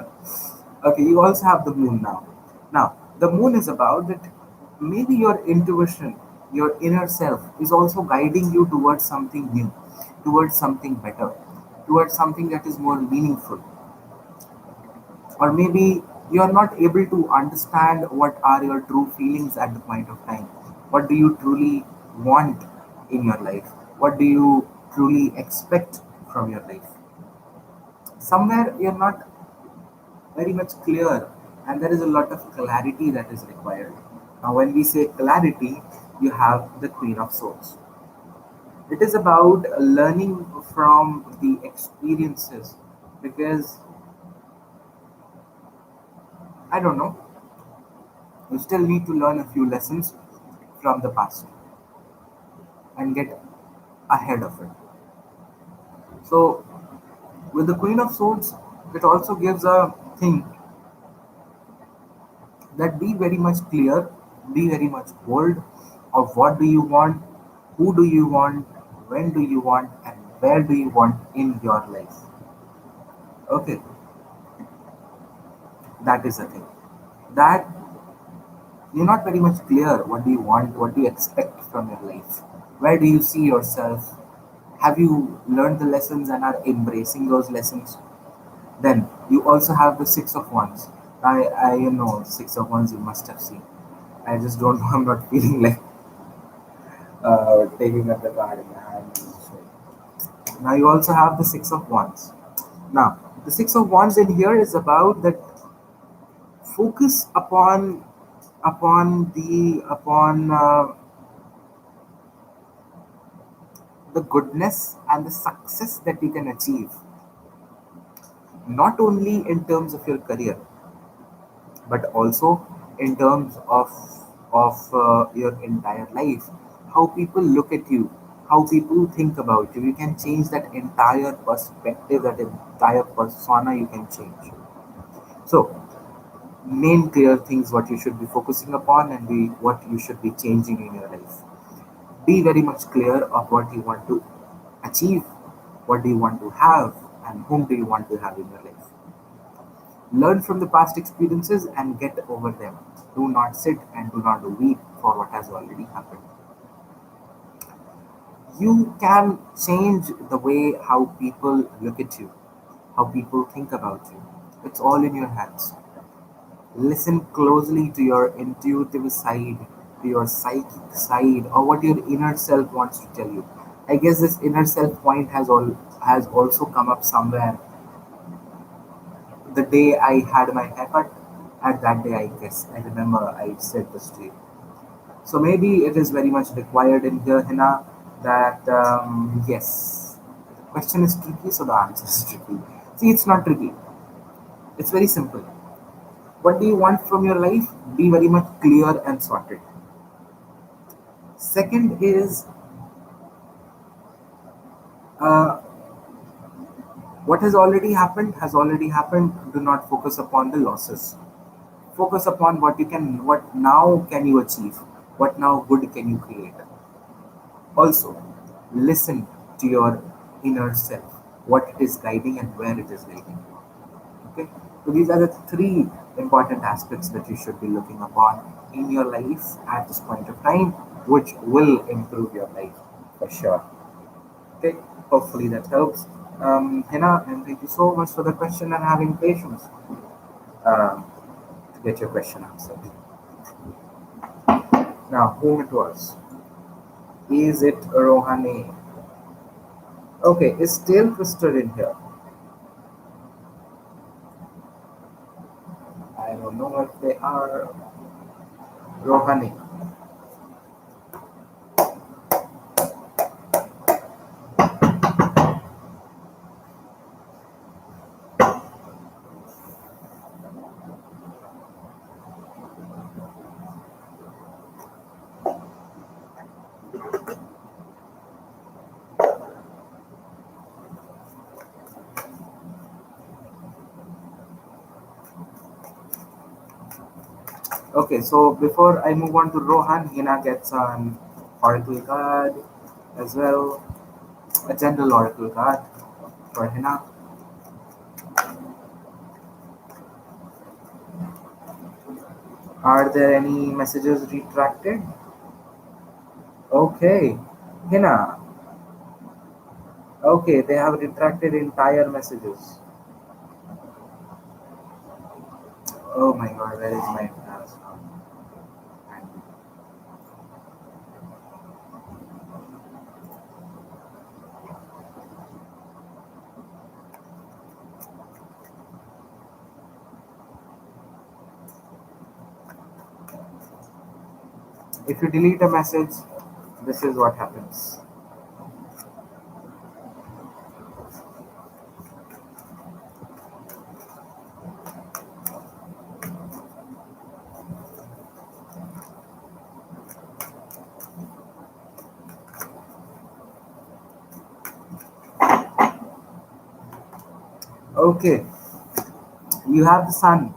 A: Okay, you also have the moon now. Now, the moon is about that maybe your intuition, your inner self is also guiding you towards something new, towards something better, towards something that is more meaningful. Or maybe you are not able to understand what are your true feelings at the point of time. What do you truly want in your life? What do you truly expect from your life? Somewhere you're not very much clear, and there is a lot of clarity that is required. Now, when we say clarity, you have the Queen of Swords. It is about learning from the experiences, because I don't know, you still need to learn a few lessons from the past and get ahead of it. So, with the Queen of Swords, it also gives a thing that be very much clear, be very much bold of what do you want, who do you want, when do you want, and where do you want in your life. Okay, that is the thing. That you're not very much clear what do you want, what do you expect from your life, where do you see yourself, have you learned the lessons and are embracing those lessons? Then you also have the Six of Wands. I you know, Six of Wands you must have seen. I just don't know. I'm not feeling like taking up the card in my hand. Now you also have the Six of Wands. Now the Six of Wands in here is about that focus upon the goodness and the success that you can achieve, not only in terms of your career, but also in terms of your entire life. How people look at you, how people think about you. You can change that entire perspective, that entire persona. You can change. So, main clear things what you should be focusing upon and what you should be changing in your life. Be very much clear of what you want to achieve, what do you want to have, and whom do you want to have in your life. Learn from the past experiences and get over them. Do not sit and do not weep for what has already happened. You can change the way how people look at you, how people think about you. It's all in your hands. Listen closely to your intuitive side, to your psychic side, or what your inner self wants to tell you. I guess this inner self point has also come up somewhere the day I had my haircut. At that day, I guess I remember I said this to you. So maybe it is very much required in here, Hina, that yes, the question is tricky, so the answer is tricky. See, it's not tricky. It's very simple. What do you want from your life? Be very much clear and sorted. Second is uh, what has already happened has already happened. Do not focus upon the losses. Focus upon what now can you achieve, what now good can you create. Also, listen to your inner self, what it is guiding and where it is guiding. Okay, so these are the three important aspects that you should be looking upon in your life at this point of time, which will improve your life for sure. Okay, hopefully that helps. Hina, and thank you so much for the question and having patience to get your question answered. Now, whom it was? Is it Rohani? Okay, is Tail Twister in here? I don't know if they are Rohani. Okay, so before I move on to Rohan, Hina gets an oracle card as well, a general oracle card for Hina. Are there any messages retracted? Okay, Hina. Okay, they have retracted entire messages. Oh my god, where is my mouse now? If you delete a message, this is what happens. Okay, you have the sun.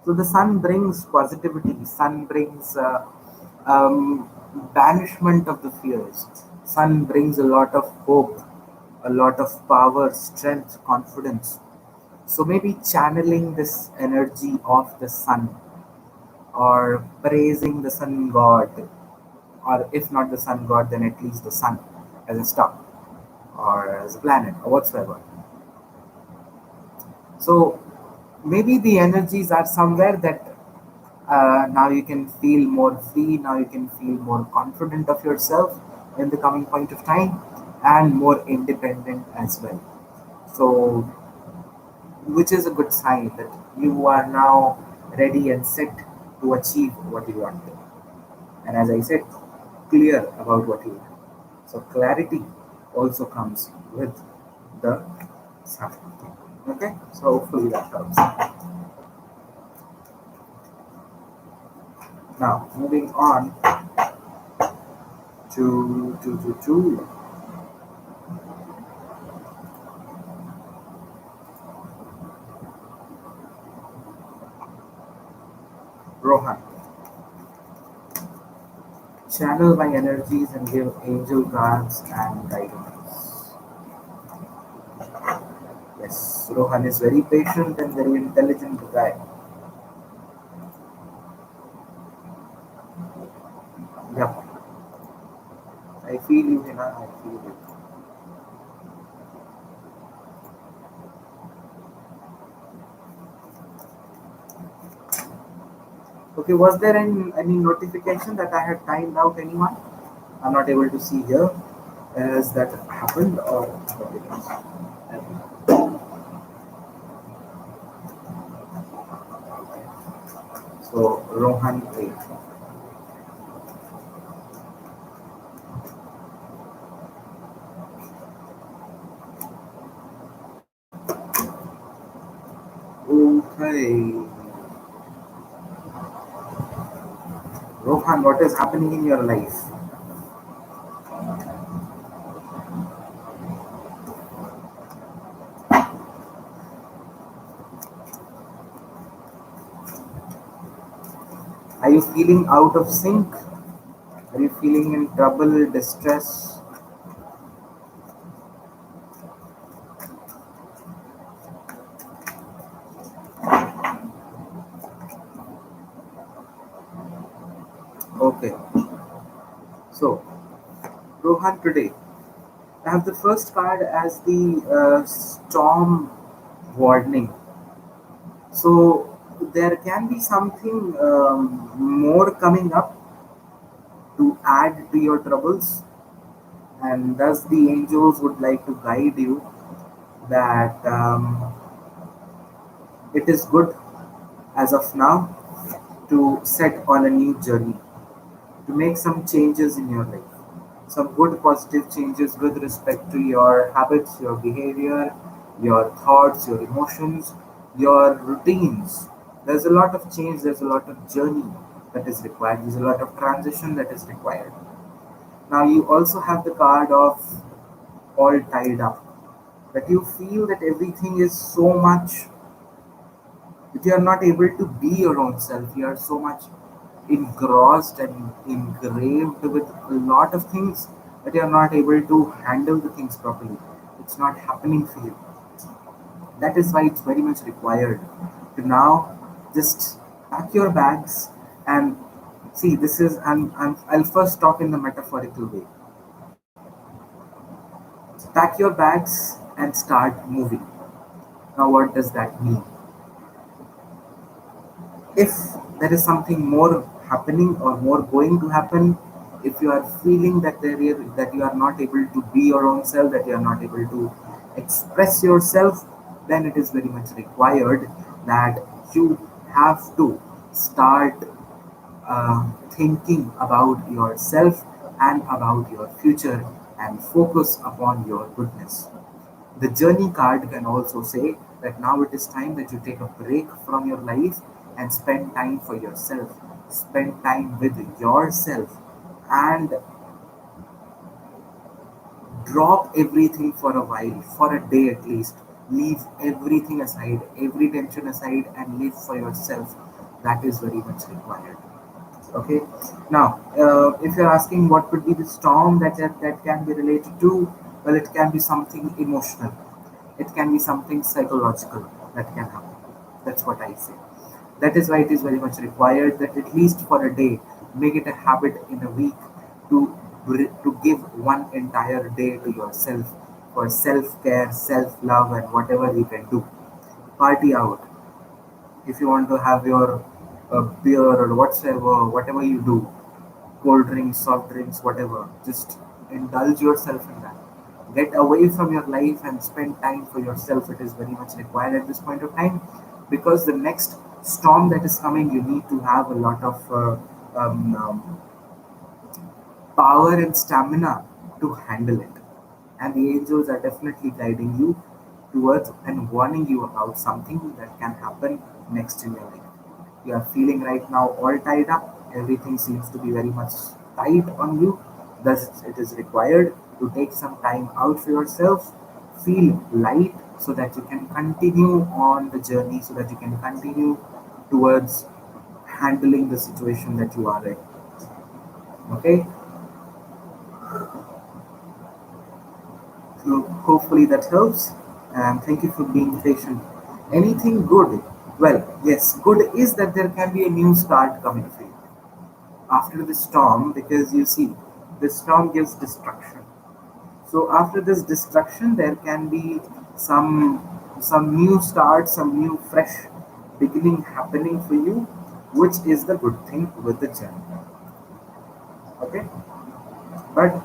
A: So the sun brings positivity. Sun brings um, banishment of the fears. Sun brings a lot of hope, a lot of power, strength, confidence. So maybe channeling this energy of the sun, or praising the sun god, or if not the sun god, then at least the sun as a star or as a planet or whatsoever. So maybe the energies are somewhere that now you can feel more free, now you can feel more confident of yourself in the coming point of time, and more independent as well. So, which is a good sign that you are now ready and set to achieve what you want to. And as I said, clear about what you want. So, clarity also comes with the sun. Okay, so hopefully that helps. Now, moving on to Rohan. Channel my energies and give angel cards and guidance. Yes, Rohan is very patient and very intelligent guy. Yep, I feel you, Hina. I feel you. Okay, was there any notification that I had timed out anyone? I'm not able to see here. Has that happened or what it is? So Rohan 8. Okay. Rohan, what is happening in your life? Are you feeling out of sync? Are you feeling in trouble, distress? Okay. So, Rohan, today I have the first card as the storm warning. So, there can be something more coming up to add to your troubles, and thus the angels would like to guide you that it is good as of now to set on a new journey, to make some changes in your life. Some good positive changes with respect to your habits, your behavior, your thoughts, your emotions, your routines. There's a lot of change, there's a lot of journey that is required, there's a lot of transition that is required. Now, you also have the card of all tied up, that you feel that everything is so much that you are not able to be your own self. You are so much engrossed and engraved with a lot of things that you are not able to handle the things properly. It's not happening for you. That is why it's very much required to now just pack your bags and see. This is, I'll first talk in the metaphorical way. Pack your bags and start moving. Now, what does that mean? If there is something more happening or more going to happen, if you are feeling that that you are not able to be your own self, that you are not able to express yourself, then it is very much required that you have to start thinking about yourself and about your future and focus upon your goodness. The journey card can also say that now it is time that you take a break from your life and spend time for yourself, spend time with yourself, and drop everything for a while, for a day at least. Leave everything aside, every tension aside, and live for yourself. That is very much required. Okay. Now, if you're asking what could be the storm that can be related to, well, it can be something emotional. It can be something psychological that can happen. That's what I say. That is why it is very much required that at least for a day, make it a habit in a week to to give one entire day to yourself for self care, self love, and whatever you can do. Party out. If you want to have your beer or whatever you do, cold drinks, soft drinks, whatever, just indulge yourself in that. Get away from your life and spend time for yourself. It is very much required at this point of time because the next storm that is coming, you need to have a lot of power and stamina to handle it. And the angels are definitely guiding you towards and warning you about something that can happen next in your life. You are feeling right now all tied up, everything seems to be very much tight on you. Thus, it is required to take some time out for yourself, feel light so that you can continue on the journey, so that you can continue towards handling the situation that you are in. Okay, so hopefully that helps, and thank you for being patient. Anything good? Well, yes, good is that there can be a new start coming for you after the storm, because you see, the storm gives destruction. So after this destruction, there can be some new start, some new fresh beginning happening for you, which is the good thing with the journey. Okay, but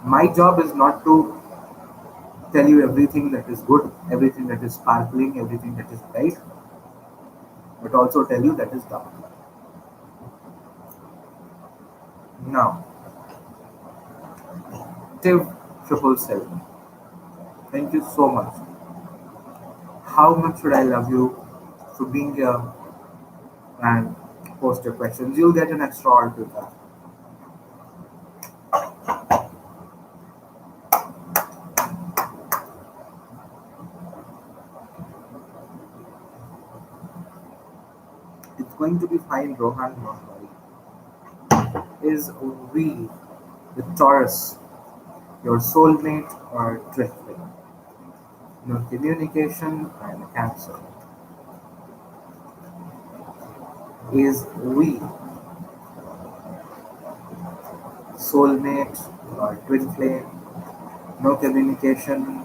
A: my job is not to tell you everything that is good, everything that is sparkling, everything that is bright, but also tell you that is dark. Now, Tiv 777, thank you so much. How much should I love you for being here and post your questions? You'll get an extra art with that. It's going to be fine, Rohan, don't worry. Is we, the Taurus, your soulmate or drifting? No communication and Cancer. Is we, soulmate or twin flame? No communication.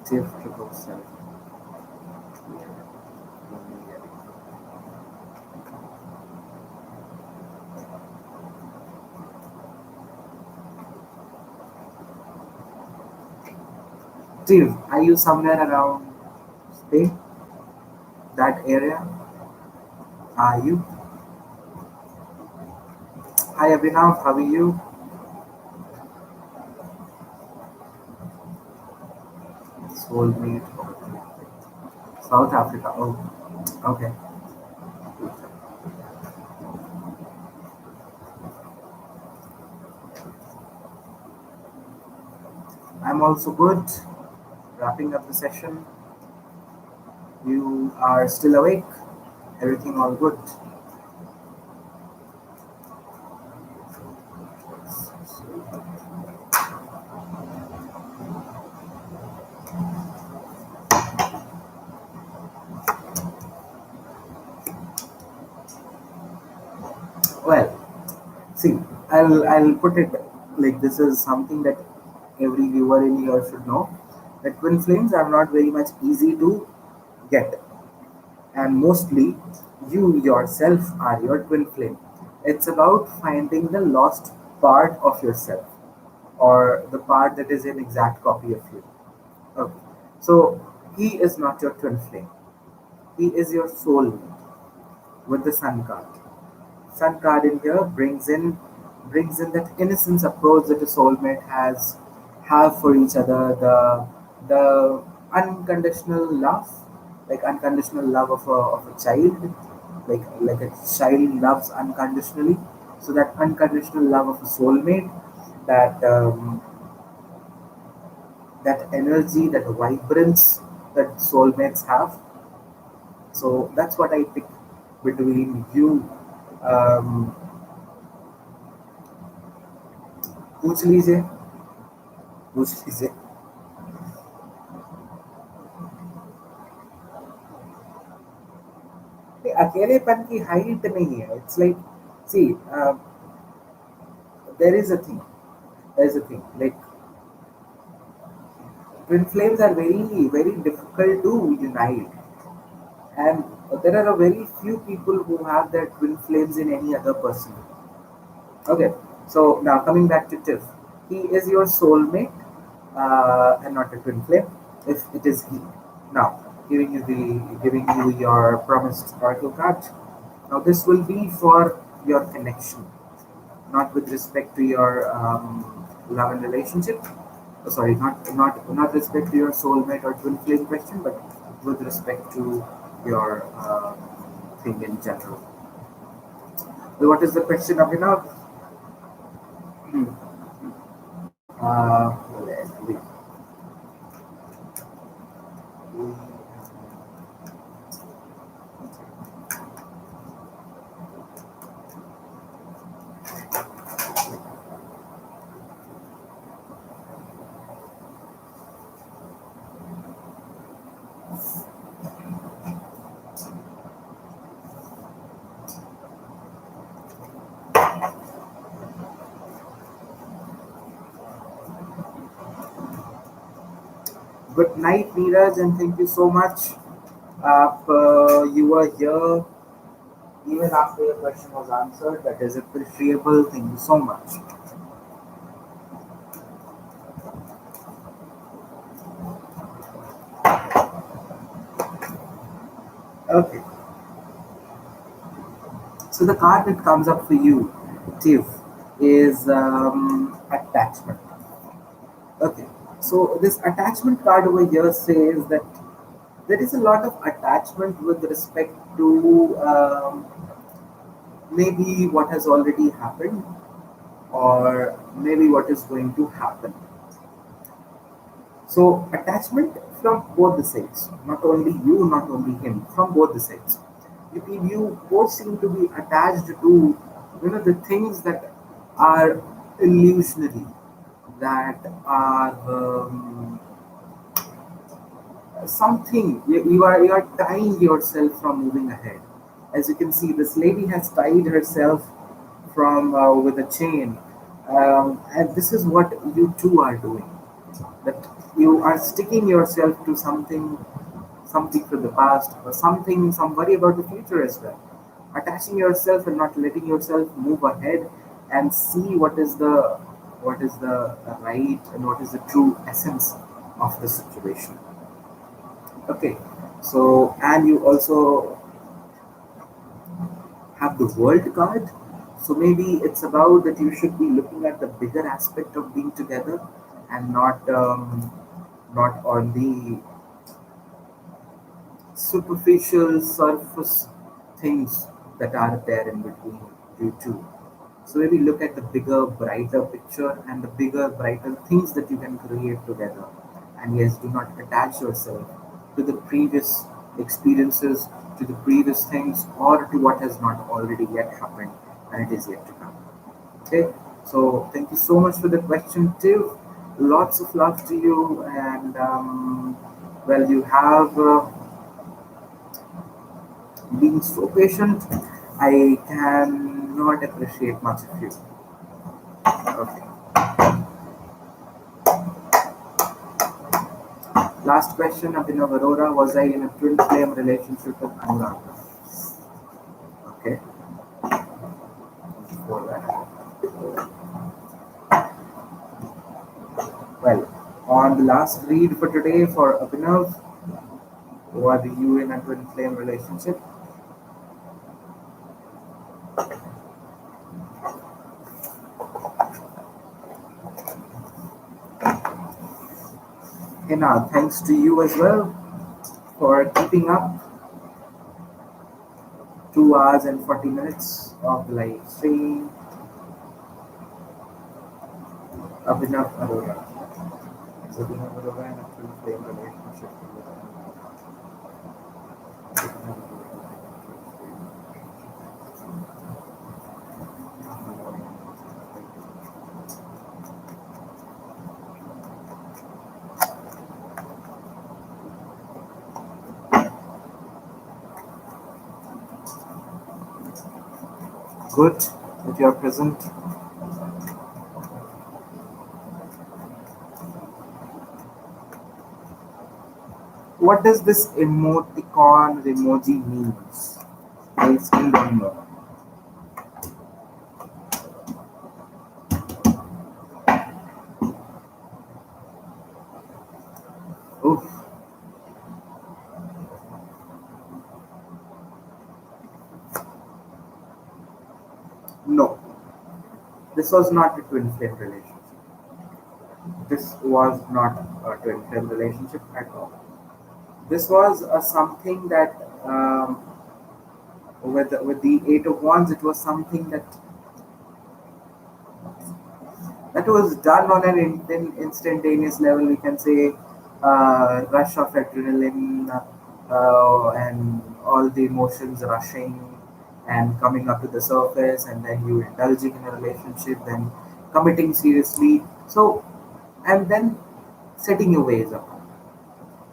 A: Tiv 777. Steve, are you somewhere around Spain? That area? Are you? Hi Abhinav, how are you? Soulmate. South Africa. Oh, okay. I'm also good. Wrapping up the session. You are still awake? Everything all good? Well, see, I'll put it like this is something that every viewer in here should know that twin flames are not very much easy to get, and mostly you yourself are your twin flame. It's about finding the lost part of yourself or the part that is an exact copy of you. Okay. So he is not your twin flame. He is your soulmate with the sun card. Sun card in here brings in that innocence approach that a soulmate has have for each other, the unconditional love, like unconditional love of a child, like a child loves unconditionally. So that unconditional love of a soulmate, that that energy, that vibrance that soulmates have. So that's what I pick between you. Um, पूछ लीजिए पूछ लीजिए नहीं, अकेलेपन की height नहीं है. It's like see there is a thing there is a thing like twin flames are very difficult to unite, and there are a very few people who have their twin flames in any other person. Okay, so now coming back to Tiff, he is your soulmate and not a twin flame. If it is he, now giving you your promised oracle card. Now this will be for your connection, not with respect to your love and relationship. Sorry, not respect to your soulmate or twin flame question, but with respect to your thing in general. So what is the question, Abhinav? Hmm. We, good night, Neeraj, and thank you so much. You were here even after your question was answered. That is appreciable. Thank you so much. Okay, so the card that comes up for you, Tiv, is attachment. Okay, so this attachment card over here says that there is a lot of attachment with respect to maybe what has already happened or maybe what is going to happen. So attachment from both the sides, not only you, not only him, from both the sides. You both seem to be attached to the things that are illusionary, that are something you are tying yourself from moving ahead. As you can see, this lady has tied herself from with a chain, and this is what you two are doing. That you are sticking yourself to something from the past, or some worry about the future as well. Attaching yourself and not letting yourself move ahead and see what is the right and what is the true essence of the situation. Okay, so and you also have the world card. So maybe it's about that you should be looking at the bigger aspect of being together and not on the superficial surface things that are there in between you two. So maybe look at the bigger, brighter picture and the bigger, brighter things that you can create together. And yes, do not attach yourself to the previous experiences, to the previous things, or to what has not already yet happened and it is yet to come. Okay, so thank you so much for the question, Tiv. Lots of love to you, and well, you have been so patient. I cannot appreciate much of you. Okay. Last question, Abhinav Arora. Was I in a twin flame relationship with Anurag? Okay. Before that. Well, on And the last read for today for Abhinav. Were you in a twin flame relationship? Hina, thanks to you as well for keeping up 2 hours and 40 minutes of the live stream. Abhinav Arora. Is Abhinav Arora in a twin flame relationship? Good that you are present. What does this emoticon emoji means? I still don't know. Oof. No, this was not a twin flame relationship. This was not a twin flame relationship at all. This was something that with the Eight of Wands, it was something that was done on an instantaneous level. We can say rush of adrenaline and all the emotions rushing and coming up to the surface, and then you indulging in a relationship, then committing seriously. So, and then setting your ways up.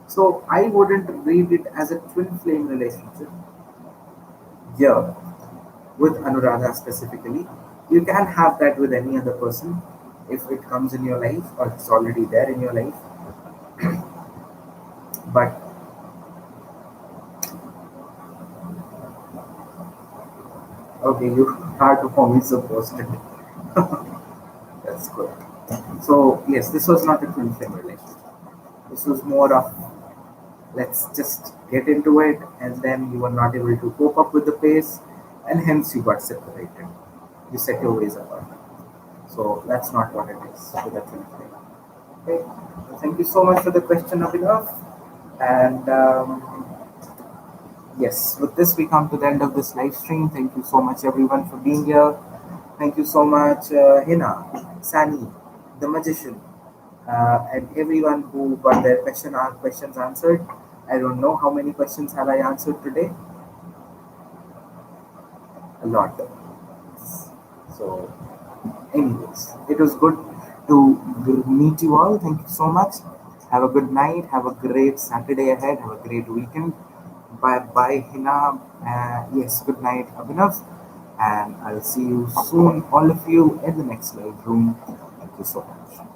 A: So I wouldn't read it as a twin flame relationship. Yeah, with Anuradha specifically. You can have that with any other person if it comes in your life or it's already there in your life. But okay, you are to for me so posted. That's good. So yes, this was not a twin flame relationship. This was more of let's just get into it, and then you were not able to cope up with the pace, and hence you got separated. You set your ways apart. So that's not what it is with a twin flame. Okay. Thank you so much for the question, Abhinav. And yes, with this we come to the end of this live stream. Thank you so much, everyone, for being here. Thank you so much, Hina, Sani, the magician, and everyone who got their questions answered. I don't know how many questions have I answered today. A lot. So, anyways, it was good to meet you all. Thank you so much. Have a good night. Have a great Saturday ahead. Have a great weekend. Bye bye, Hina. Yes, good night, Abhinav. And I'll see you soon, all of you, in the next live room. Thank you so much.